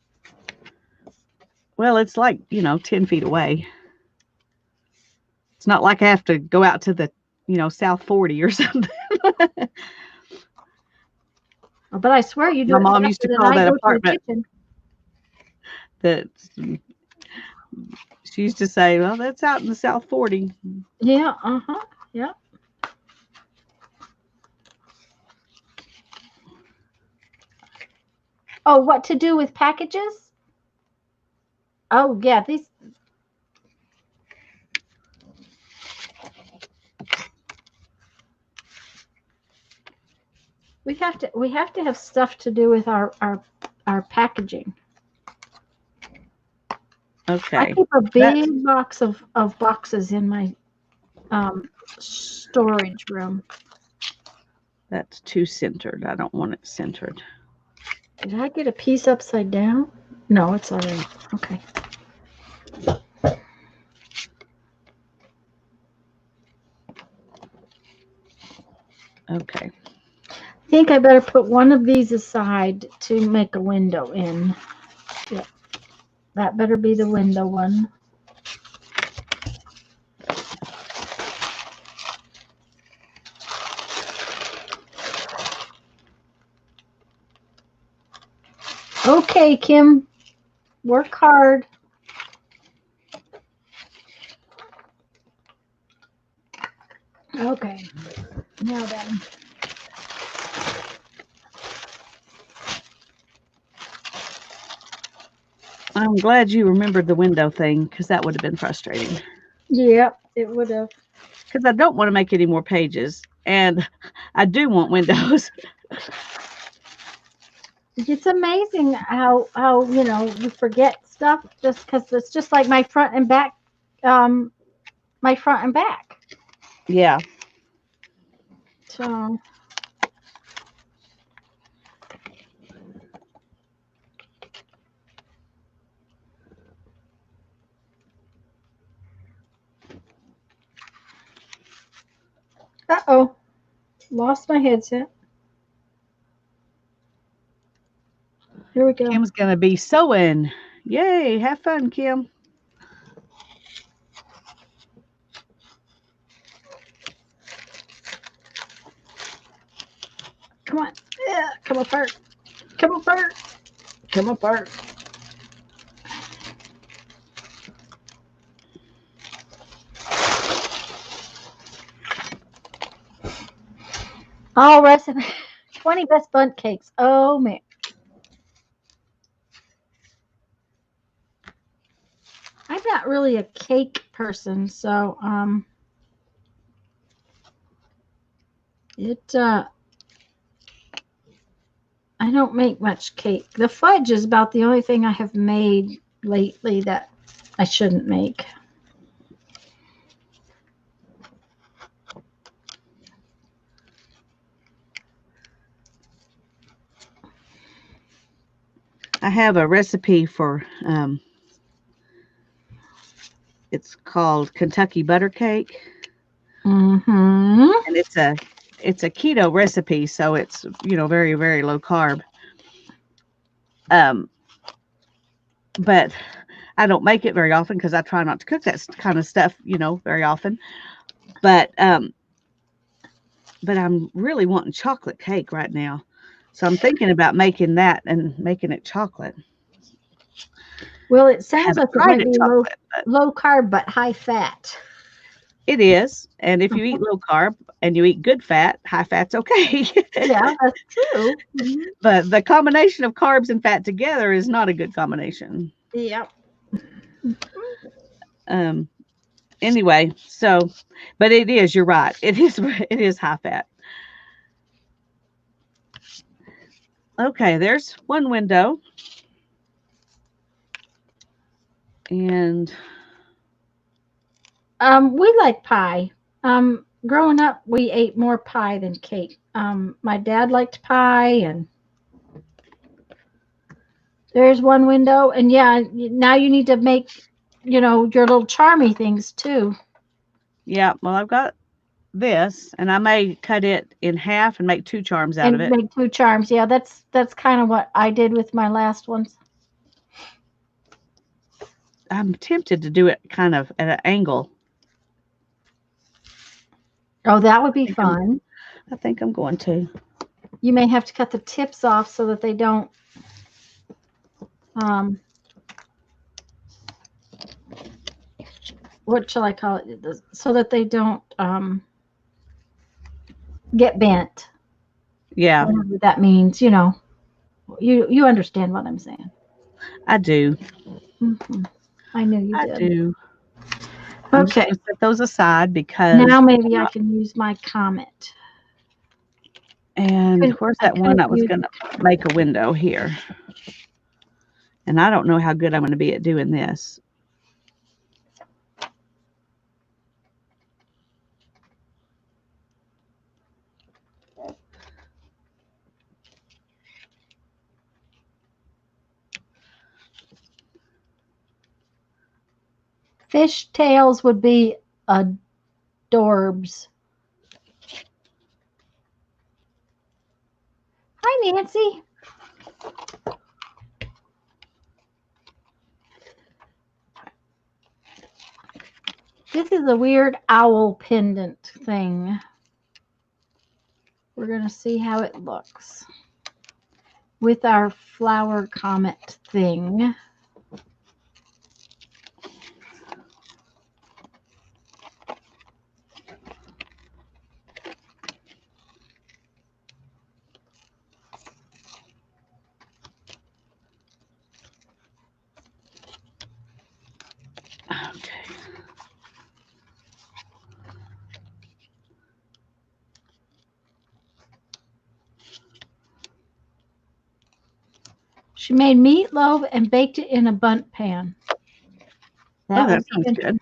Well, it's like, 10 feet away. It's not like I have to go out to the, South 40 or something. But I swear you do My it mom used faster to than call I that go to the apartment kitchen. that she used to say, well, that's out in the South 40. Yeah, uh-huh. Yeah. Oh, what to do with packages? Oh, yeah, these we have to have stuff to do with our packaging. I Okay. keep a That's big box of boxes in my storage room. that's too centered. I don't want it centered. Did I get a piece upside down? No, it's all right. Okay. Okay. I think I better put one of these aside to make a window in. Yep. That better be the window one. Okay, Kim, work hard. Okay. Now then. I'm glad you remembered the window thing because that would have been frustrating. Yep, it would have. Because I don't want to make any more pages, and I do want windows. It's amazing how we forget stuff just because it's just like my front and back, um, my front and back. Yeah. So uh-oh, lost my headset. Here we go. Kim's gonna be sewing. Yay! Have fun, Kim. Come on. Yeah, come apart. Come apart. Come apart. All recipe 20 best bundt cakes. Oh man. I'm not really a cake person, so it I don't make much cake. The fudge is about the only thing I have made lately that I shouldn't make. I have a recipe for it's called Kentucky butter cake, Mm-hmm. and it's a keto recipe, so it's very very low carb. Um, but I don't make it very often because I try not to cook that kind of stuff, very often. But I'm really wanting chocolate cake right now, so I'm thinking about making that and making it chocolate. Well, it I sounds haven't like it tried might it be low chocolate, but low carb but high fat. it is. And if you eat low carb and you eat good fat, high fat's okay. Yeah, that's true. Mhm. But the combination of carbs and fat together is not a good combination. Yep. Um, anyway, so, but it is, you're right. It is high fat. Okay, there's one window. And We like pie. Growing up, we ate more pie than cake. My dad liked pie, and there's one window. And yeah, now you need to make, your little charmy things too, yeah, well, I've got this, and I may cut it in half and make two charms out of and it. make two charms. Yeah, that's kind of what I did with my last ones. I'm tempted to do it kind of at an angle. Oh, that would be I think I'm, fun. I think I'm going to. You may have to cut the tips off so that they don't, what shall I call it? So that they don't get bent. Yeah, Whatever that means, you know. You understand what I'm saying. I do. Hmm. I knew you I did. do. I'm just Okay. going to set those aside because. Now maybe I can use my comet. And where's I that one I couldn't was use. going to make a window here? And I don't know how good I'm going to be at doing this. Fish tails would be adorbs. Hi, Nancy. This is a weird owl pendant thing. We're going to see how it looks with our flower comet thing. Okay. She made meatloaf and baked it in a bundt pan. Oh, That that would be sounds good.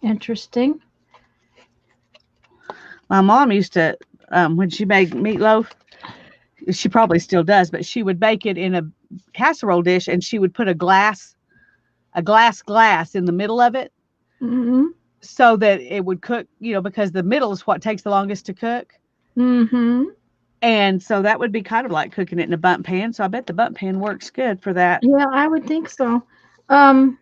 interesting. My mom used to, when she made meatloaf, she probably still does, but she would bake it in a casserole dish and she would put a glass in the middle of it Mm-hmm. so that it would cook, because the middle is what takes the longest to cook. Mm-hmm. And so that would be kind of like cooking it in a bundt pan. So I bet the bundt pan works good for that. Yeah, I would think so. The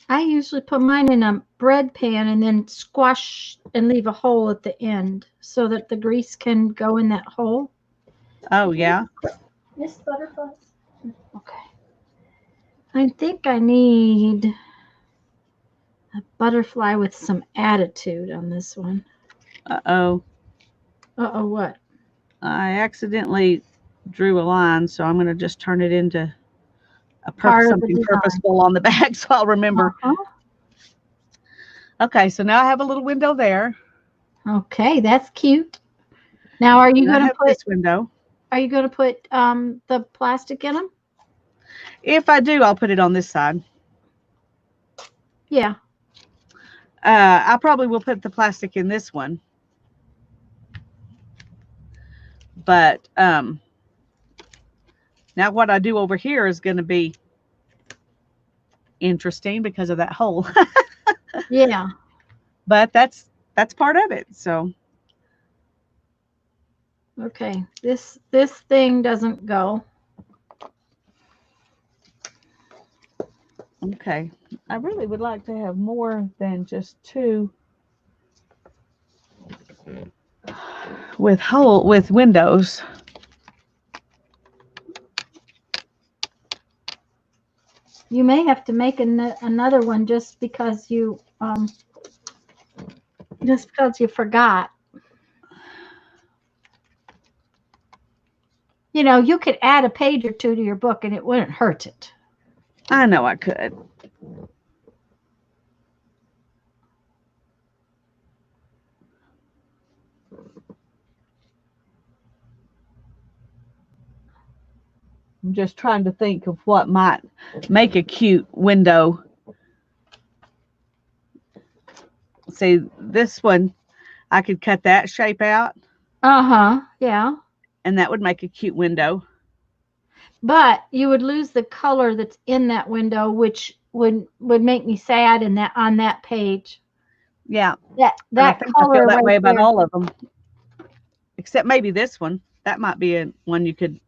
I usually put mine in a bread pan and then squash and leave a hole at the end so that the grease can go in that hole. Oh, yeah. Miss Butterflies. Okay. I think I need a butterfly with some attitude on this one. Uh-oh. Uh-oh, what? I accidentally drew a line, so I'm going to just turn it into Part of the something design. purposeful on the back so I'll remember. Uh-huh. Okay, so now I have a little window there. Okay, that's cute. Now, are you And I going to have put this window. the plastic in them? If I do, I'll put it on this side. Yeah. I probably will put the plastic in this one. But now what I do over here is going to be interesting because of that hole. Yeah. But that's part of it. So Okay. This thing doesn't go. okay. I really would like to have more than just two with windows. You may have to make another one just because you forgot. You know, you could add a page or two to your book and it wouldn't hurt it. I know I could. I'm just trying to think of what might make a cute window. See, this one, I could cut that shape out. Uh-huh. Yeah. And that would make a cute window. But you would lose the color that's in that window, which would make me sad in that on that page. Yeah. That And I think I color feel that right way about there. all of them. Except maybe this one. That might be one you could.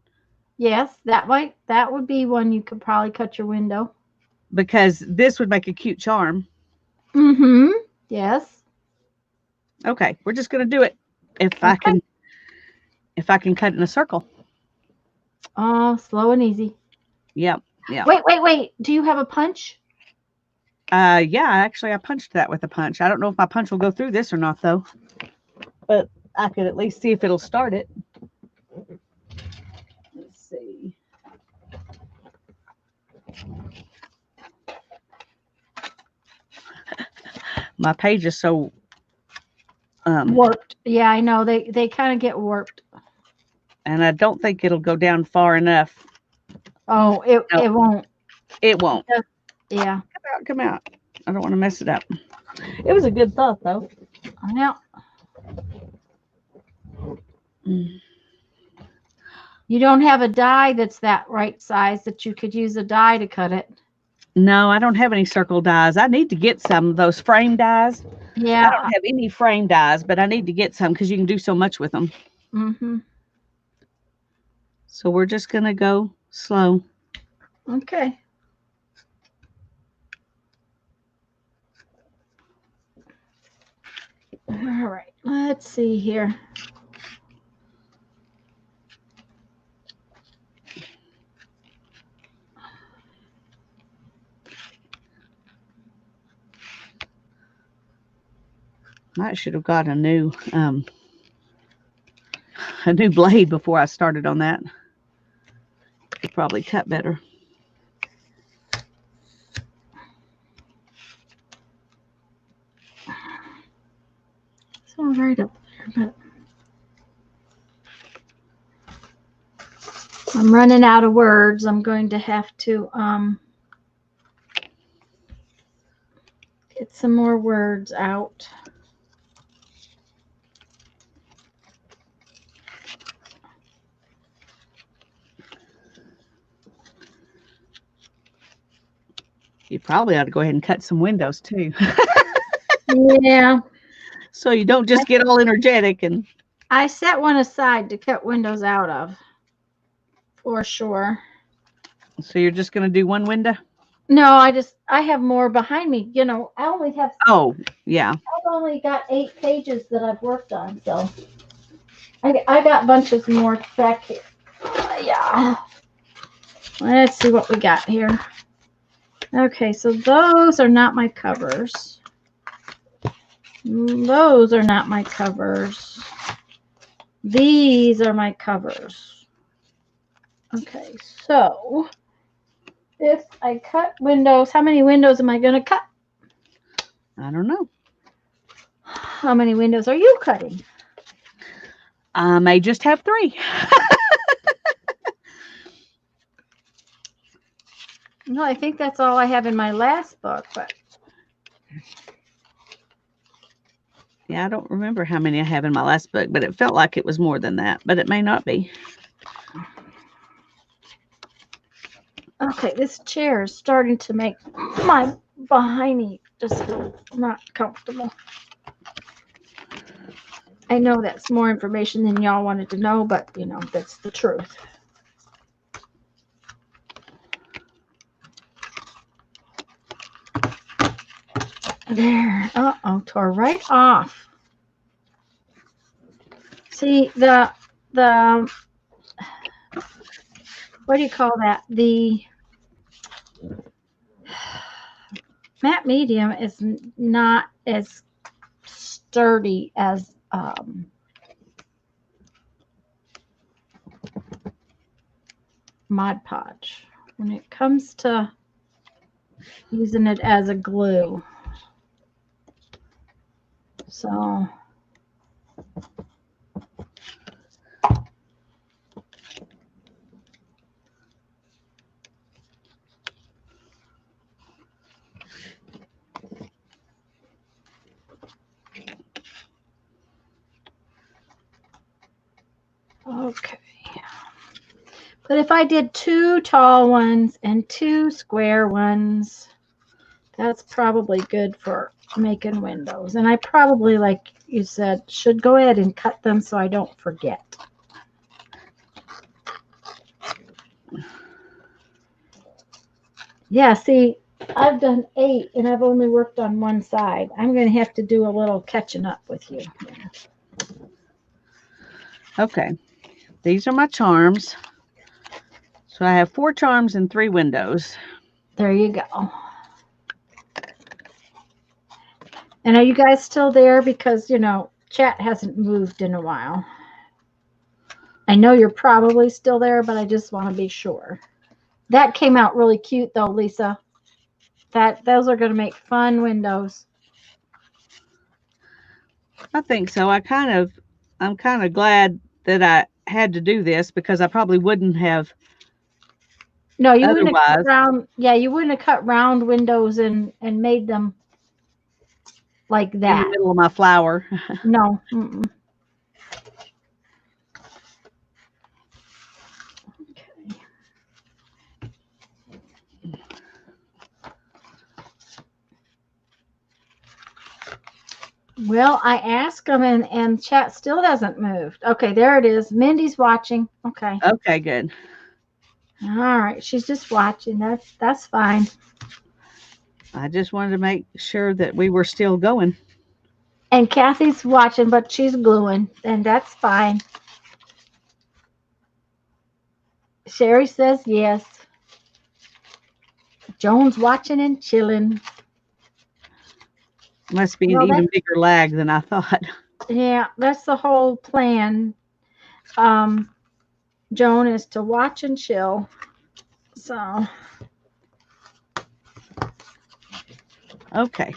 Yes, that would be one you could probably cut your window. Because this would make a cute charm. Mm-hmm. Yes. Okay, we're just going to do it. If I Okay. can, if I can cut in a circle. Oh, slow and easy. Yep. Yep. Wait, wait, wait. Do you have a punch? Yeah, actually I punched that with a punch. I don't know if my punch will go through this or not though, but I could at least see if it'll start it. Let's see. My page is so Warped. Yeah, I know. They kind of get warped. and I don't think it'll go down far enough. Oh, it No, it won't. it won't. Yeah. Come out. I don't want to mess it up. It was a good thought though. Now, Mm. you don't have a die that's that right size that you could use a die to cut it. No, I don't have any circle dies. I need to get some of those frame dies. I Yeah. don't have any frame dies, but I need to get some because you can do so much with them. Mm-hmm. So we're just gonna go slow. Okay. All right. Let's see here. I should have got a new blade before I started on that. Could probably cut better. It's all right up there, but I'm running out of words. I'm going to have to get some more words out. You probably ought to go ahead and cut some windows too. Yeah. So you don't just get all energetic and I set one aside to cut windows out of, for sure. so you're just gonna do one window? No, I have more behind me. You know, Oh, yeah. I've only got 8 pages that I've worked on, so I got bunches more back here. Yeah. Let's see what we got here. Okay, so those are not my covers. Those are not my covers. These are my covers. Okay, so if I cut windows, how many windows am I going to cut? I don't know. How many windows are you cutting? I may just have 3. No, I think that's all I have in my last book, but Yeah, I don't remember how many I have in my last book, but it felt like it was more than that, but it may not be. okay, this chair is starting to make my behind me just not comfortable. I know that's more information than y'all wanted to know, but you know, that's the truth. There. Uh-oh, tore right off. See, the what do you call that? The matte medium is not as sturdy as Mod Podge when it comes to using it as a glue. So okay. But if I did 2 tall ones and 2 square ones, that's probably good for making windows. And I probably, like you said, should go ahead and cut them so I don't forget. Yeah, see, I've done 8 and I've only worked on one side. I'm going to have to do a little catching up with you. Okay. These are my charms. So I have 4 charms and 3 windows. There you go. And are you guys still there? Because, chat hasn't moved in a while. I know you're probably still there, but I just want to be sure. That came out really cute, though, Lisa. Those are going to make fun windows. I think so. I'm kind of glad that I had to do this because I probably wouldn't have No, you wouldn't have cut otherwise. round. Yeah, you wouldn't have cut round windows and made them like In the that. middle of my flower. No. Mm-mm. Okay. Well, I asked them and chat still hasn't moved. Okay, there it is. Mindy's watching. Okay. Okay, good. All right. She's just watching. That's fine. I just wanted to make sure that we were still going. And Kathy's watching, but she's gluing, and that's fine. Sherry says yes. Joan's watching and chilling. Must be an Well, even bigger lag than I thought. yeah, that's the whole plan. Joan is to watch and chill. So Okay.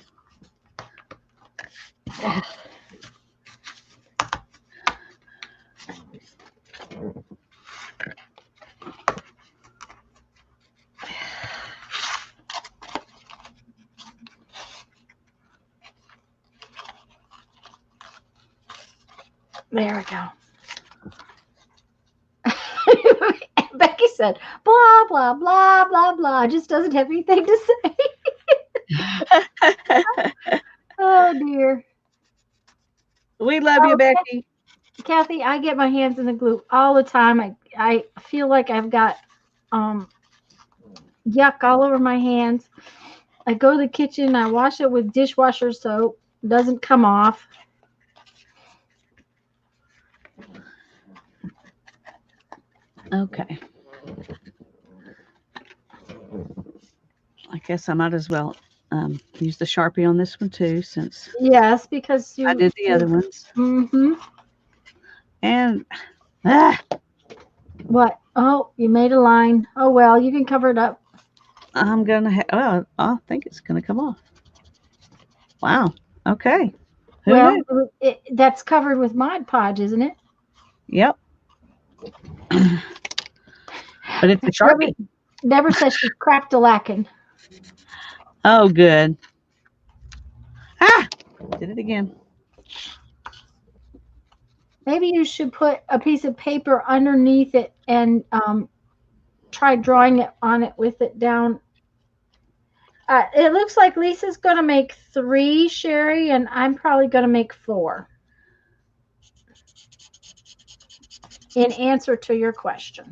there we go. Becky said, blah, blah, blah, blah, blah. Just doesn't have anything to say. Oh, dear. We love you, Becky. Kathy, I get my hands in the glue all the time. I feel like I've got yuck all over my hands. I go to the kitchen, I wash it with dishwasher soap. It doesn't come off. Okay. I guess I might as well use the Sharpie on this one too, since Yes, because I did the other ones. Mm-hmm. And What? Oh, you made a line. Oh, well, you can cover it up. I'm gonna. I think it's gonna come off. Wow. Okay. Who Well, knew? that's covered with Mod Podge, isn't it? Yep. But it's a Sharpie. Deborah says she's cracked a lacking. Oh, good. Ah! Did it again. Maybe you should put a piece of paper underneath it and try drawing it on it with it down. It looks like Lisa's going to make 3, Sherry, and I'm probably going to make 4 in answer to your question.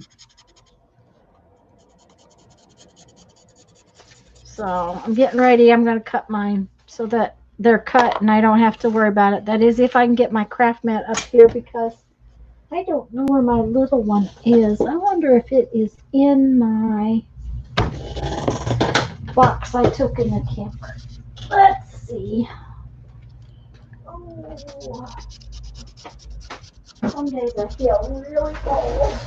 So I'm getting ready. I'm going to cut mine so that they're cut and I don't have to worry about it. That is if I can get my craft mat up here because I don't know where my little one is. I wonder if it is in my box I took in the camper. Let's see. Oh, some days I feel really cold.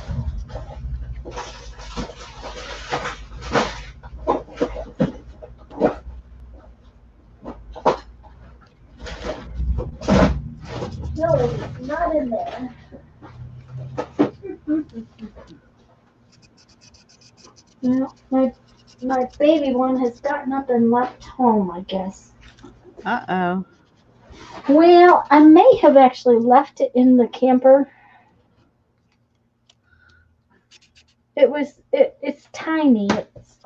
No, it's not in there. Well, my baby one has gotten up and left home, I guess. Uh-oh. Well, I may have actually left it in the camper. It's tiny. It's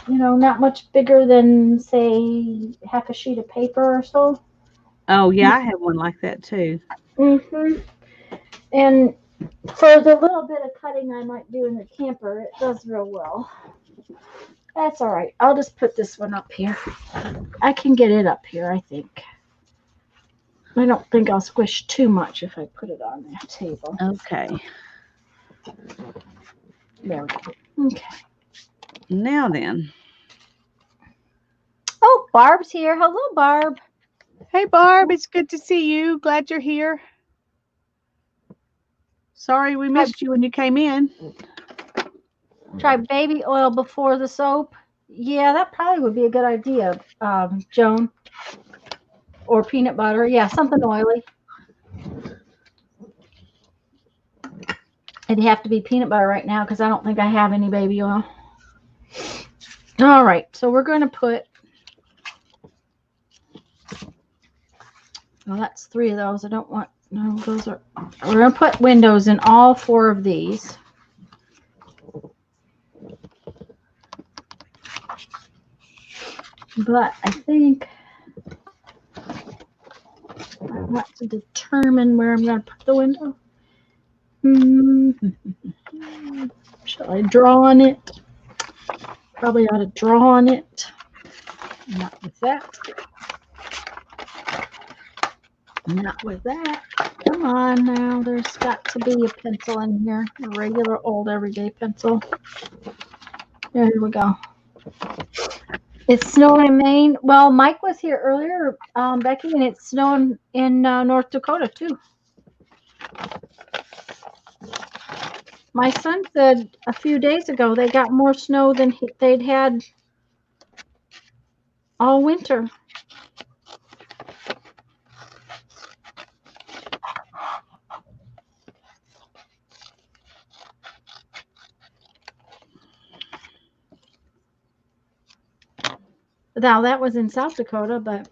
not much bigger than say half a sheet of paper or so. Oh, yeah, I have one like that too. Mhm. And For the little bit of cutting I might do in the camper, it does real well. That's all right. I'll just put this one up here. I can get it up here, I think. I don't think I'll squish too much if I put it on the table. Okay. There we go. Okay. Now then. Oh, Barb's here. Hello, Barb. Hey, Barb. It's good to see you. Glad you're here. Sorry we missed you when you came in. Try baby oil before the soap. Yeah, that probably would be a good idea, Joan. Or peanut butter. Yeah, something oily. It'd have to be peanut butter right now because I don't think I have any baby oil. All right, so we're going to put, well, that's 3 of those. I don't want, no, those are, we're going to put windows in all 4 of these. But I think I want to determine where I'm going to put the window. Shall I draw on it? Probably ought to draw on it. Not with that. Not with that. Come on now. There's got to be a pencil in here. A regular old everyday pencil. There we go. It's snowing in Maine. Well, Mike was here earlier, Becky, and it's snowing in North Dakota too. My son said a few days ago they got more snow than they'd had all winter. Now that was in South Dakota, but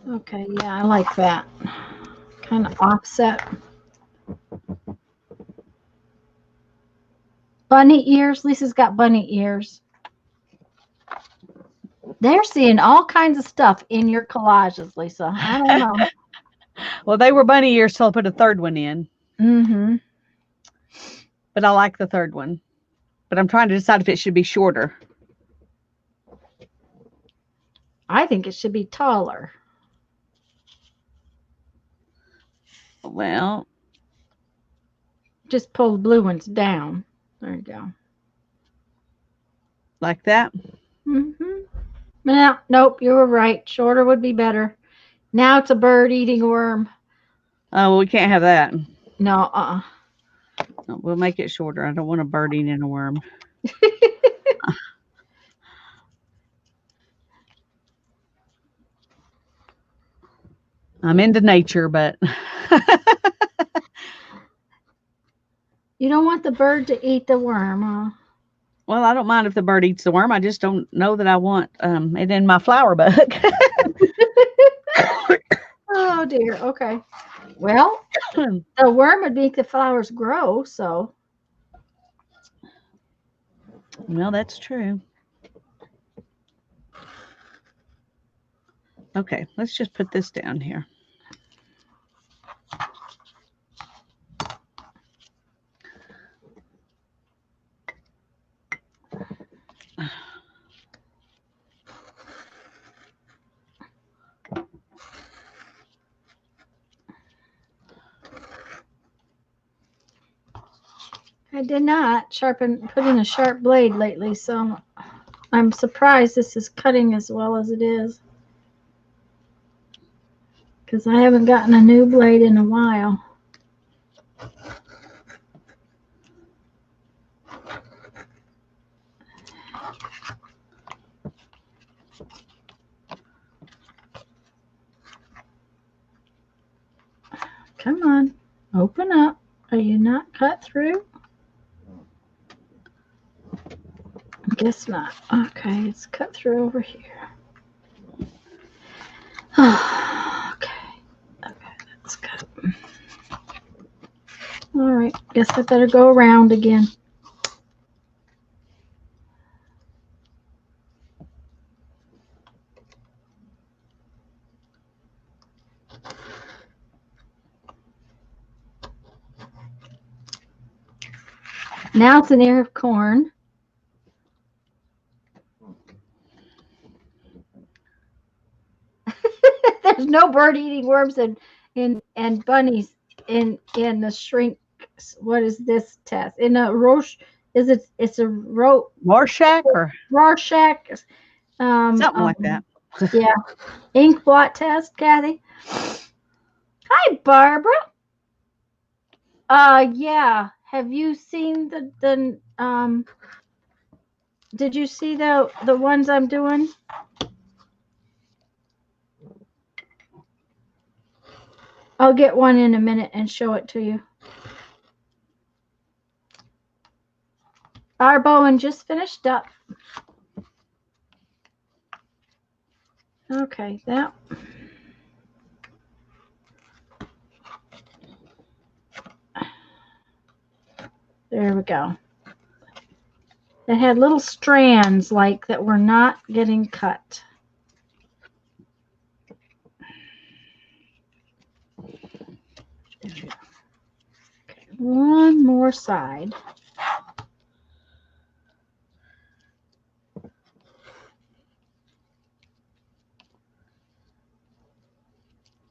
okay, yeah, I like that. Kind of offset. Bunny ears. Lisa's got bunny ears. They're seeing all kinds of stuff in your collages, Lisa. I don't know. Well, they were bunny ears, so I'll put a third one in. Mm-hmm. But I like the third one. But I'm trying to decide if it should be shorter. I think it should be taller. Well, just pull the blue ones down. There you go. Like that? Mm-hmm. No, nope, you were right. Shorter would be better. Now it's a bird eating a worm. Oh, well, we can't have that. No, No, we'll make it shorter. I don't want a bird eating a worm. I'm into nature, but you don't want the bird to eat the worm, huh? Well, I don't mind if the bird eats the worm. I just don't know that I want it in my flower bug. Oh dear. Okay. Well, the worm would make the flowers grow, so. Well, that's true. Okay, let's just put this down here. I did not put in a sharp blade lately, so I'm surprised this is cutting as well as it is. Because I haven't gotten a new blade in a while. Come on, open up. Are you not cut through? I guess not. Okay, it's cut through over here. Okay. Okay, All right, guess I better go around again. Now it's an ear of corn. There's no bird eating worms and bunnies in the shrink. What is this test? In a Roche, it's a Rorschach or Rorschach. something like that. Yeah, ink blot test, Kathy. Hi, Barbara. Yeah. Have you seen the Did you see the ones I'm doing? I'll get one in a minute and show it to you. Our Bowen just finished up. Okay, that. There we go. It had little strands like that were not getting cut. Okay, one more side.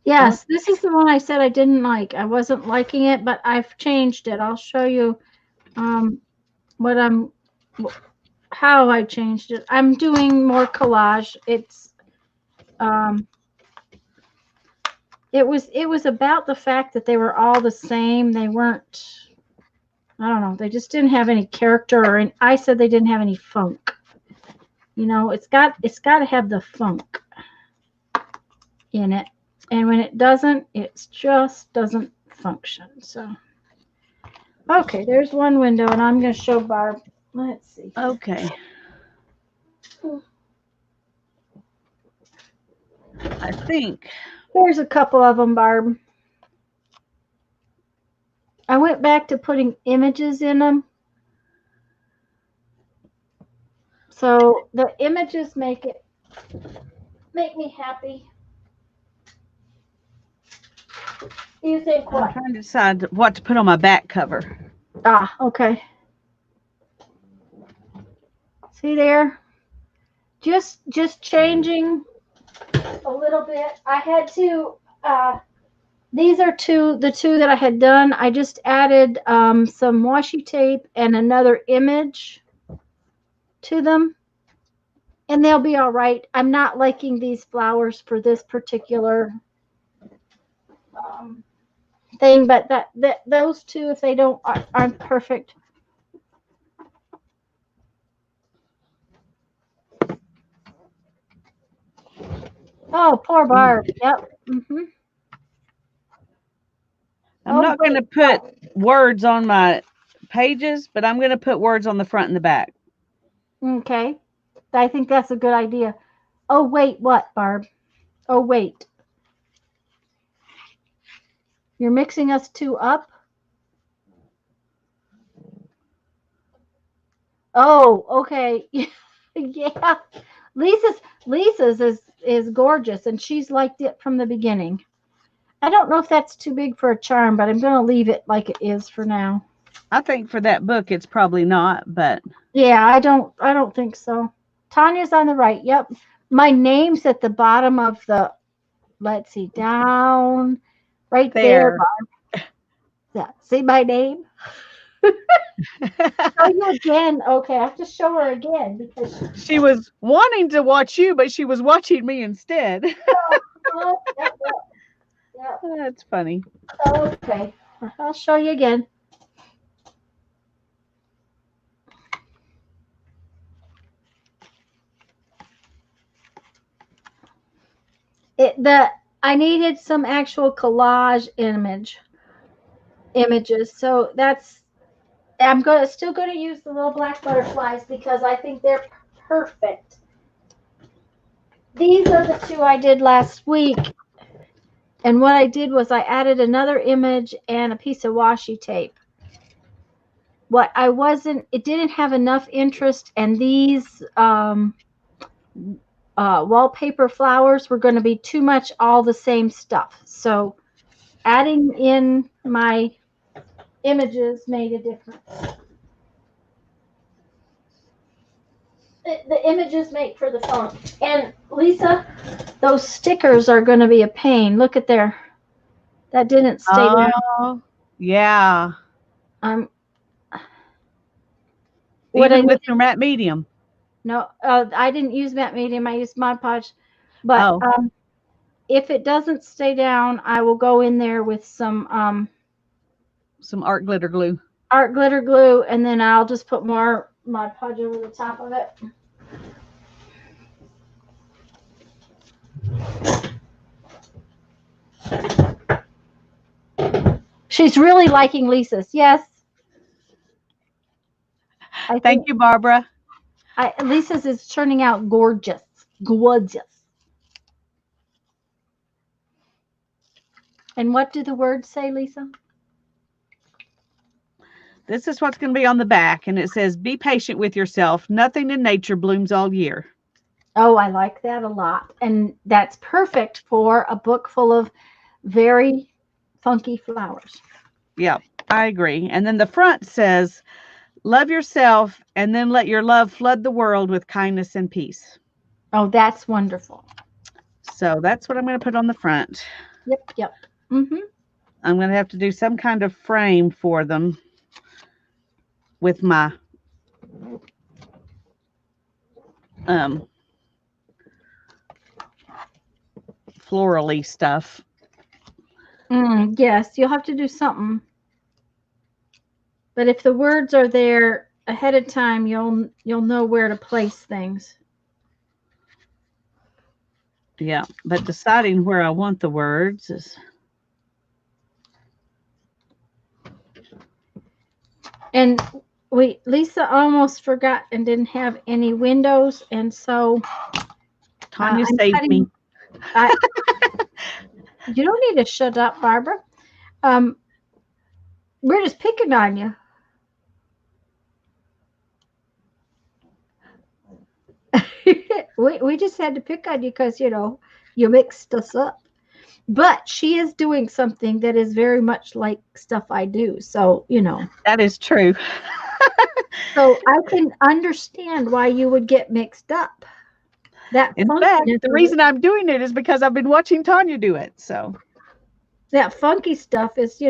Yes, this is the one I said I didn't like. I wasn't liking it, but I've changed it. I'll show you how I changed it. I'm doing more collage. It was about the fact that they were all the same. They weren't, I don't know, they just didn't have any character, or I said they didn't have any funk. You know, it's got to have the funk in it. And when it doesn't, it just doesn't function. So, okay, there's one window, and I'm going to show Barb. Let's see. Okay. I think There's a couple of them, Barb. I went back to putting images in them. So the images make me happy. You think what? I'm trying to decide what to put on my back cover. Ah, okay. See there? Just changing a little bit. I had to these are the two that I had done. I just added some washi tape and another image to them, and they'll be all right. I'm not liking these flowers for this particular thing, but those two, if they aren't perfect. Oh, poor Barb. Yep. Mm-hmm. I'm not going to put words on my pages, but I'm going to put words on the front and the back. Okay. I think that's a good idea. Oh, wait, what, Barb? Oh, wait. You're mixing us two up? Oh, okay. Yeah. Lisa's is gorgeous, and she's liked it from the beginning. I don't know if that's too big for a charm, but I'm going to leave it like it is for now. I think for that book it's probably not, but yeah, I don't think so. Tanya's on the right. Yep. My name's at the bottom of the, let's see, down right there. Yeah. See my name? Show you again. Okay, I have to show her again because she was wanting to watch you, but she was watching me instead. Yep. That's funny. Okay, I'll show you again. I needed some actual collage images, so I'm still going to use the little black butterflies because I think they're perfect. These are the two I did last week, and what I did was I added another image and a piece of washi tape. what I wasn't, it didn't have enough interest, and these wallpaper flowers were going to be too much all the same stuff. So adding in my images made a difference. The images make for the phone. And Lisa, those stickers are going to be a pain. Look at there. That didn't stay down. Oh, yeah. Um, what I Even with need, your matte medium. no, I didn't use matte medium. I used Mod Podge. But Oh, if it doesn't stay down, I will go in there with some some art glitter glue. art glitter glue, and then I'll just put more Mod Podge over the top of it. She's really liking Lisa's. Yes. I Thank think you, Barbara. Lisa's is turning out gorgeous. Gorgeous. And what do the words say, Lisa? This is what's going to be on the back, and it says, "Be patient with yourself. Nothing in nature blooms all year." Oh, I like that a lot. And that's perfect for a book full of very funky flowers. Yeah, I agree. And then the front says, "Love yourself, and then let your love flood the world with kindness and peace." Oh, that's wonderful. So that's what I'm going to put on the front. Yep, yep. Mm-hmm. I'm going to have to do some kind of frame for them with my um, florally stuff. Yes, you'll have to do something. But if the words are there ahead of time, you'll know where to place things. Yeah, but deciding where I want the words is. And Lisa almost forgot and didn't have any windows, and so Tanya I'm saved me. cutting. I, you don't need to shut up, Barbara. Um, we're just picking on you. we just had to pick on you because you mixed us up. But she is doing something that is very much like stuff I do. So That is true. so I can understand why you would get mixed up. That In fact, funkiness the of it, reason I'm doing it is because I've been watching Tanya do it. So, that funky stuff is,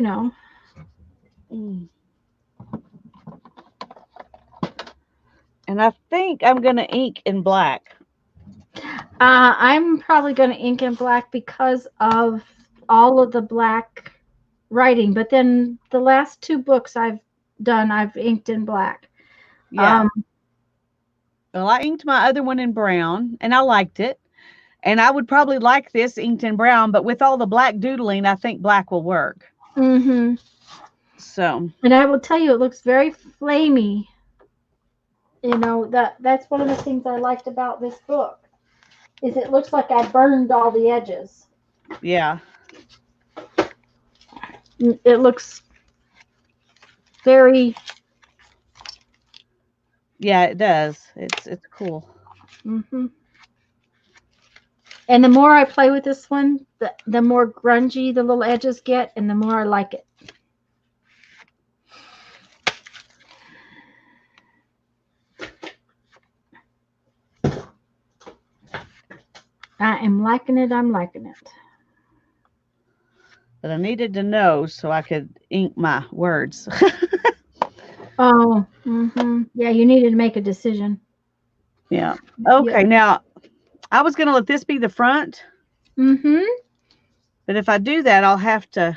and I think I'm going to ink in black. I'm probably going to ink in black because of all of the black writing. But then the last two books I've done, I've inked in black. Yeah. Well, I inked my other one in brown, and I liked it. And I would probably like this inked in brown, but with all the black doodling, I think black will work. Mm-hmm. So, And I will tell you, it looks very flamey. That's one of the things I liked about this book is it looks like I burned all the edges. yeah. It looks very. Yeah, it does. It's cool. Mm-hmm. And the more I play with this one, the more grungy the little edges get, and the more I like it. I am liking it. I'm liking it. But I needed to know so I could ink my words. Oh, yeah. You needed to make a decision. Yeah. Yeah. Okay, now I was going to let this be the front, Mm-hmm. but if I do that, I'll have to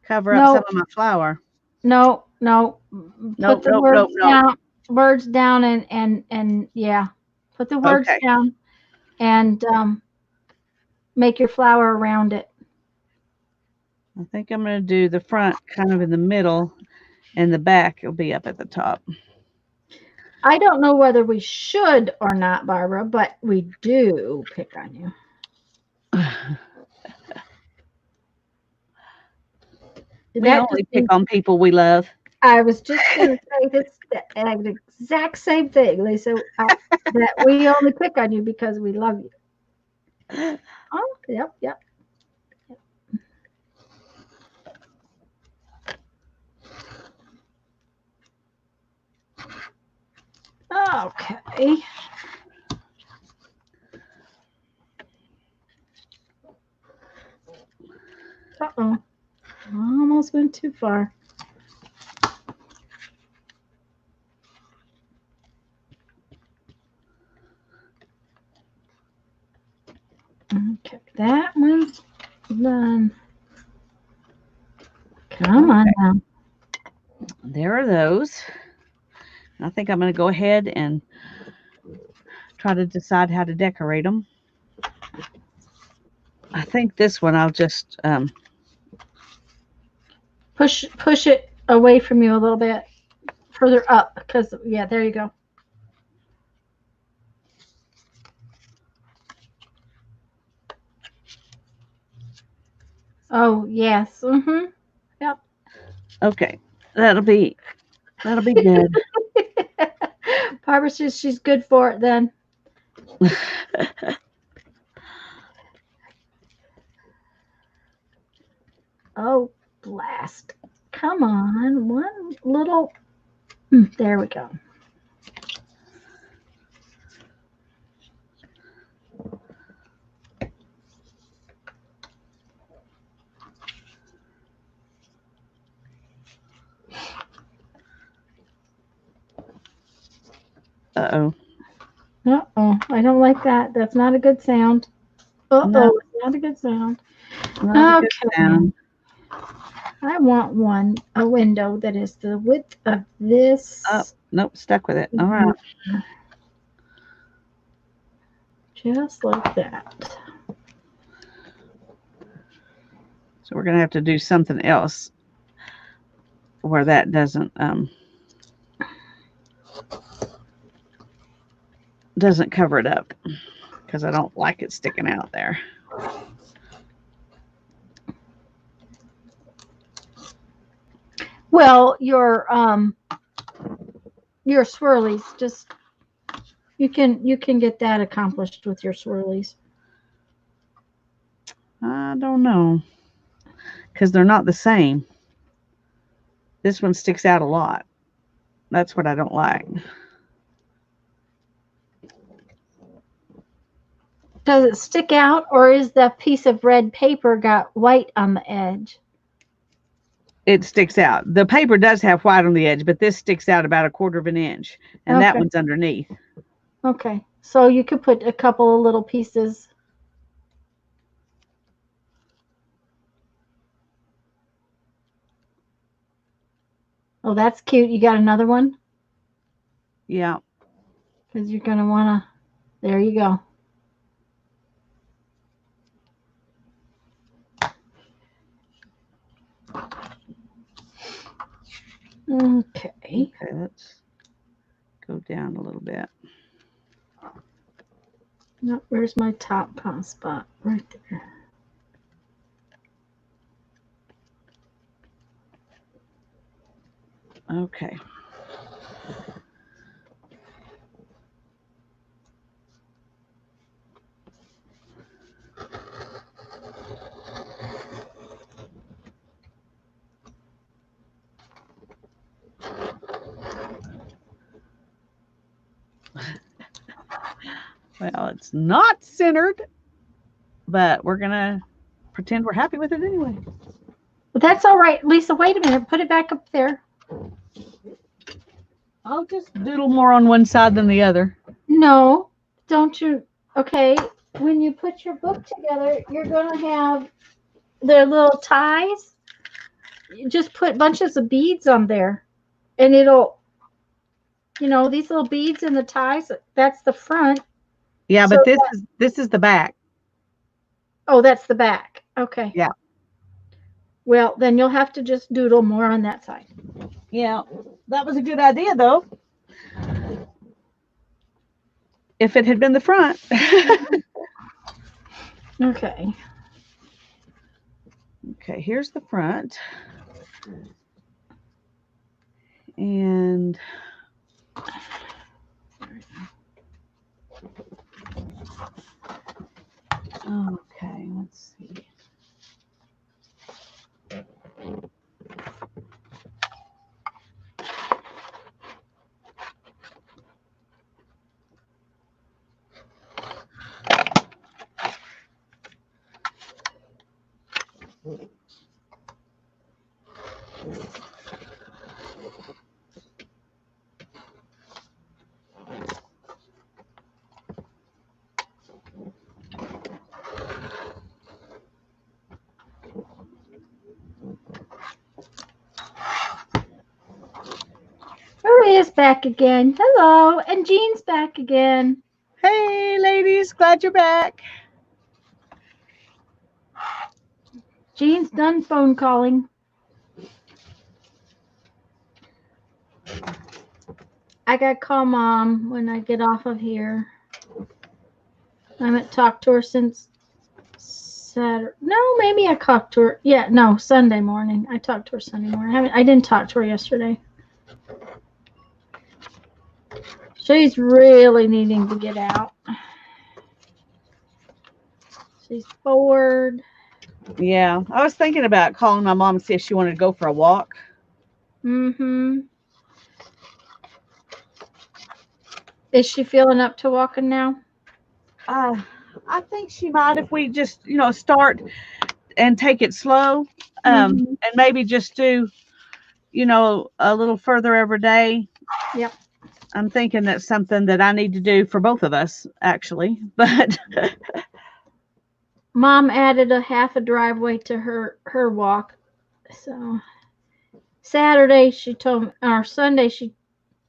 cover up some No, of my flower. no, no. Put Nope, the nope, nope, words nope. down. Words down, and yeah. Put the words Okay. down, and make your flower around it. I think I'm going to do the front kind of in the middle, and the back will be up at the top. I don't know whether we should or not, Barbara, but we do pick on you. We That just only pick means on people we love. I was just going to say this the exact same thing, Lisa. That we only pick on you because we love you. Oh, yep, yep. Okay. Uh-oh. Almost went too far. Okay, that one's done. Come on Okay, now. there are those. I think I'm going to go ahead and try to decide how to decorate them. I think this one I'll just Push it away from you a little bit further up because yeah, there you go. Oh yes. Mm-hmm. Yep. okay. That'll be good. Barbara says she's good for it then. Oh blast. Come on. One little there we go. Uh-oh. Uh-oh. I don't like that. That's not a good sound. No, Uh-oh. Not a good sound. not a good Okay. sound. I want a window that is the width of Oh, this. nope, stuck with it. All right. Just like that. So we're going to have to do something else where that doesn't cover it up because I don't like it sticking out there. Well, your swirlies just you can get that accomplished with your swirlies. I don't know because they're not the same. This one sticks out a lot. That's what I don't like. Does it stick out or is that piece of red paper got white on the edge? It sticks out. The paper does have white on the edge, but this sticks out about 1/4 of an inch, and that Okay. one's underneath. Okay. So you could put a couple of little pieces. Oh, that's cute. You got another one? Yeah. Because you're going to want to. There you go. Okay. Okay, let's go down a little bit. No, where's my top spot? Right there. Okay. Well, it's not centered, but we're going to pretend we're happy with it anyway. But that's all right. Lisa, wait a minute. Put it back up there. I'll just doodle more on one side than the other. No, don't you? Okay. When you put your book together, you're going to have the little ties. You just put bunches of beads on there and it'll, these little beads in the ties, that's the front. Yeah, So but this is the back. oh, that's the back. Okay. Yeah. Well, then you'll have to just doodle more on that side. Yeah, that was a good idea, though. If it had been the front. Okay. Okay, here's the front. And okay, let's see. Maria's back again. Hello. And Jean's back again. Hey, ladies, glad you're back. Jean's done phone calling. I got to call Mom when I get off of here. I haven't talked to her since Saturday. No, maybe I talked to her. Yeah, no, Sunday morning. I talked to her Sunday morning. I didn't talk to her yesterday. She's really needing to get out. She's bored. Yeah, I was thinking about calling my mom and see if she wanted to go for a walk. Mm-hmm. Is she feeling up to walking now? I think she might if we just, start and take it slow, Mm-hmm. and maybe just do, a little further every day. Yep. I'm thinking that's something that I need to do for both of us, actually. But Mom added a half a driveway to her walk. So Saturday she told me, or Sunday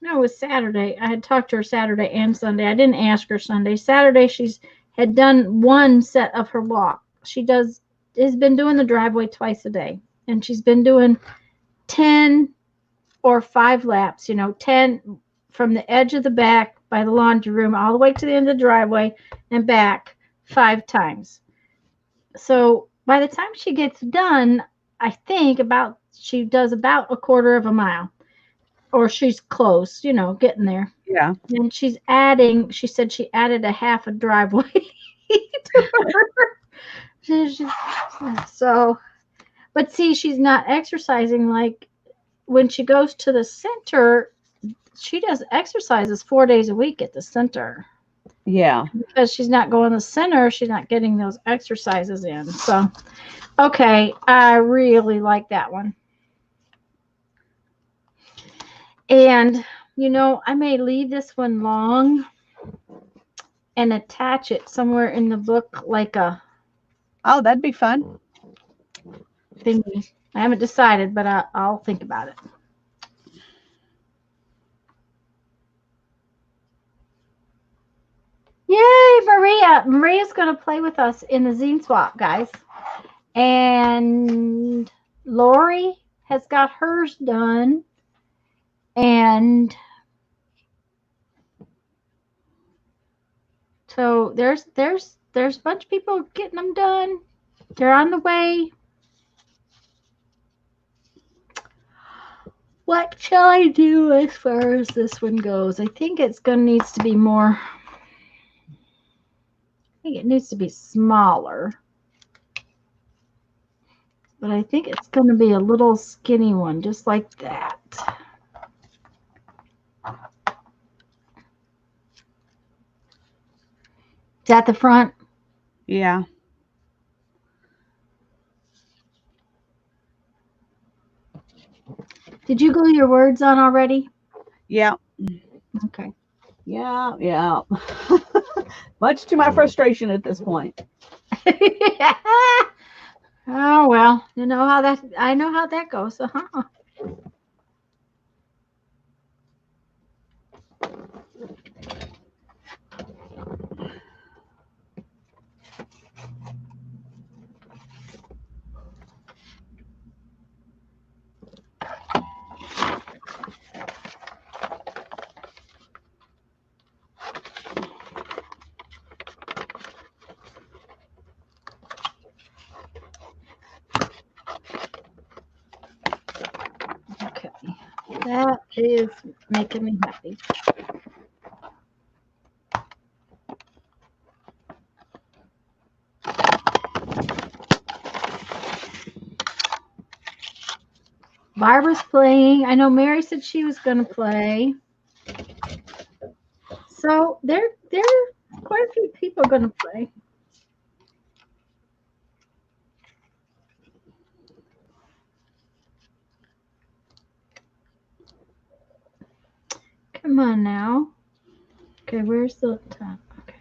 no, it was Saturday. I had talked to her Saturday and Sunday. I didn't ask her Sunday. Saturday she's had done one set of her walk. She has been doing the driveway twice a day, and she's been doing 10 or 5 laps. 10 from the edge of the back by the laundry room all the way to the end of the driveway and back 5 times. So by the time she gets done, I think she does about a quarter of a mile, or she's close, getting there. yeah, And she said she added a half a driveway to her. So, but see, she's not exercising like when she goes to the center. She does exercises 4 days a week at the center. yeah. Because she's not going to the center, she's not getting those exercises in. So, okay, I really like that one. And, I may leave this one long and attach it somewhere in the book like a Oh, that'd be fun. thingy. I haven't decided, but I'll think about it. Yay, Maria! Maria's going to play with us in the zine swap, guys. And Lori has got hers done. And so there's a bunch of people getting them done. They're on the way. What shall I do as far as this one goes? I think it's going to needs to be more. I think it needs to be smaller. But I think it's going to be a little skinny one, just like that. Is that the front? Yeah. Did you glue your words on already? Yeah. Okay. Yeah. Much to my frustration at this point. Oh well, I know how that goes. That is making me happy. Barbara's playing. I know Mary said she was going to play. So there are quite a few people going to play. Come on now. Okay, where's the top? Okay.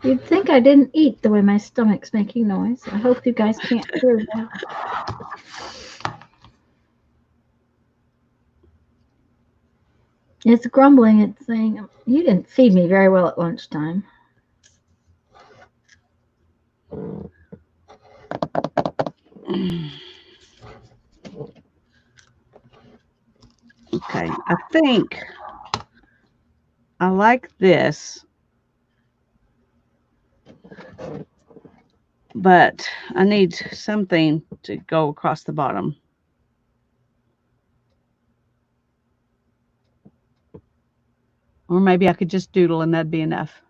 You'd think I didn't eat the way my stomach's making noise. I hope you guys can't hear that. It's grumbling. It's saying, you didn't feed me very well at lunchtime. Okay, I think I like this, but I need something to go across the bottom. Or maybe I could just doodle and that'd be enough.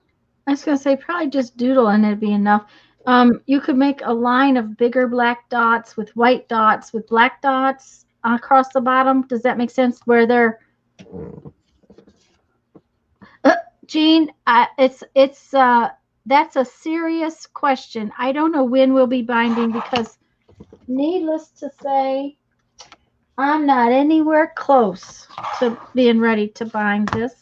I was going to say probably just doodle and it'd be enough. You could make a line of bigger black dots with white dots with black dots across the bottom. Does that make sense? Where they're Jean, that's a serious question. I don't know when we'll be binding because, needless to say, I'm not anywhere close to being ready to bind this.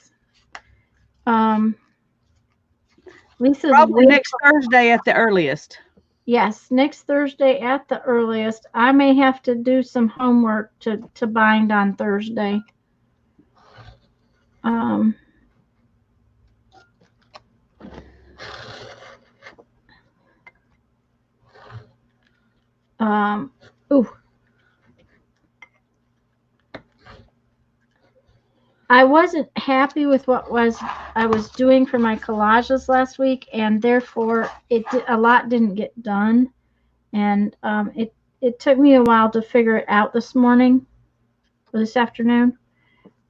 Lisa's probably next Thursday at the earliest. Yes, next Thursday at the earliest. I may have to do some homework to bind on Thursday. Ooh. I wasn't happy with what I was doing for my collages last week, and therefore a lot didn't get done, and it took me a while to figure it out this morning or this afternoon,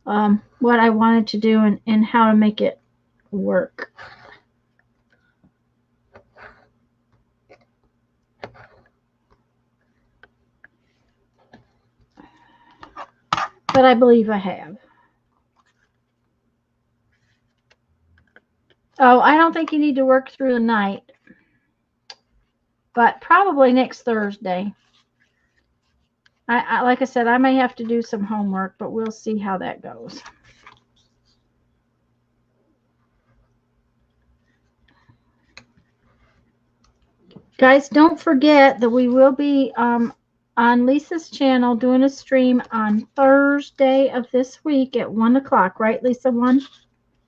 what I wanted to do and how to make it work. But I believe I have. Oh, I don't think you need to work through the night, but probably next Thursday. I like I said, I may have to do some homework, but we'll see how that goes. Guys, don't forget that we will be on Lisa's channel doing a stream on Thursday of this week at 1 o'clock, right, Lisa? 1?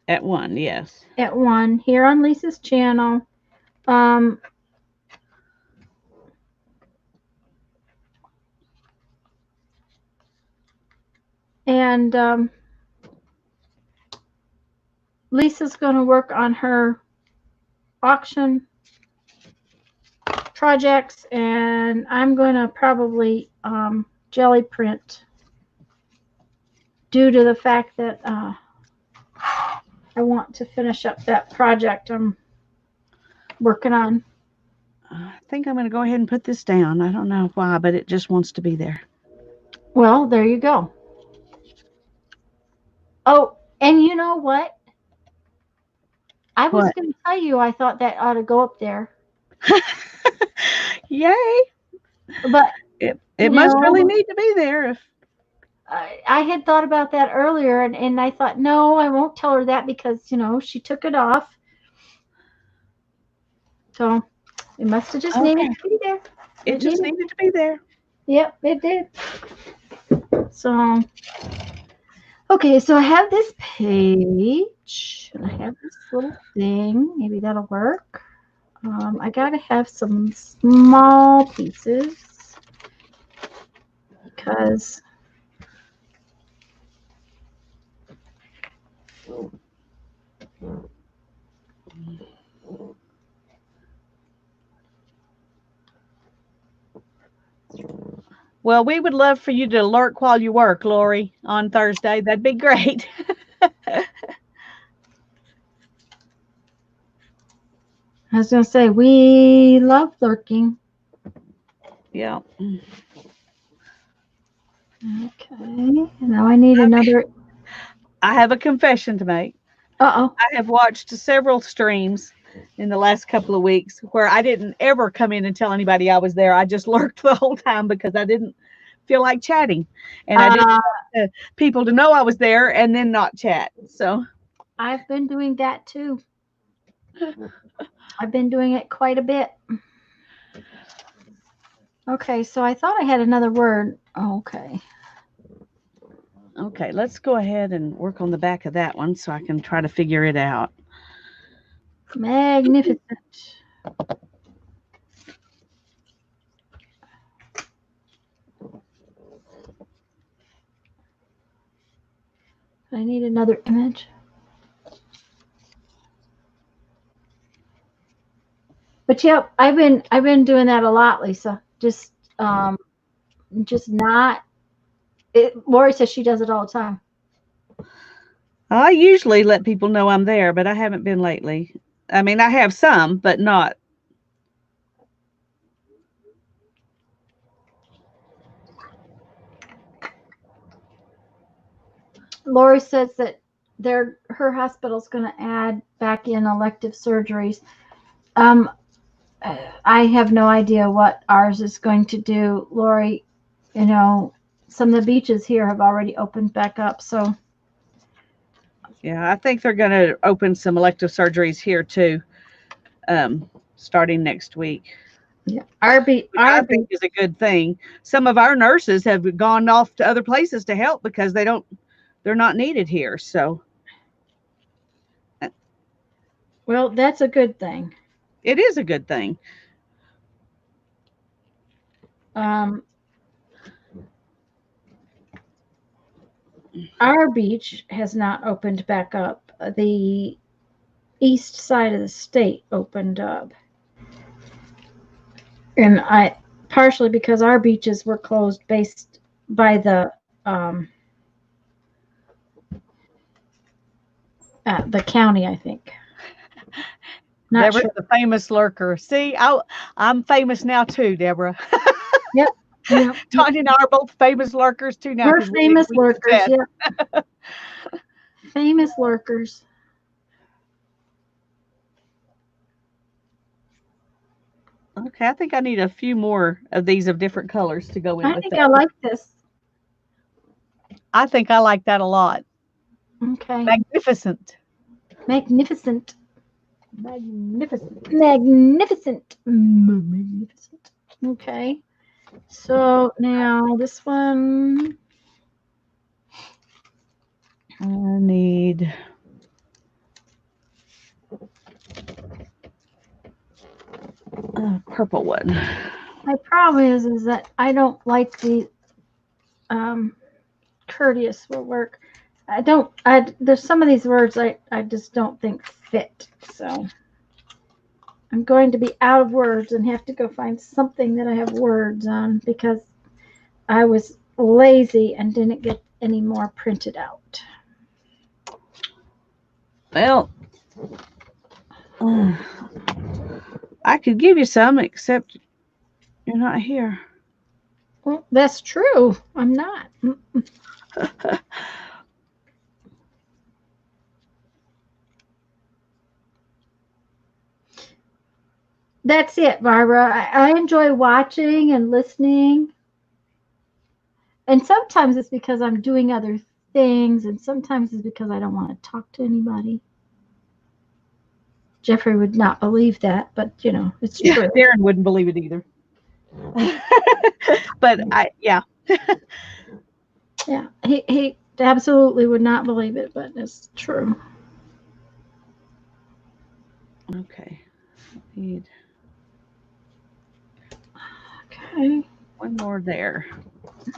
At 1, yes. At 1 here on Lisa's channel. And Lisa's going to work on her auction projects, and I'm going to probably jelly print due to the fact that I want to finish up that project I'm working on. I think I'm going to go ahead and put this down. I don't know why, but it just wants to be there. Well, there you go. Oh, and you know what? I was going to tell you I thought that ought to go up there. Yay! But it must really need to be there. I had thought about that earlier, and I thought, no, I won't tell her that because, she took it off. So it must have just needed to be there. It just needed to be there. Yep, it did. So, okay, so I have this page, and I have this little thing. Maybe that'll work. I got to have some small pieces. because Well, we would love for you to lurk while you work, Lori, on Thursday. That'd be great. I was going to say, we love lurking. Yeah. Okay. Now I need another. I have a confession to make. Uh-oh. I have watched several streams in the last couple of weeks where I didn't ever come in and tell anybody I was there. I just lurked the whole time because I didn't feel like chatting. And I didn't want people to know I was there and then not chat. So I've been doing that too. I've been doing it quite a bit. Okay, so I thought I had another word. Okay. okay, let's go ahead and work on the back of that one so I can try to figure it out. Magnificent. I need another image. But yeah, I've been doing that a lot, Lisa. Just not it. Lori says she does it all the time. I usually let people know I'm there, but I haven't been lately. I mean, I have some, but not. Lori says that her hospital's going to add back in elective surgeries. Um, I have no idea what ours is going to do, Lori. You know, some of the beaches here have already opened back up, so Yeah, I think they're going to open some elective surgeries here too, starting next week. yeah. Which I think is a good thing. Some of our nurses have gone off to other places to help because they're not needed here. So Well, that's a good thing. it is a good thing. Um, our beach has not opened back up. The east side of the state opened up, and I partially because our beaches were closed based by the county, I think. Not Deborah's sure. the famous lurker. See, I'm famous now too, Deborah. Yep. Yep. Tanya and I are both famous lurkers too now We're because famous we lurkers. chat. Yep. Famous lurkers. Okay, I think I need a few more of these of different colors to go in I with think that. I like this. I think I like that a lot. Okay. Magnificent. Magnificent. Magnificent. Magnificent. Magnificent. Okay. So now this one. I need a purple one. My problem is that I don't like the courteous will work. I don't. There's some of these words I just don't think fit. So I'm going to be out of words and have to go find something that I have words on because I was lazy and didn't get any more printed out. Well, I could give you some, except you're not here. Well, that's true. I'm not. That's it, Barbara. I enjoy watching and listening. And sometimes it's because I'm doing other things, and sometimes it's because I don't want to talk to anybody. Jeffrey would not believe that, but it's Yeah, true. Darren wouldn't believe it either. But yeah. Yeah, he absolutely would not believe it, but it's true. Okay. Need Okay. one more there.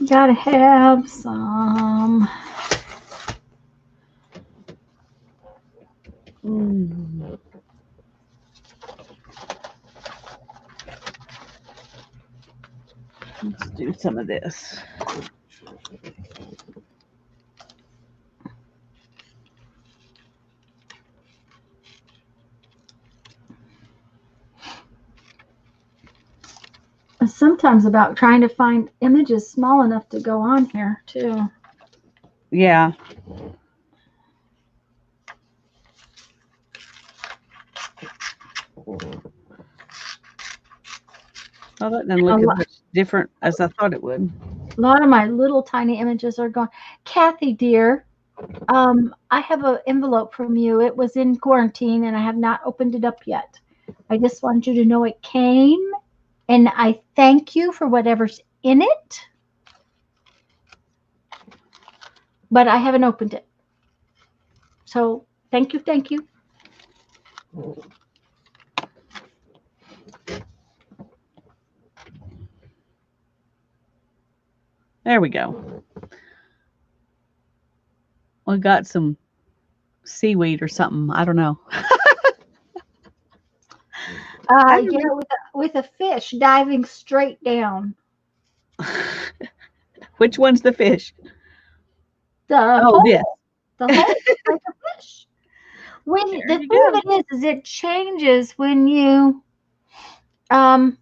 Gotta have some. Mm. Let's do some of this. Sometimes about trying to find images small enough to go on here too. Yeah. Oh, that doesn't A look as lot, much different as I thought it would. a lot of my little tiny images are gone. Kathy, dear, I have an envelope from you. It was in quarantine and I have not opened it up yet. I just want you to know it came and I thank you for whatever's in it, but I haven't opened it. So thank you, thank you. There we go. We got some seaweed or something. I don't know. I Yeah, with a fish diving straight down. Which one's the fish? The Oh, this. hole, the hole, like a fish. When There the you thing of go. it is it changes when you um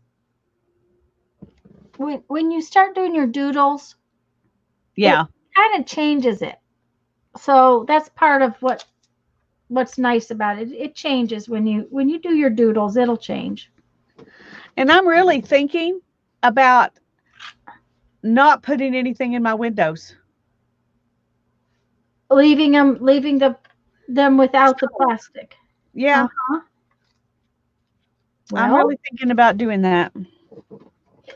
when you start doing your doodles, it Yeah. kind of changes it. So that's part of what's nice about it. It changes when you do your doodles, it'll change. And I'm really thinking about not putting anything in my windows. Leaving them without the plastic. Yeah, Uh-huh. I'm Well, really thinking about doing that.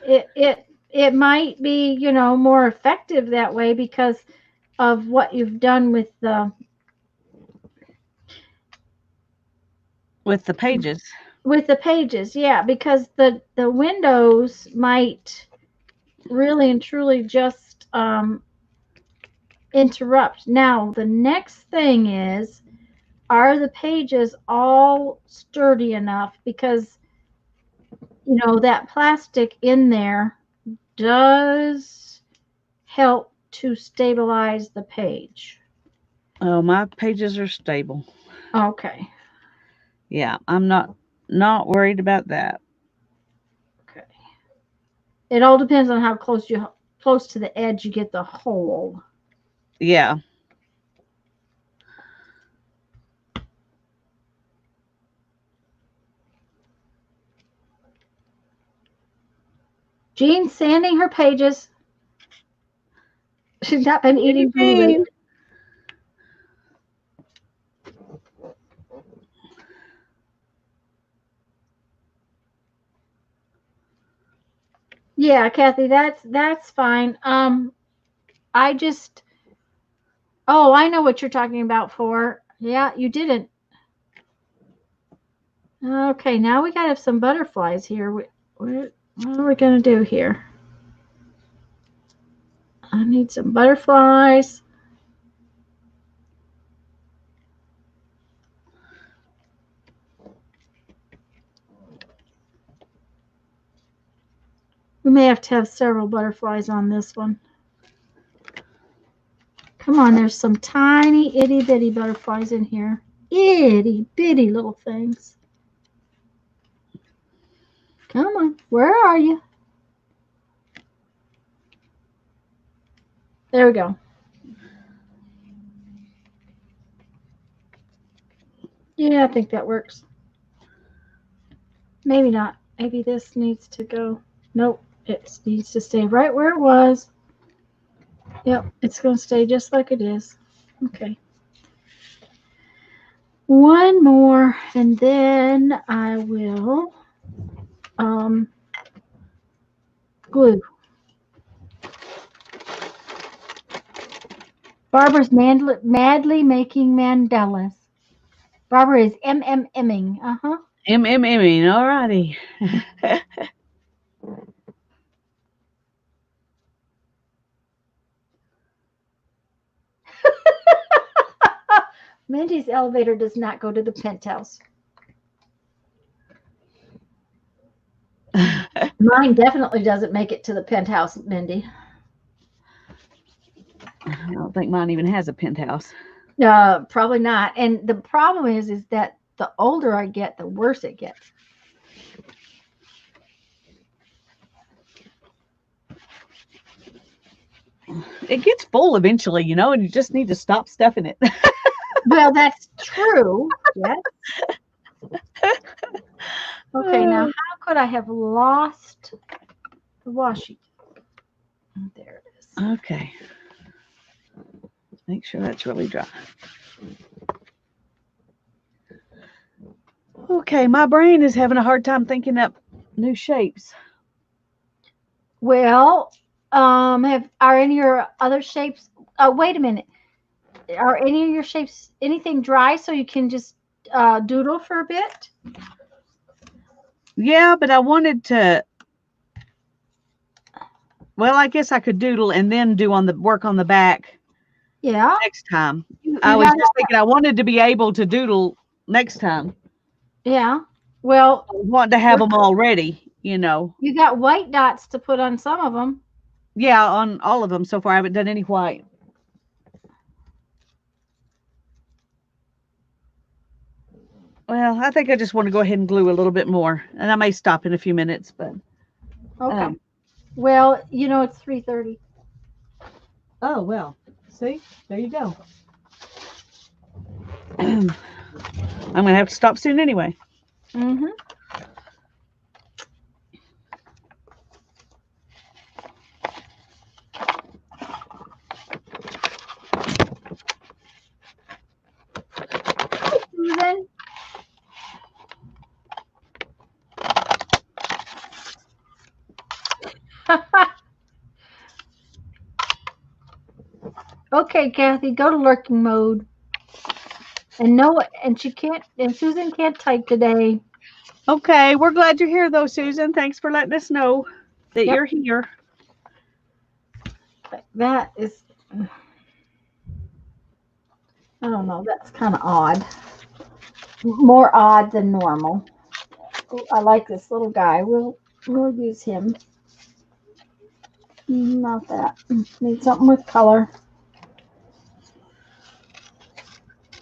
it might be, more effective that way because of what you've done With the pages. with the pages. Yeah, because the windows might really and truly just interrupt. Now, the next thing is, are the pages all sturdy enough? Because, that plastic in there does help to stabilize the page. Oh, my pages are stable. Okay. Yeah, I'm not worried about that. Okay. It all depends on how close to the edge you get the hole. Yeah. Jean's sanding her pages. She's not been What do you eating blueberries. mean? Yeah, Kathy, that's fine. I just Oh, I know what you're talking about for. Yeah, you didn't. Okay, now we gotta have some butterflies here. What are we gonna do here? I need some butterflies. We may have several butterflies on this one. Come on, there's some tiny itty bitty butterflies in here. Itty bitty little things. Come on, where are you? There we go. Yeah, I think that works. Maybe not. Maybe this needs to go. Nope, it needs to stay right where it was. Yep, it's going to stay just like it is. Okay. One more, and then I will glue. Barbara's madly making mandalas. Barbara is MMMing. Uh-huh. Alrighty. Mindy's elevator does not go to the penthouse. Mine definitely doesn't make it to the penthouse, Mindy. I don't think mine even has a penthouse. Probably not. And the problem is that the older I get, the worse it gets. It gets full eventually, you know, and you just need to stop stuffing it. Well, that's true. Yes. Okay, now how could I have lost the washi? There it is. Okay. Make sure that's really dry. Okay, my brain is having a hard time thinking up new shapes. Well, are any of your other shapes? Wait a minute. Are any of your shapes anything dry so you can just doodle for a bit? Yeah, but I wanted to. Well, I guess I could doodle and then do on the work on the back. Yeah. Next time. You I was got just thinking I wanted to be able to doodle next time. Yeah. Well, I want to have them all ready, you know. you got white dots to put on some of them. Yeah, on all of them so far. I haven't done any white. Well, I think I just want to go ahead and glue a little bit more, and I may stop in a few minutes, but Okay. Well, you know it's 3:30. oh well. See, there you go. I'm gonna have to stop soon anyway. Mm-hmm. Susan. Okay, Kathy, go to lurking mode. And no, and she can't, and Susan can't type today. Okay, we're glad you're here though, Susan. Thanks for letting us know that Yep. you're here. That is, I don't know, that's kind of odd. More odd than normal. Ooh, I like this little guy. We'll use him. Not that. Need something with color.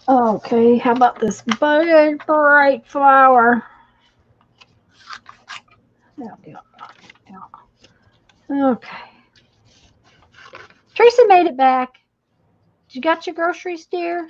Okay, how about this big bright flower? Yeah. Okay. Teresa made it back. You got your groceries, dear?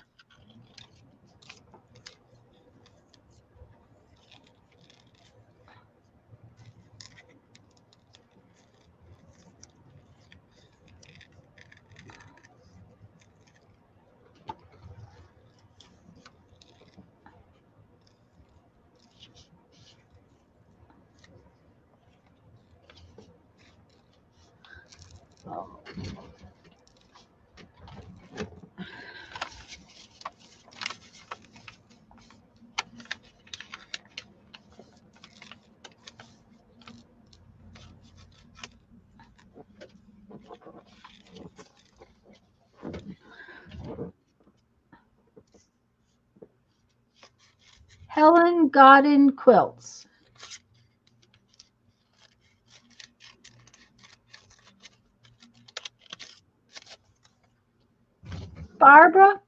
Helen Godin Quilts. Barbara,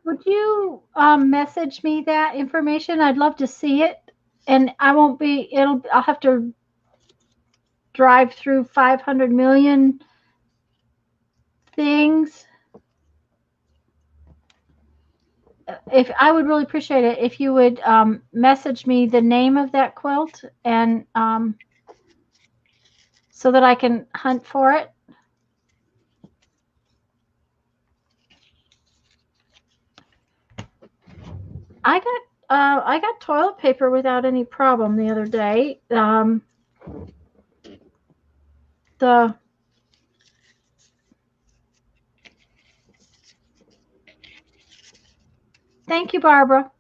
would you message me that information? I'd love to see it. And I won't be, I'll have to drive through 500 million things. If I would really appreciate it if you would message me the name of that quilt and so that I can hunt for it. I got toilet paper without any problem the other day. Thank you, Barbara.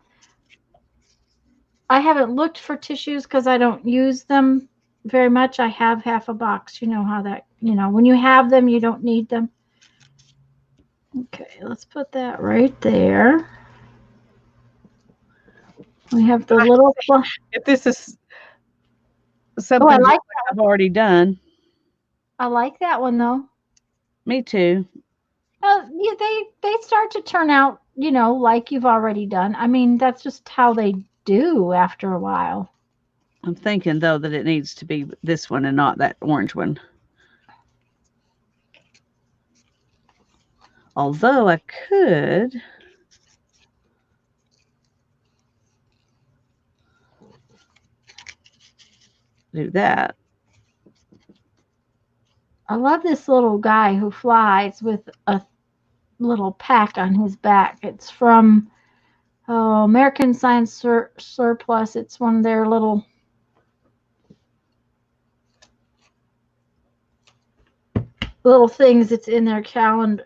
I haven't looked for tissues because I don't use them very much. I have half a box. You know how that, when you have them, you don't need them. Okay, let's put that right there. We have the little. If this is Oh, something just like I've already done. I like that one though. Me too. Yeah, they start to turn out, like you've already done. I mean, that's just how they do after a while. I'm thinking though that it needs to be this one and not that orange one. Although I could do that. I love this little guy who flies with a little pack on his back. It's from American Science Surplus. It's one of their little things that's in their calendar,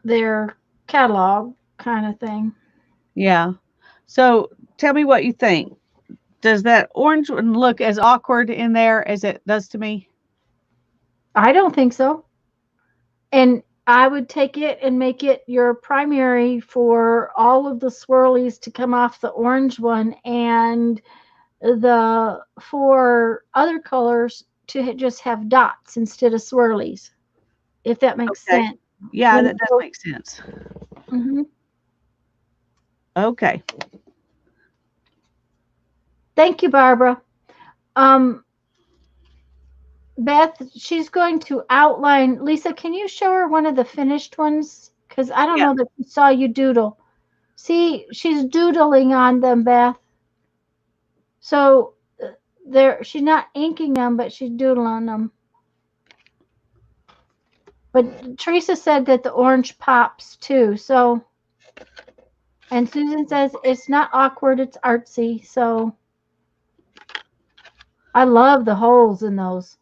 their catalog kind of thing. Yeah. So tell me what you think. Does that orange one look as awkward in there as it does to me? I don't think so. And I would take it and make it your primary for all of the swirlies to come off the orange one, and the four other colors to just have dots instead of swirlies, if that makes Okay. sense. Yeah, When that does make sense. Mhm. Okay. Thank you, Barbara. Um, Beth, she's going to outline. Lisa, can you show her one of the finished ones? Because I don't Yeah. know that she saw you doodle. See, she's doodling on them, Beth. So she's not inking them, but she's doodling them. But Teresa said that the orange pops too. So, and Susan says it's not awkward, it's artsy. So I love the holes in those.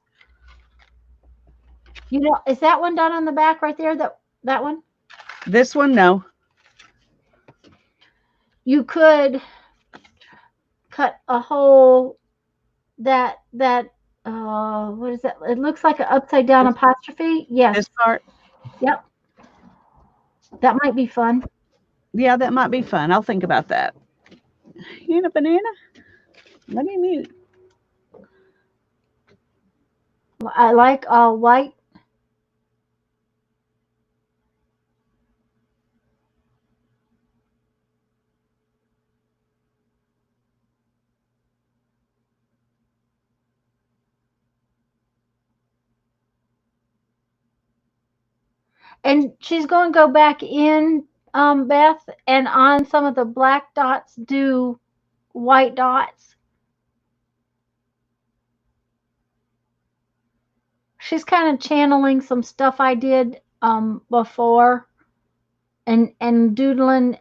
Is that one done on the back right there? That one? This one, no. You could cut a hole that what is that? It looks like an upside down This, apostrophe. this Yes. part. Yep. That might be fun. Yeah, that might be fun. I'll think about that. You want a banana? Let me mute. I like all white. And she's going to go back in, Beth, and on some of the black dots, do white dots. She's kind of channeling some stuff I did before, and doodling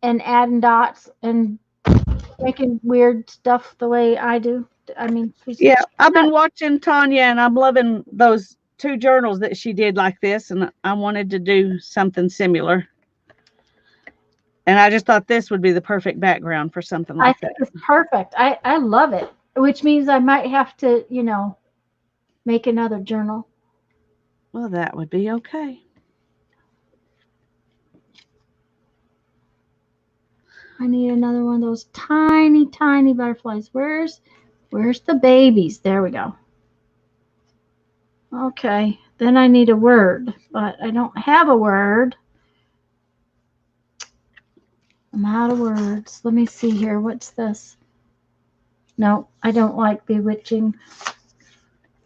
and adding dots and making weird stuff the way I do. I mean, Yeah, I've been watching Tanya and I'm loving those two journals that she did like this, and I wanted to do something similar. And I just thought this would be the perfect background for something I like that. think it's perfect. I love it, which means I might have to, make another journal. Well, that would be okay. I need another one of those tiny, tiny butterflies. Where's the babies? There we go. Okay, then I need a word, but I don't have a word. I'm out of words. Let me see here. What's this? No, I don't like bewitching.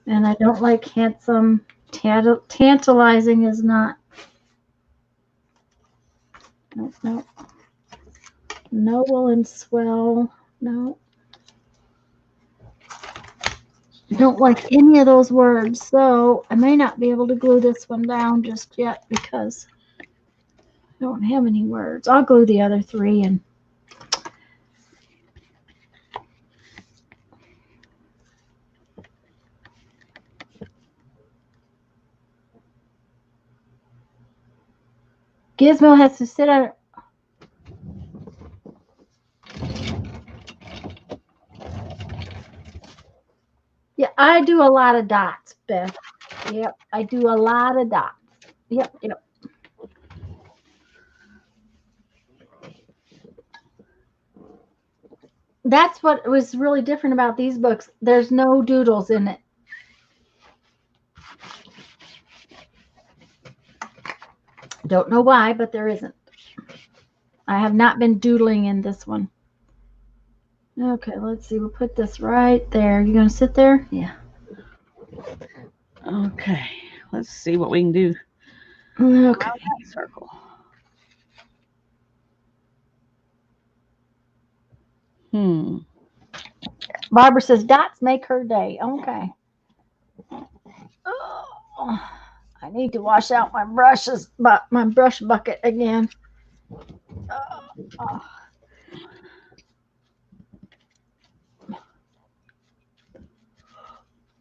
And I don't like handsome. Tantalizing is not. No, no. Noble and swell. No. I don't like any of those words, so I may not be able to glue this one down just yet because I don't have any words. I'll glue the other three and Gizmo has to sit on. Yeah, I do a lot of dots, Beth. Yep. I do a lot of dots. Yep. Yep. That's what was really different about these books. There's no doodles in it. Don't know why, but there isn't. I have not been doodling in this one. Okay, let's see. We'll put this right there. You gonna sit there? Yeah. Okay. Let's see what we can do. Okay. That circle. Barbara says dots make her day. Okay. Oh, I need to wash out my brushes, but my brush bucket again. Oh,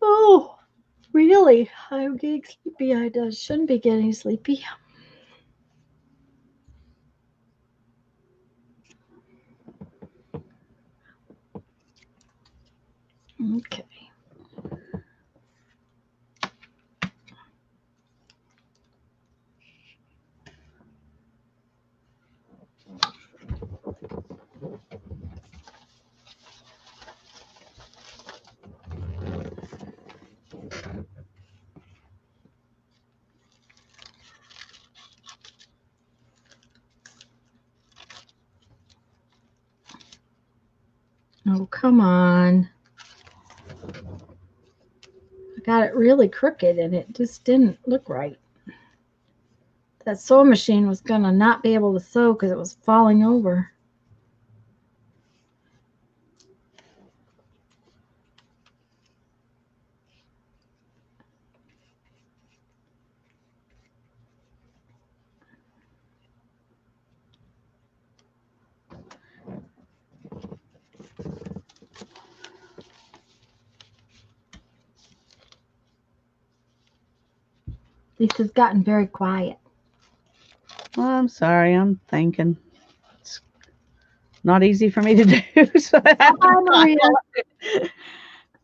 oh, really? I'm getting sleepy. Shouldn't be getting sleepy. Okay. Oh, come on. I got it really crooked and it just didn't look right. That sewing machine was going to not be able to sew because it was falling over. Lisa's gotten very quiet. Well, I'm sorry. I'm thinking. It's not easy for me to do. So I have Hi,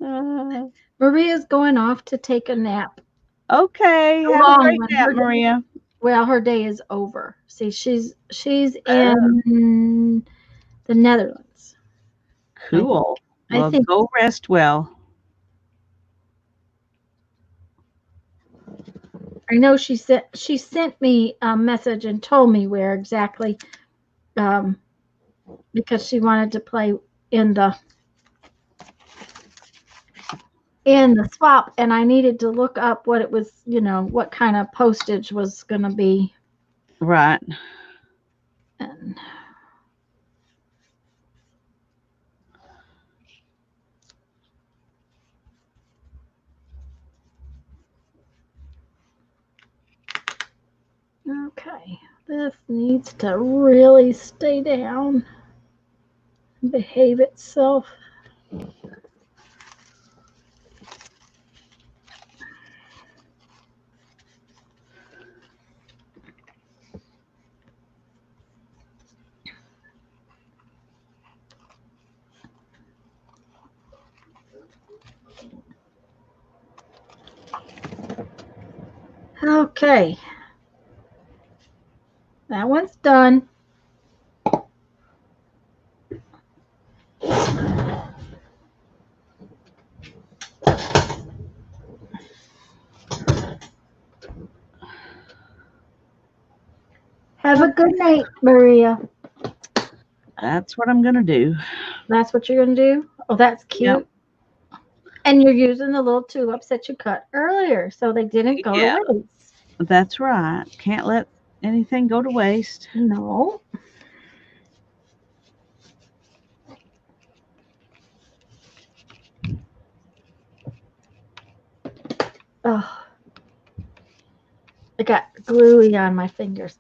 Maria. Maria's going off to take a nap. Okay. A Have a long great one. nap, Maria. Well, her day is over. See, she's in the Netherlands. Cool. I Well, think go rest well. I know she sent me a message and told me where exactly, um, because she wanted to play in the in the swap, and I needed to look up what it was, what kind of postage was going to be. Right. And okay, this needs to really stay down, behave itself. Okay, that one's done. Have a good night, Maria. That's what I'm going to do. That's what you're gonna do? Oh, that's Yep. cute. And you're using the little tulips that you cut earlier, so they didn't go Yeah. to waste. That's right. Can't let anything go to waste. No. Oh, I got gluey on my fingers.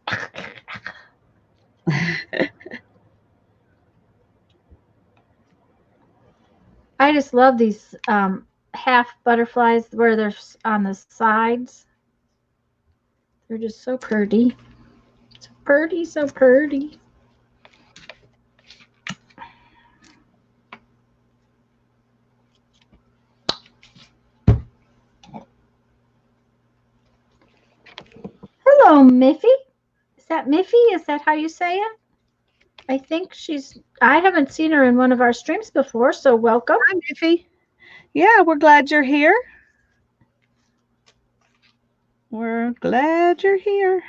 I just love these half butterflies where they're on the sides. They're just so pretty. So pretty, so pretty. Oh, Miffy? Is that Miffy? Is that how you say it? I think I haven't seen her in one of our streams before, so welcome. Hi, Miffy. Yeah, we're glad you're here. We're glad you're here.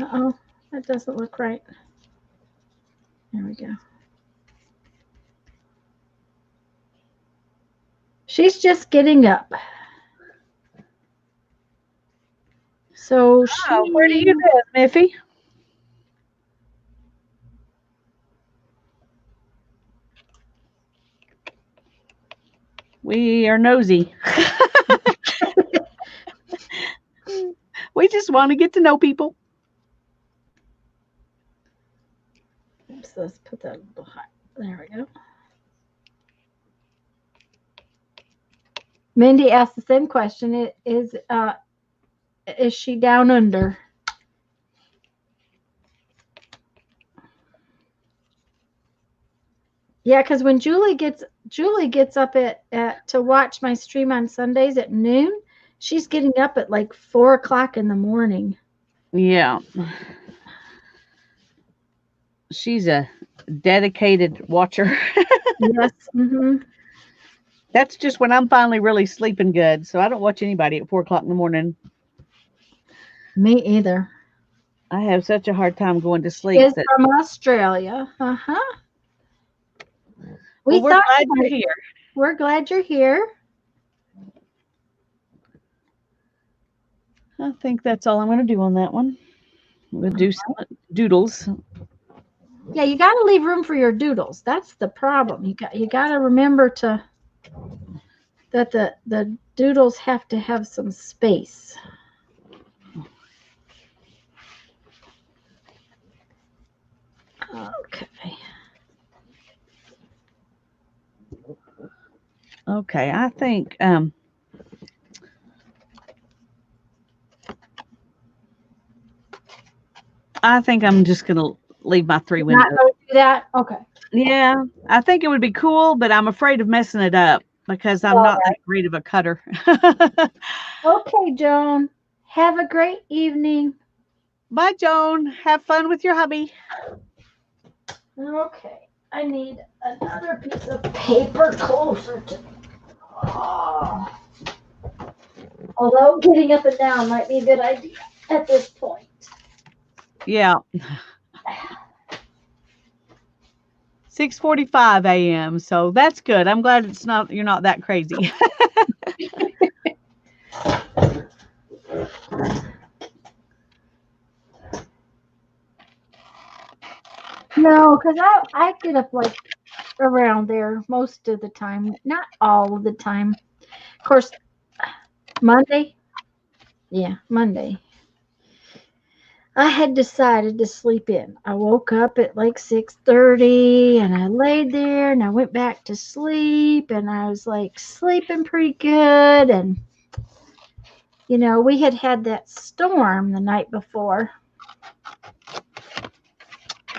Uh-oh, that doesn't look right. There we go. She's just getting up. So where do you live, Miffy? We are nosy. We just want to get to know people. So let's put that behind. There we go. Mindy asked the same question. Is she down under? Yeah, because when Julie gets up at to watch my stream on Sundays at noon, she's getting up at like 4 o'clock in the morning. Yeah. She's a dedicated watcher. Yes. Mm-hmm. That's just when I'm finally really sleeping good. So I don't watch anybody at 4 o'clock in the morning. Me either. I have such a hard time going to sleep. Is from Australia. Uh-huh. We're glad you're here. We're glad you're here. I think that's all I'm going to do on that one. We'll do some doodles. Yeah, you got to leave room for your doodles. That's the problem. You got to remember that the doodles have to have some space. Okay. Okay, I think I'm just going to leave my 3 windows. Not going to do that? Okay. Yeah, I think it would be cool, but I'm afraid of messing it up because I'm not that great of a cutter. Okay, Joan. Have a great evening. Bye, Joan. Have fun with your hubby. Okay. I need another piece of paper closer to. Oh. Although getting up and down might be a good idea at this point. Yeah. 6:45 a.m. So that's good. I'm glad you're not that crazy. No, because I get up like around there most of the time. Not all of the time. Of course, Monday. Yeah, Monday. I had decided to sleep in. I woke up at like 6:30 and I laid there and I went back to sleep and I was like sleeping pretty good. And, we had that storm the night before.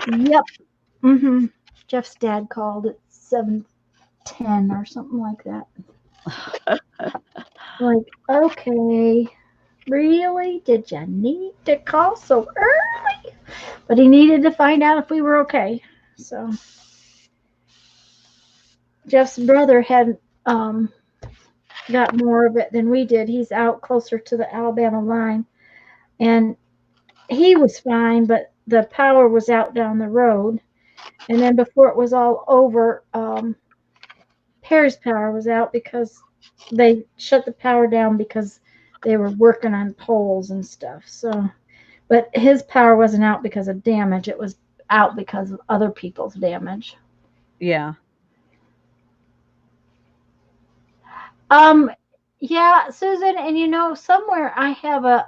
Yep. Mm-hmm. Jeff's dad called at 7:10 or something like that. Like, okay. Really? Did you need to call so early? But he needed to find out if we were okay. So Jeff's brother had got more of it than we did. He's out closer to the Alabama line. And he was fine, but the power was out down the road. And then before it was all over, Perry's power was out because they shut the power down because they were working on poles and stuff. So, but his power wasn't out because of damage. It was out because of other people's damage. Yeah. Yeah, Susan, and somewhere I have a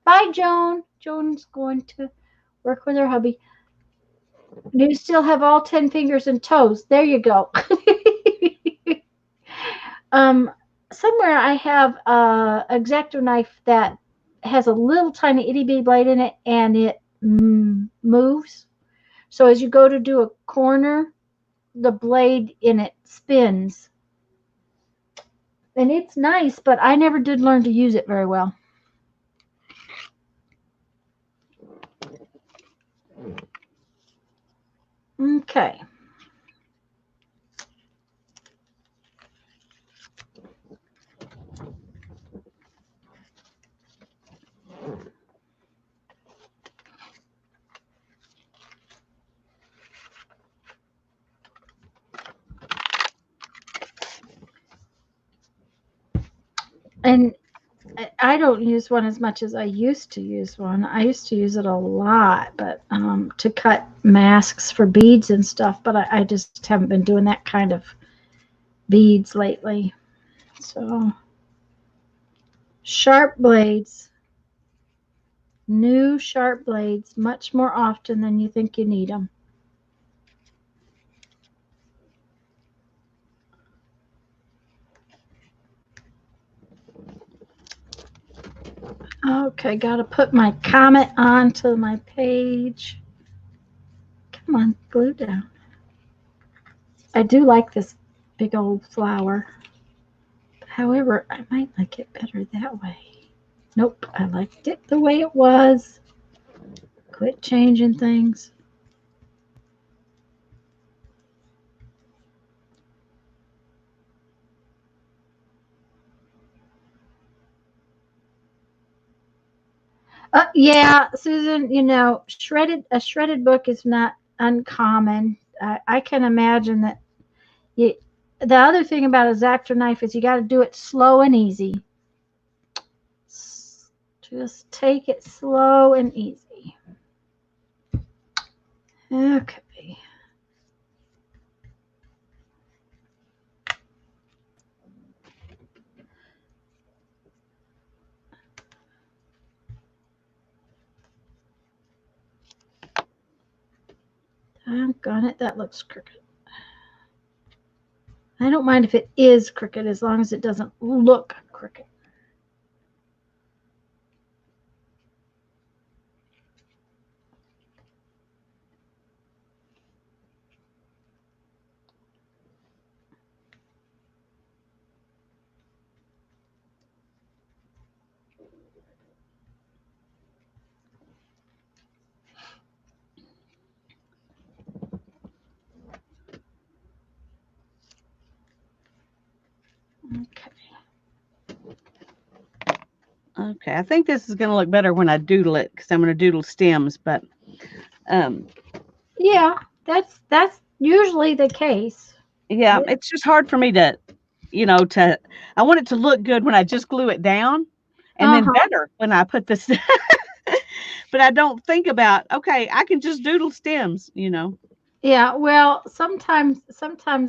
bye, Joan. Joan's going to work with her hubby. You still have all 10 fingers and toes. There you go. Somewhere I have a X-Acto knife that has a little tiny itty bitty blade in it, and it moves. So as you go to do a corner, the blade in it spins. And it's nice, but I never did learn to use it very well. Okay. And I don't use one as much as I used to use one. I used to use it a lot, but to cut masks for beads and stuff. But I just haven't been doing that kind of beads lately. So sharp blades, new sharp blades, much more often than you think you need them. Okay, got to put my comment onto my page. Come on, glue down. I do like this big old flower. However, I might like it better that way. Nope, I liked it the way it was. Quit changing things. Yeah, Susan, a shredded book is not uncommon. I can imagine that. You, the other thing about a X-Acto knife is you got to do it slow and easy. Just take it slow and easy. Okay. Doggone it, that looks crooked. I don't mind if it is crooked as long as it doesn't look crooked. Okay. Okay, I think this is going to look better when I doodle it because I'm going to doodle stems, but Yeah, that's usually the case. yeah, it's just hard for me to, I want it to look good when I just glue it down and then Uh-huh. better when I put this, but I don't think about, okay, I can just doodle stems. Yeah, well, sometimes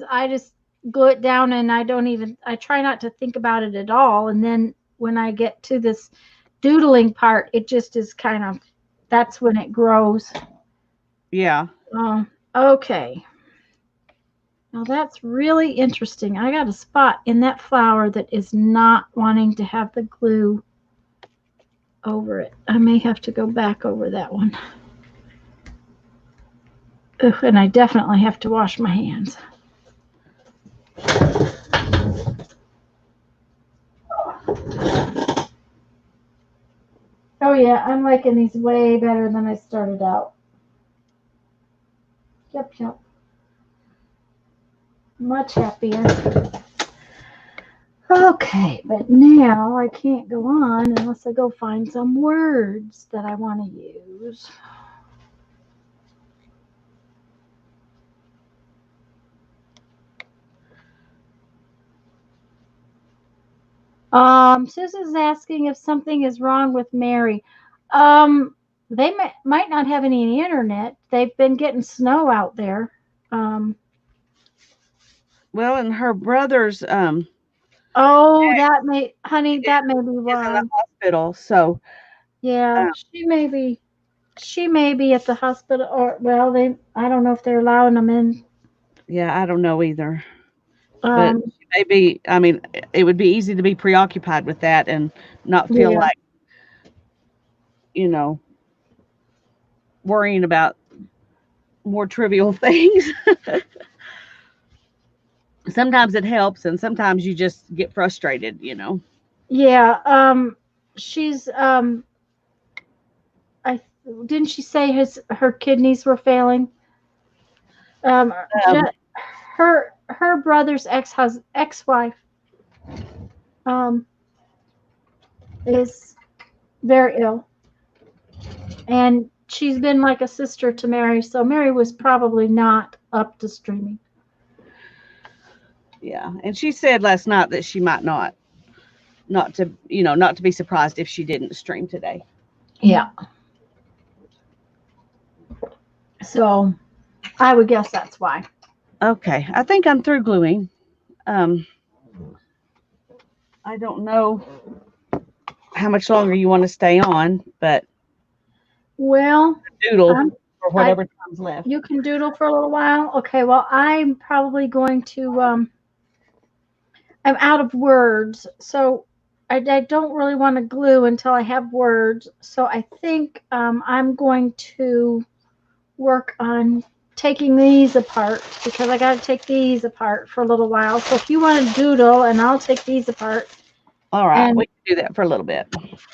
I just glue it down and I try not to think about it at all. And then when I get to this doodling part, it just is kind of that's when it grows. Yeah. Okay. Now that's really interesting. I got a spot in that flower that is not wanting to have the glue over it. I may have to go back over that one. Ugh, and I definitely have to wash my hands. Oh yeah, I'm liking these way better than I started out. Yep, yep. Much happier. Okay, but now I can't go on unless I go find some words that I want to use. Susan's asking if something is wrong with Mary. They might not have any internet. They've been getting snow out there. Um, Well, and her brother's oh, honey, is that may be in the why. hospital, so Yeah, um, she may be at the hospital, or well, I don't know if they're allowing them in. yeah, I don't know either. But Um, maybe, I mean, it would be easy to be preoccupied with that and not feel yeah, like, you know, worrying about more trivial things. Sometimes it helps, and sometimes you just get frustrated. yeah. She's I didn't she say her kidneys were failing? Um, Um, Je- her brother's ex-wife um is very ill, and she's been like a sister to Mary, so Mary was probably not up to streaming. yeah, and she said last night that she might not to not to be surprised if she didn't stream today. Yeah. So I would guess that's why. Okay, I think I'm through gluing. Um, I don't know how much longer you want to stay on, but Well, doodle um, for I whatever time's left. you can doodle for a little while. Okay, well, I'm probably going to I'm out of words, so I don't really want to glue until I have words. So I think I'm going to work on taking these apart because I got to take these apart for a little while. So if you want to doodle, and I'll take these apart, All right, and we can do that for a little bit.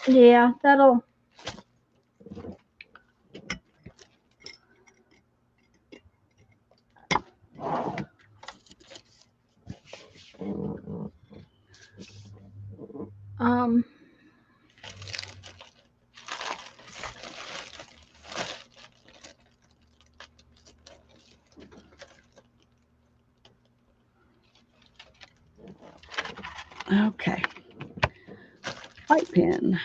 yeah, that'll. Um, Okay, white pen.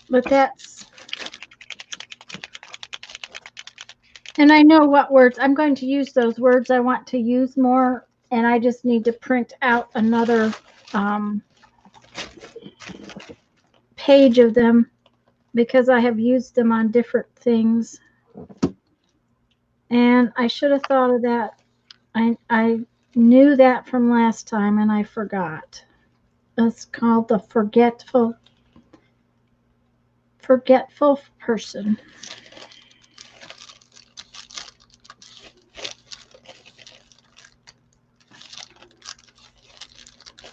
but that's. And I know what words I'm going to use. Those words I want to use more, and I just need to print out another um, page of them because I have used them on different things. And I should have thought of that. I knew that from last time and I forgot. It's called the forgetful person.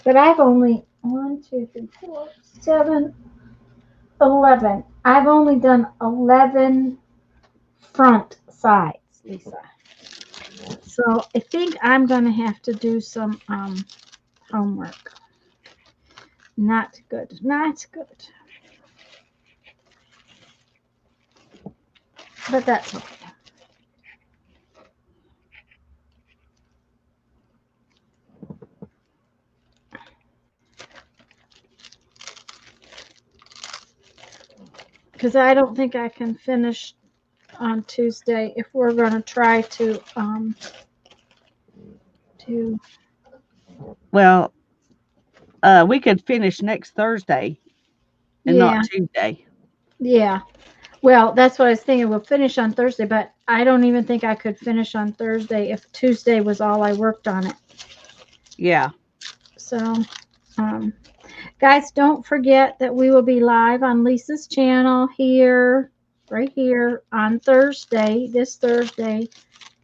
But I've only 1, 2, 3, 4, 7, 11. I've only done 11 front sides, Lisa. So I think I'm going to have to do some homework. Not good. Not good. But that's okay. Because I don't think I can finish on Tuesday if we're going to try to Well, we could finish next Thursday and not yeah, Tuesday. yeah. Well, that's what I was thinking. We'll finish on Thursday, but I don't even think I could finish on Thursday if Tuesday was all I worked on it. Yeah. So, um, guys, don't forget that we will be live on Lisa's channel here, right here on Thursday, this Thursday.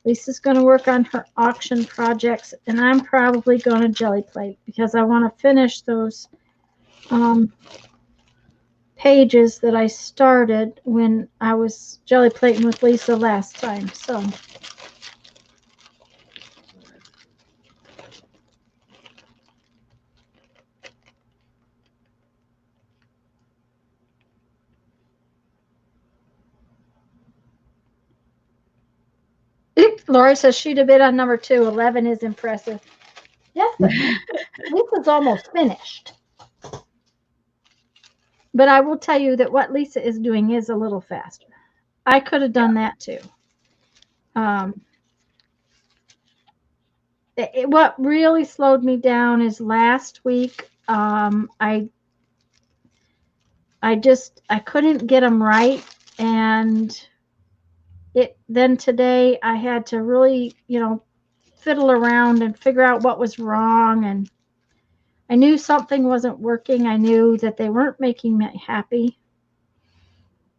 Lisa's going to work on her auction projects, and I'm probably going to jelly plate because I want to finish those um, pages that I started when I was jelly plating with Lisa last time. So, Lori says she'd have been on number 2. 11 is impressive. Yes, but Lisa's almost finished. But I will tell you that what Lisa is doing is a little faster. I could have done that too. Um, what really slowed me down is last week. I couldn't get them right, and then today I had to really fiddle around and figure out what was wrong, and I knew something wasn't working. I knew that they weren't making me happy,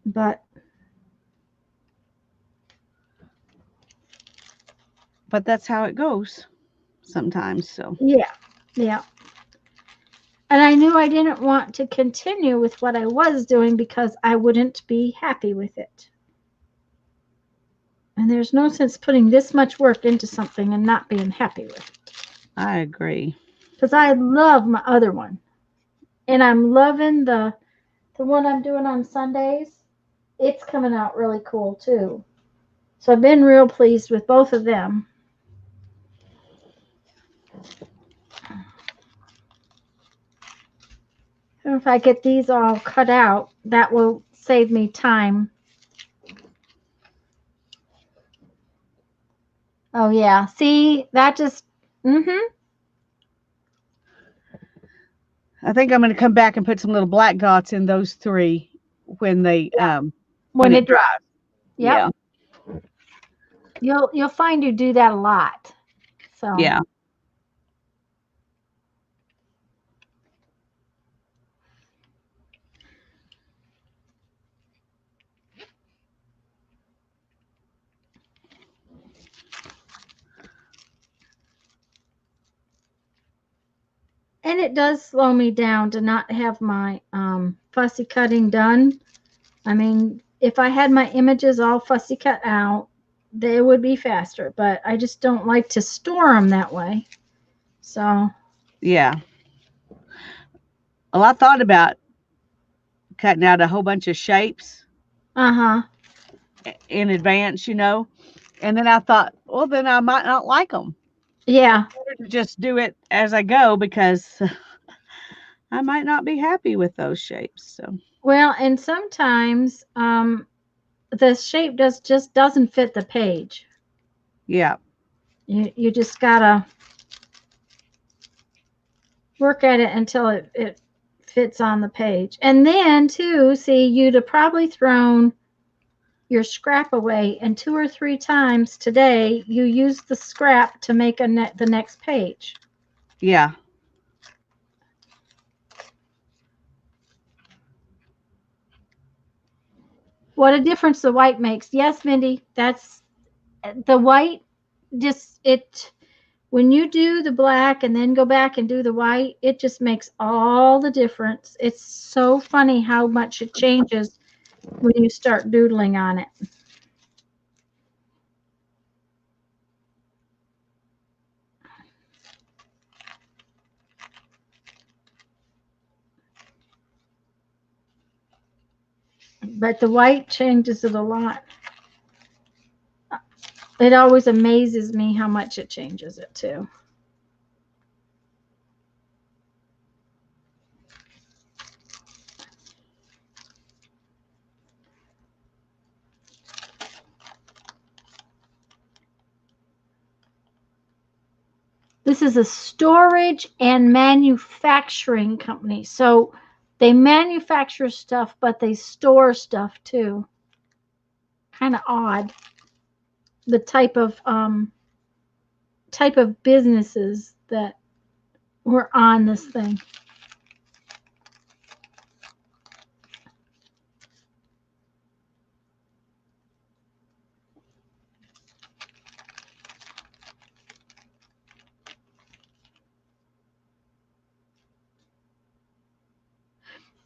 but that's how it goes sometimes. So, yeah, yeah. And I knew I didn't want to continue with what I was doing because I wouldn't be happy with it. And there's no sense putting this much work into something and not being happy with it. I agree. Because I love my other one. And I'm loving the one I'm doing on Sundays. It's coming out really cool too. So I've been real pleased with both of them. And if I get these all cut out, that will save me time. Oh yeah, see, that just, I think I'm going to come back and put some little black dots in those three when they when it dries. dries. Yep. Yeah. You'll find you do that a lot. So Yeah. and it does slow me down to not have my fussy cutting done. I mean, if I had my images all fussy cut out, they would be faster, but I just don't like to store them that way. So, Yeah. Well, I thought about cutting out a whole bunch of shapes uh-huh. in advance, and then I thought, well, then I might not like them. Yeah. Better to just do it as I go because I might not be happy with those shapes. So, Well, and sometimes the shape just doesn't fit the page. yeah. You just gotta work at it until it fits on the page. And then too, see, you'd have probably thrown your scrap away, and 2 or 3 times today you used the scrap to make the next page. Yeah. What a difference the white makes. Yes, Mindy, that's the white. Just it when you do the black and then go back and do the white, it just makes all the difference. It's so funny how much it changes when you start doodling on it. But the white changes it a lot. It always amazes me how much it changes it too. This is a storage and manufacturing company. So they manufacture stuff, but they store stuff too. Kind of odd. The type of businesses that were on this thing.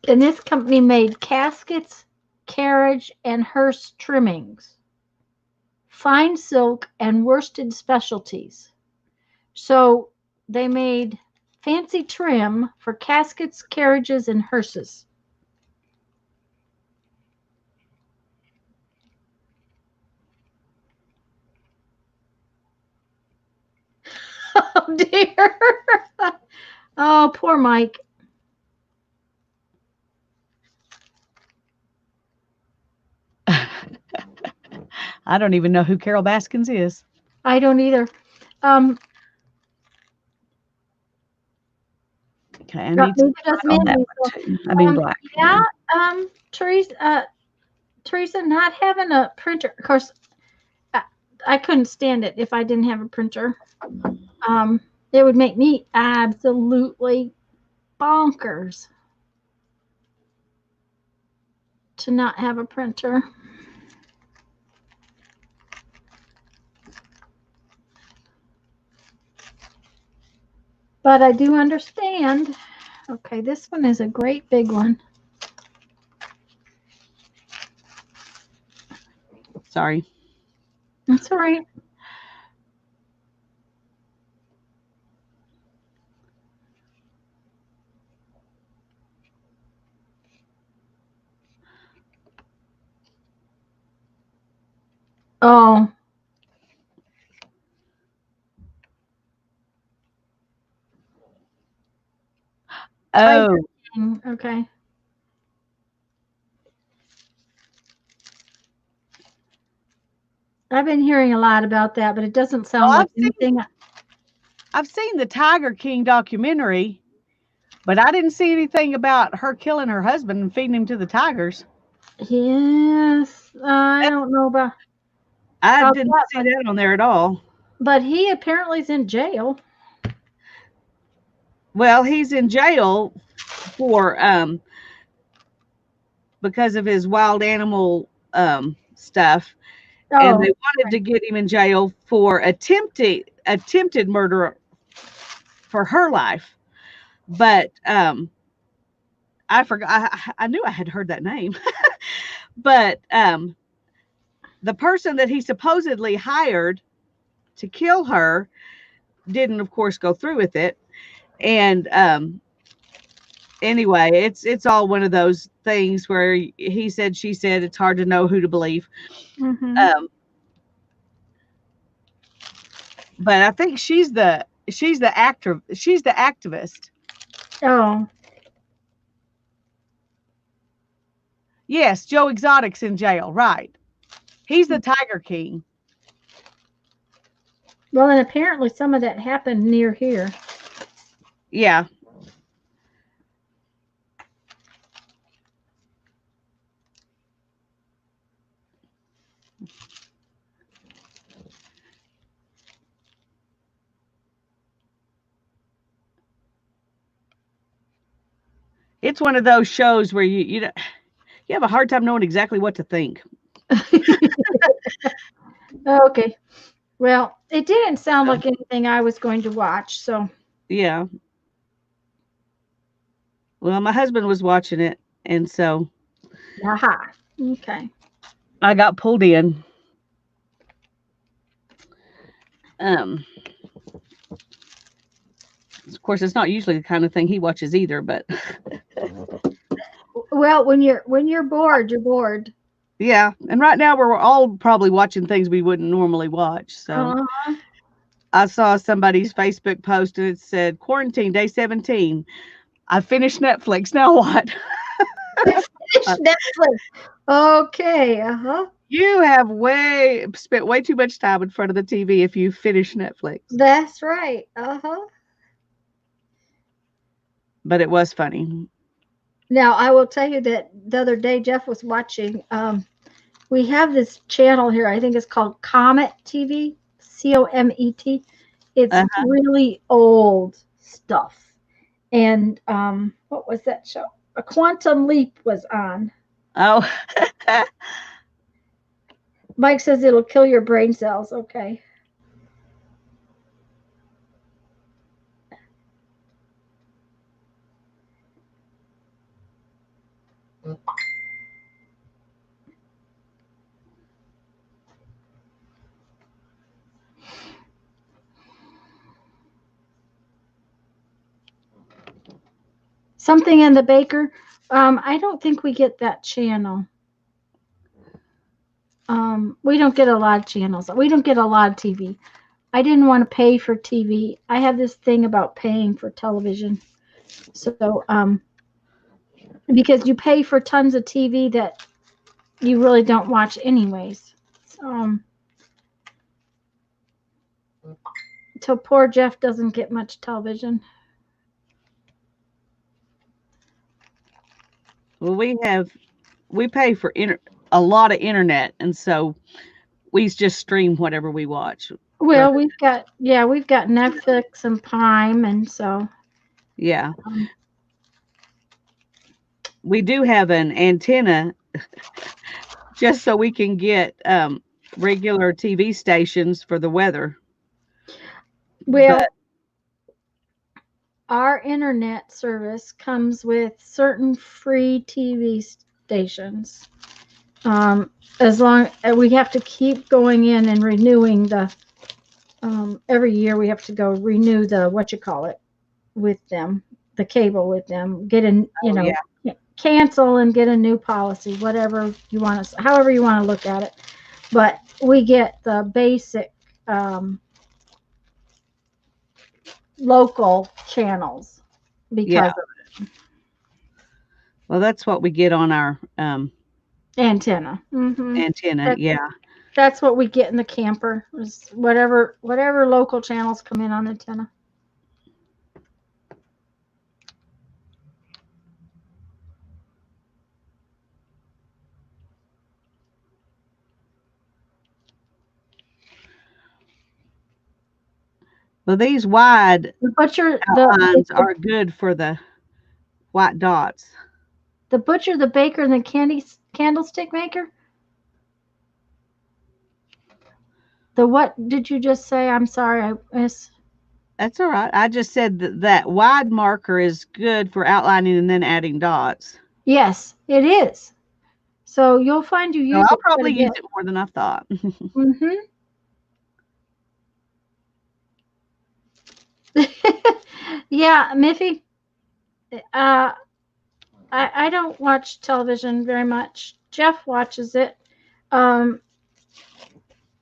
And this company made caskets, carriage, and hearse trimmings, fine silk, and worsted specialties. So they made fancy trim for caskets, carriages, and hearses. Oh dear. Oh, poor Mike. I don't even know who Carol Baskins is. I don't either. Um, Okay, I need some neither does on that Mindy. one So, too. I mean black. yeah, Teresa, not having a printer. Of course, I, I couldn't stand it if I didn't have a printer. Um, it would make me absolutely bonkers to not have a printer. But I do understand. Okay, this one is a great big one. Sorry. That's all right. Oh, Tiger Oh, King. Okay. I've been hearing a lot about that, but it doesn't well, sound like anything. I've seen the Tiger King documentary, but I didn't see anything about her killing her husband and feeding him to the tigers. Yes, I don't know I about didn't that, see that on there at all. but he apparently is in jail. Well, he's in jail for because of his wild animal stuff, and Oh, they wanted to get him in jail for attempted murder for her life. But I forgot. I knew I had heard that name, but the person that he supposedly hired to kill her didn't, of course, go through with it. And anyway, it's all one of those things where he said, she said. It's hard to know who to believe. mm-hmm. Um, but I think she's the activist. Oh, Yes, Joe Exotic's in jail, right? He's the Tiger King. well, and apparently some of that happened near here. Yeah, it's one of those shows where you have a hard time knowing exactly what to think. Okay. Well, it didn't sound like anything I was going to watch, so Yeah. Well, my husband was watching it, and so aha. Okay. I got pulled in. Um, of course, it's not usually the kind of thing he watches either, but Well, when you're bored, you're bored. yeah. And right now, we're all probably watching things we wouldn't normally watch. So Uh-huh. I saw somebody's Facebook post, and it said quarantine day 17. I finished Netflix. Now what? Finish Uh, Netflix. Okay. Uh-huh. You have way spent way too much time in front of the TV if you finish Netflix. That's right. Uh-huh. But it was funny. Now, I will tell you that the other day Jeff was watching we have this channel here. I think it's called Comet TV, Comet. It's Uh, really old stuff. And what was that show? A Quantum Leap was on. oh, Mike says it'll kill your brain cells. Okay. Something in the Baker. I don't think we get that channel. We don't get a lot of channels. We don't get a lot of TV. I didn't want to pay for TV. I have this thing about paying for television. So, because you pay for tons of TV that you really don't watch anyways. So poor Jeff doesn't get much television. well, we pay for a lot of internet, and so we just stream whatever we watch. Well, Rather, we've got Netflix and Prime, and so yeah, um, we do have an antenna just so we can get regular TV stations for the weather. well, But our internet service comes with certain free TV stations, As long we have to keep going in and renewing the every year we have to go renew the what you call it with them, the cable with them, get in, Oh, yeah. cancel and get a new policy, whatever you want to, however you want to look at it. But we get the basic local channels Yeah. because of Well, that's what we get on our antenna. antenna. That, Yeah. that's what we get in the camper is whatever local channels come in on the antenna. Well, these wide The butcher, outlines are good for the white dots. the butcher, the baker, and the candlestick maker. The what did you just say? I'm sorry, I miss. That's all right. I just said that wide marker is good for outlining and then adding dots. Yes, it is. So you'll find you So use I'll it quite probably a use bit. it more than I thought. Mm-hmm. Yeah, Miffy. Uh, I don't watch television very much. Jeff watches it. Um,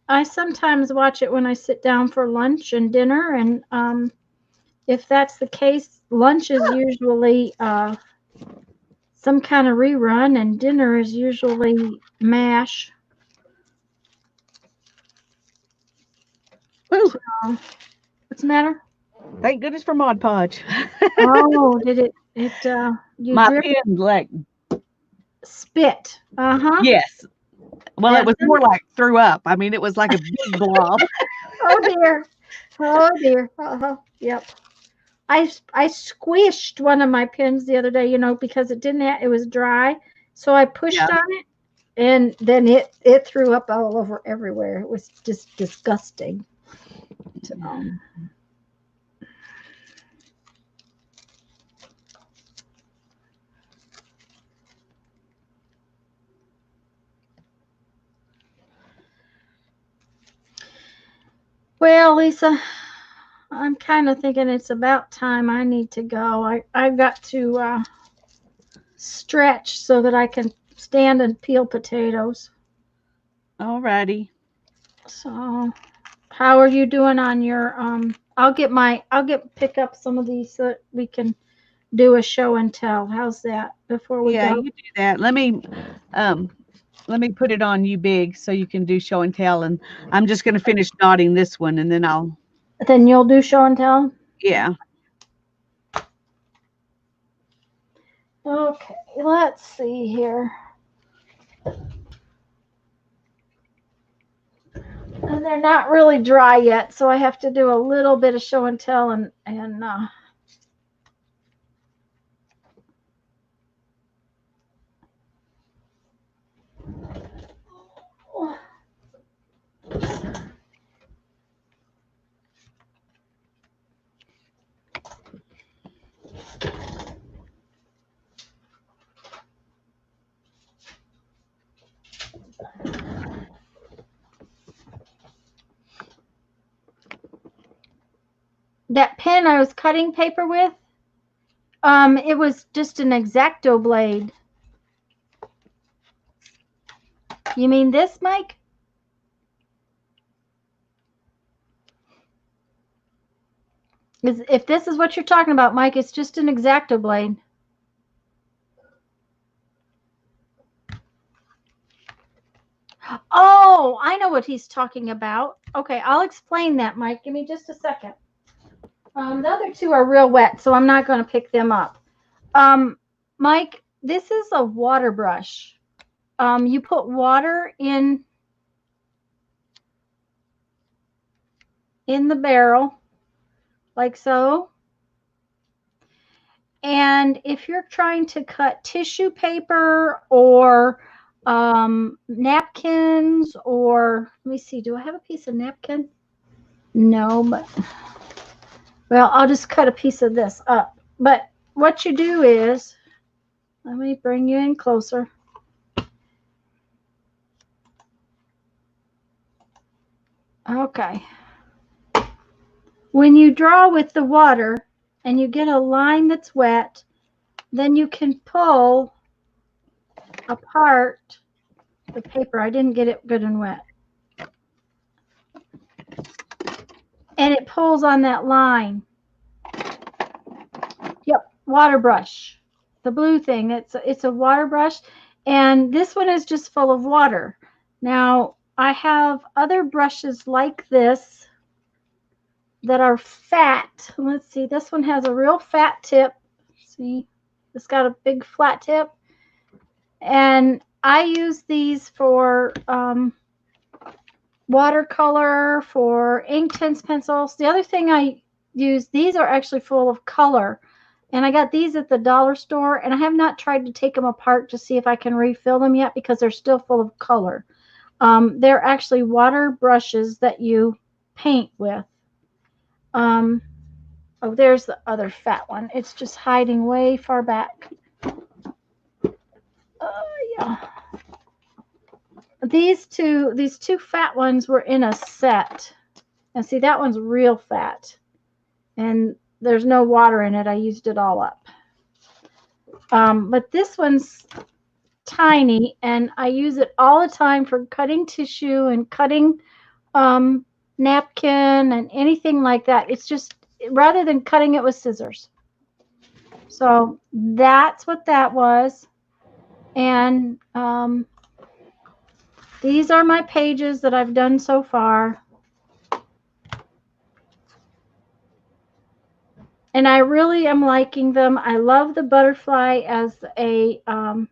I sometimes watch it when I sit down for lunch and dinner, and if that's the case, lunch is usually some kind of rerun, and dinner is usually MASH. Woo, So, what's the matter? thank goodness for Mod Podge. Oh, did you My drip pen, like, spit? Uh-huh. yes. Well, it That was more like threw up. I mean, it was like a big blob. Oh dear. Oh dear. Uh-huh. Yep. I squished one of my pins the other day, because it was dry. So I Yeah. pushed on it and then it threw up all over everywhere. It was just disgusting. So, well, Lisa, I'm kind of thinking it's about time I need to go. I've got to stretch so that I can stand and peel potatoes. All righty. So, how are you doing on your I'll pick up some of these so that we can do a show and tell. How's that before we Yeah, go? you do that. Let me put it on you big so you can do show and tell. And I'm just going to finish knotting this one and then I'll, Then you'll do show and tell? yeah. Okay, let's see here. And they're not really dry yet, so I have to do a little bit of show and tell and that pen I was cutting paper with, it was just an X-Acto blade. You mean this, Mike? If this is what you're talking about, Mike, it's just an X-Acto blade. Oh, I know what he's talking about. Okay, I'll explain that, Mike. Give me just a second. The other two are real wet, so I'm not going to pick them up. Mike, this is a water brush. You put water in the barrel, like so. And if you're trying to cut tissue paper or napkins, or let me see, do I have a piece of napkin? No, but well, I'll just cut a piece of this up. But what you do is, let me bring you in closer. Okay. When you draw with the water and you get a line that's wet, then you can pull apart the paper. I didn't get it good and wet. And it pulls on that line. Yep, water brush. The blue thing, it's a water brush, and this one is just full of water. Now, I have other brushes like this that are fat. Let's see, this one has a real fat tip. See, it's got a big flat tip. And I use these for watercolor, for ink tints, pencils. The other thing I use, these are actually full of color. And I got these at the dollar store, and I have not tried to take them apart to see if I can refill them yet because they're still full of color. They're actually water brushes that you paint with. Oh, there's the other fat one. It's just hiding way far back. Yeah. These two fat ones were in a set. And see, that one's real fat. And there's no water in it. I used it all up. But this one's tiny, and I use it all the time for cutting tissue and cutting napkin and anything like that. It's just rather than cutting it with scissors. So that's what that was. And these are my pages that I've done so far. And I really am liking them. I love the butterfly as an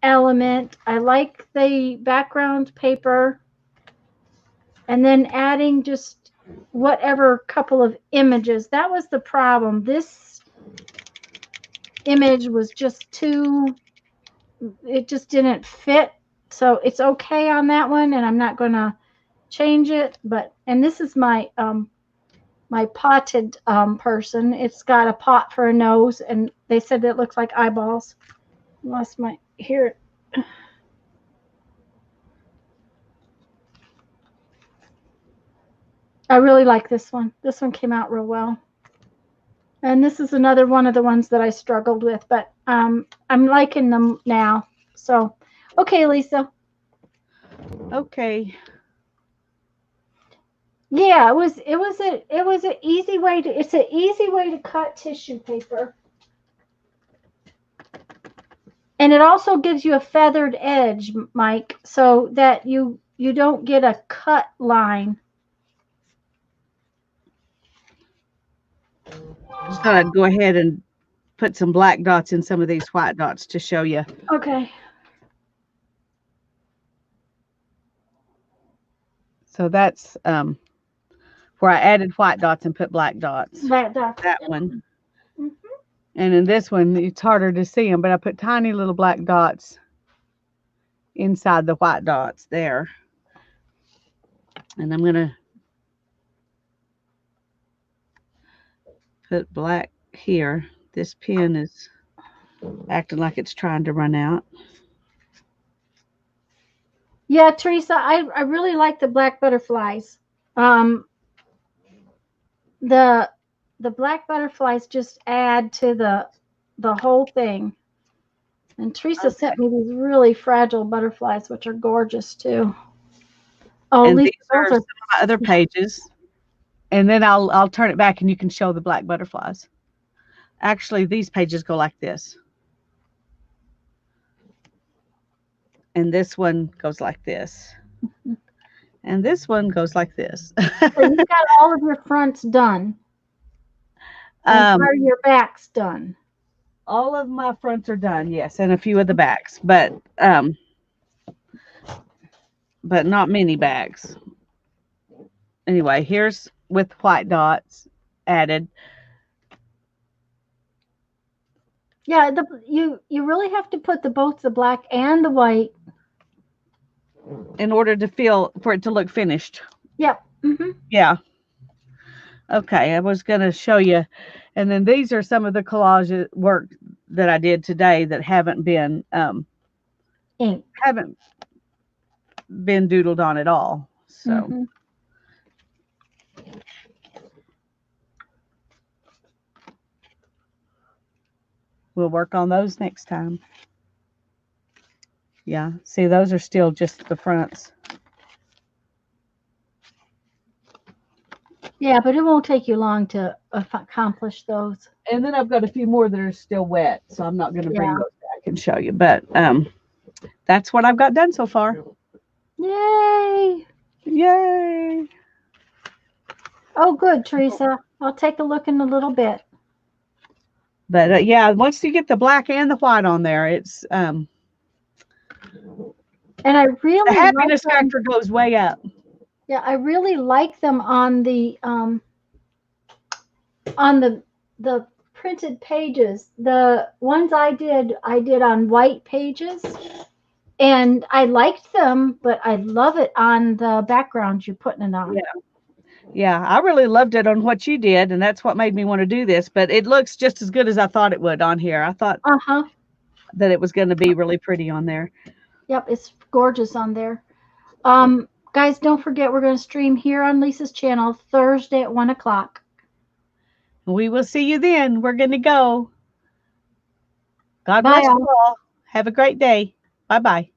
element. I like the background paper. And then adding just whatever couple of images. That was the problem. This image was just it just didn't fit. So it's okay on that one, and I'm not going to change it. And this is my my potted person. It's got a pot for a nose, and they said it looks like eyeballs. Lost my here. I really like this one. This one came out real well. And this is another one of the ones that I struggled with, but I'm liking them now. So, okay, Lisa. Okay. Yeah, it was an easy way to it's an easy way to cut tissue paper. And it also gives you a feathered edge, Mike, so that you don't get a cut line. Just thought I'd go ahead and put some black dots in some of these white dots to show you. Okay. So that's where I added white dots and put black dots. That one. Mm-hmm. And in this one, it's harder to see them, but I put tiny little black dots inside the white dots there. And I'm going to put black here. This pen is acting like it's trying to run out. Yeah, Teresa, I really like the black butterflies. The black butterflies just add to the whole thing. And Teresa sent me these really fragile butterflies, which are gorgeous too. Oh, and Lisa, these are some of my other pages. And then I'll turn it back and you can show the black butterflies. Actually, these pages go like this. And this one goes like this. And this one goes like this. So you got all of your fronts done. And part of your backs done. All of my fronts are done, yes, and a few of the backs, but not many backs. Anyway, here's with white dots added. Yeah, you really have to put both the black and the white in order for it to look finished. Yep. Mm-hmm. Yeah. Okay, I was going to show you. And then these are some of the collage work that I did today that haven't been ink. Haven't been doodled on at all. So We'll work on those next time. Yeah, see, those are still just the fronts. Yeah, but it won't take you long to accomplish those. And then I've got a few more that are still wet, so I'm not going to bring Yeah. those back and show you. But that's what I've got done so far. Yay! Yay! Oh, good, Teresa. I'll take a look in a little bit. But yeah, once you get the black and the white on there, it's And I the really happiness like them. factor goes way up. Yeah, I really like them on the printed pages. The ones I did on white pages, and I liked them, but I love it on the background you're putting it on. Yeah. Yeah, I really loved it on what you did, and that's what made me want to do this. But it looks just as good as I thought it would on here. I thought Uh-huh. that it was going to be really pretty on there. Yep, it's gorgeous on there. Guys, don't forget we're going to stream here on Lisa's channel Thursday at 1 o'clock. We will see you then. We're going to go. God Bye, bless all. you all. Have a great day. Bye-bye.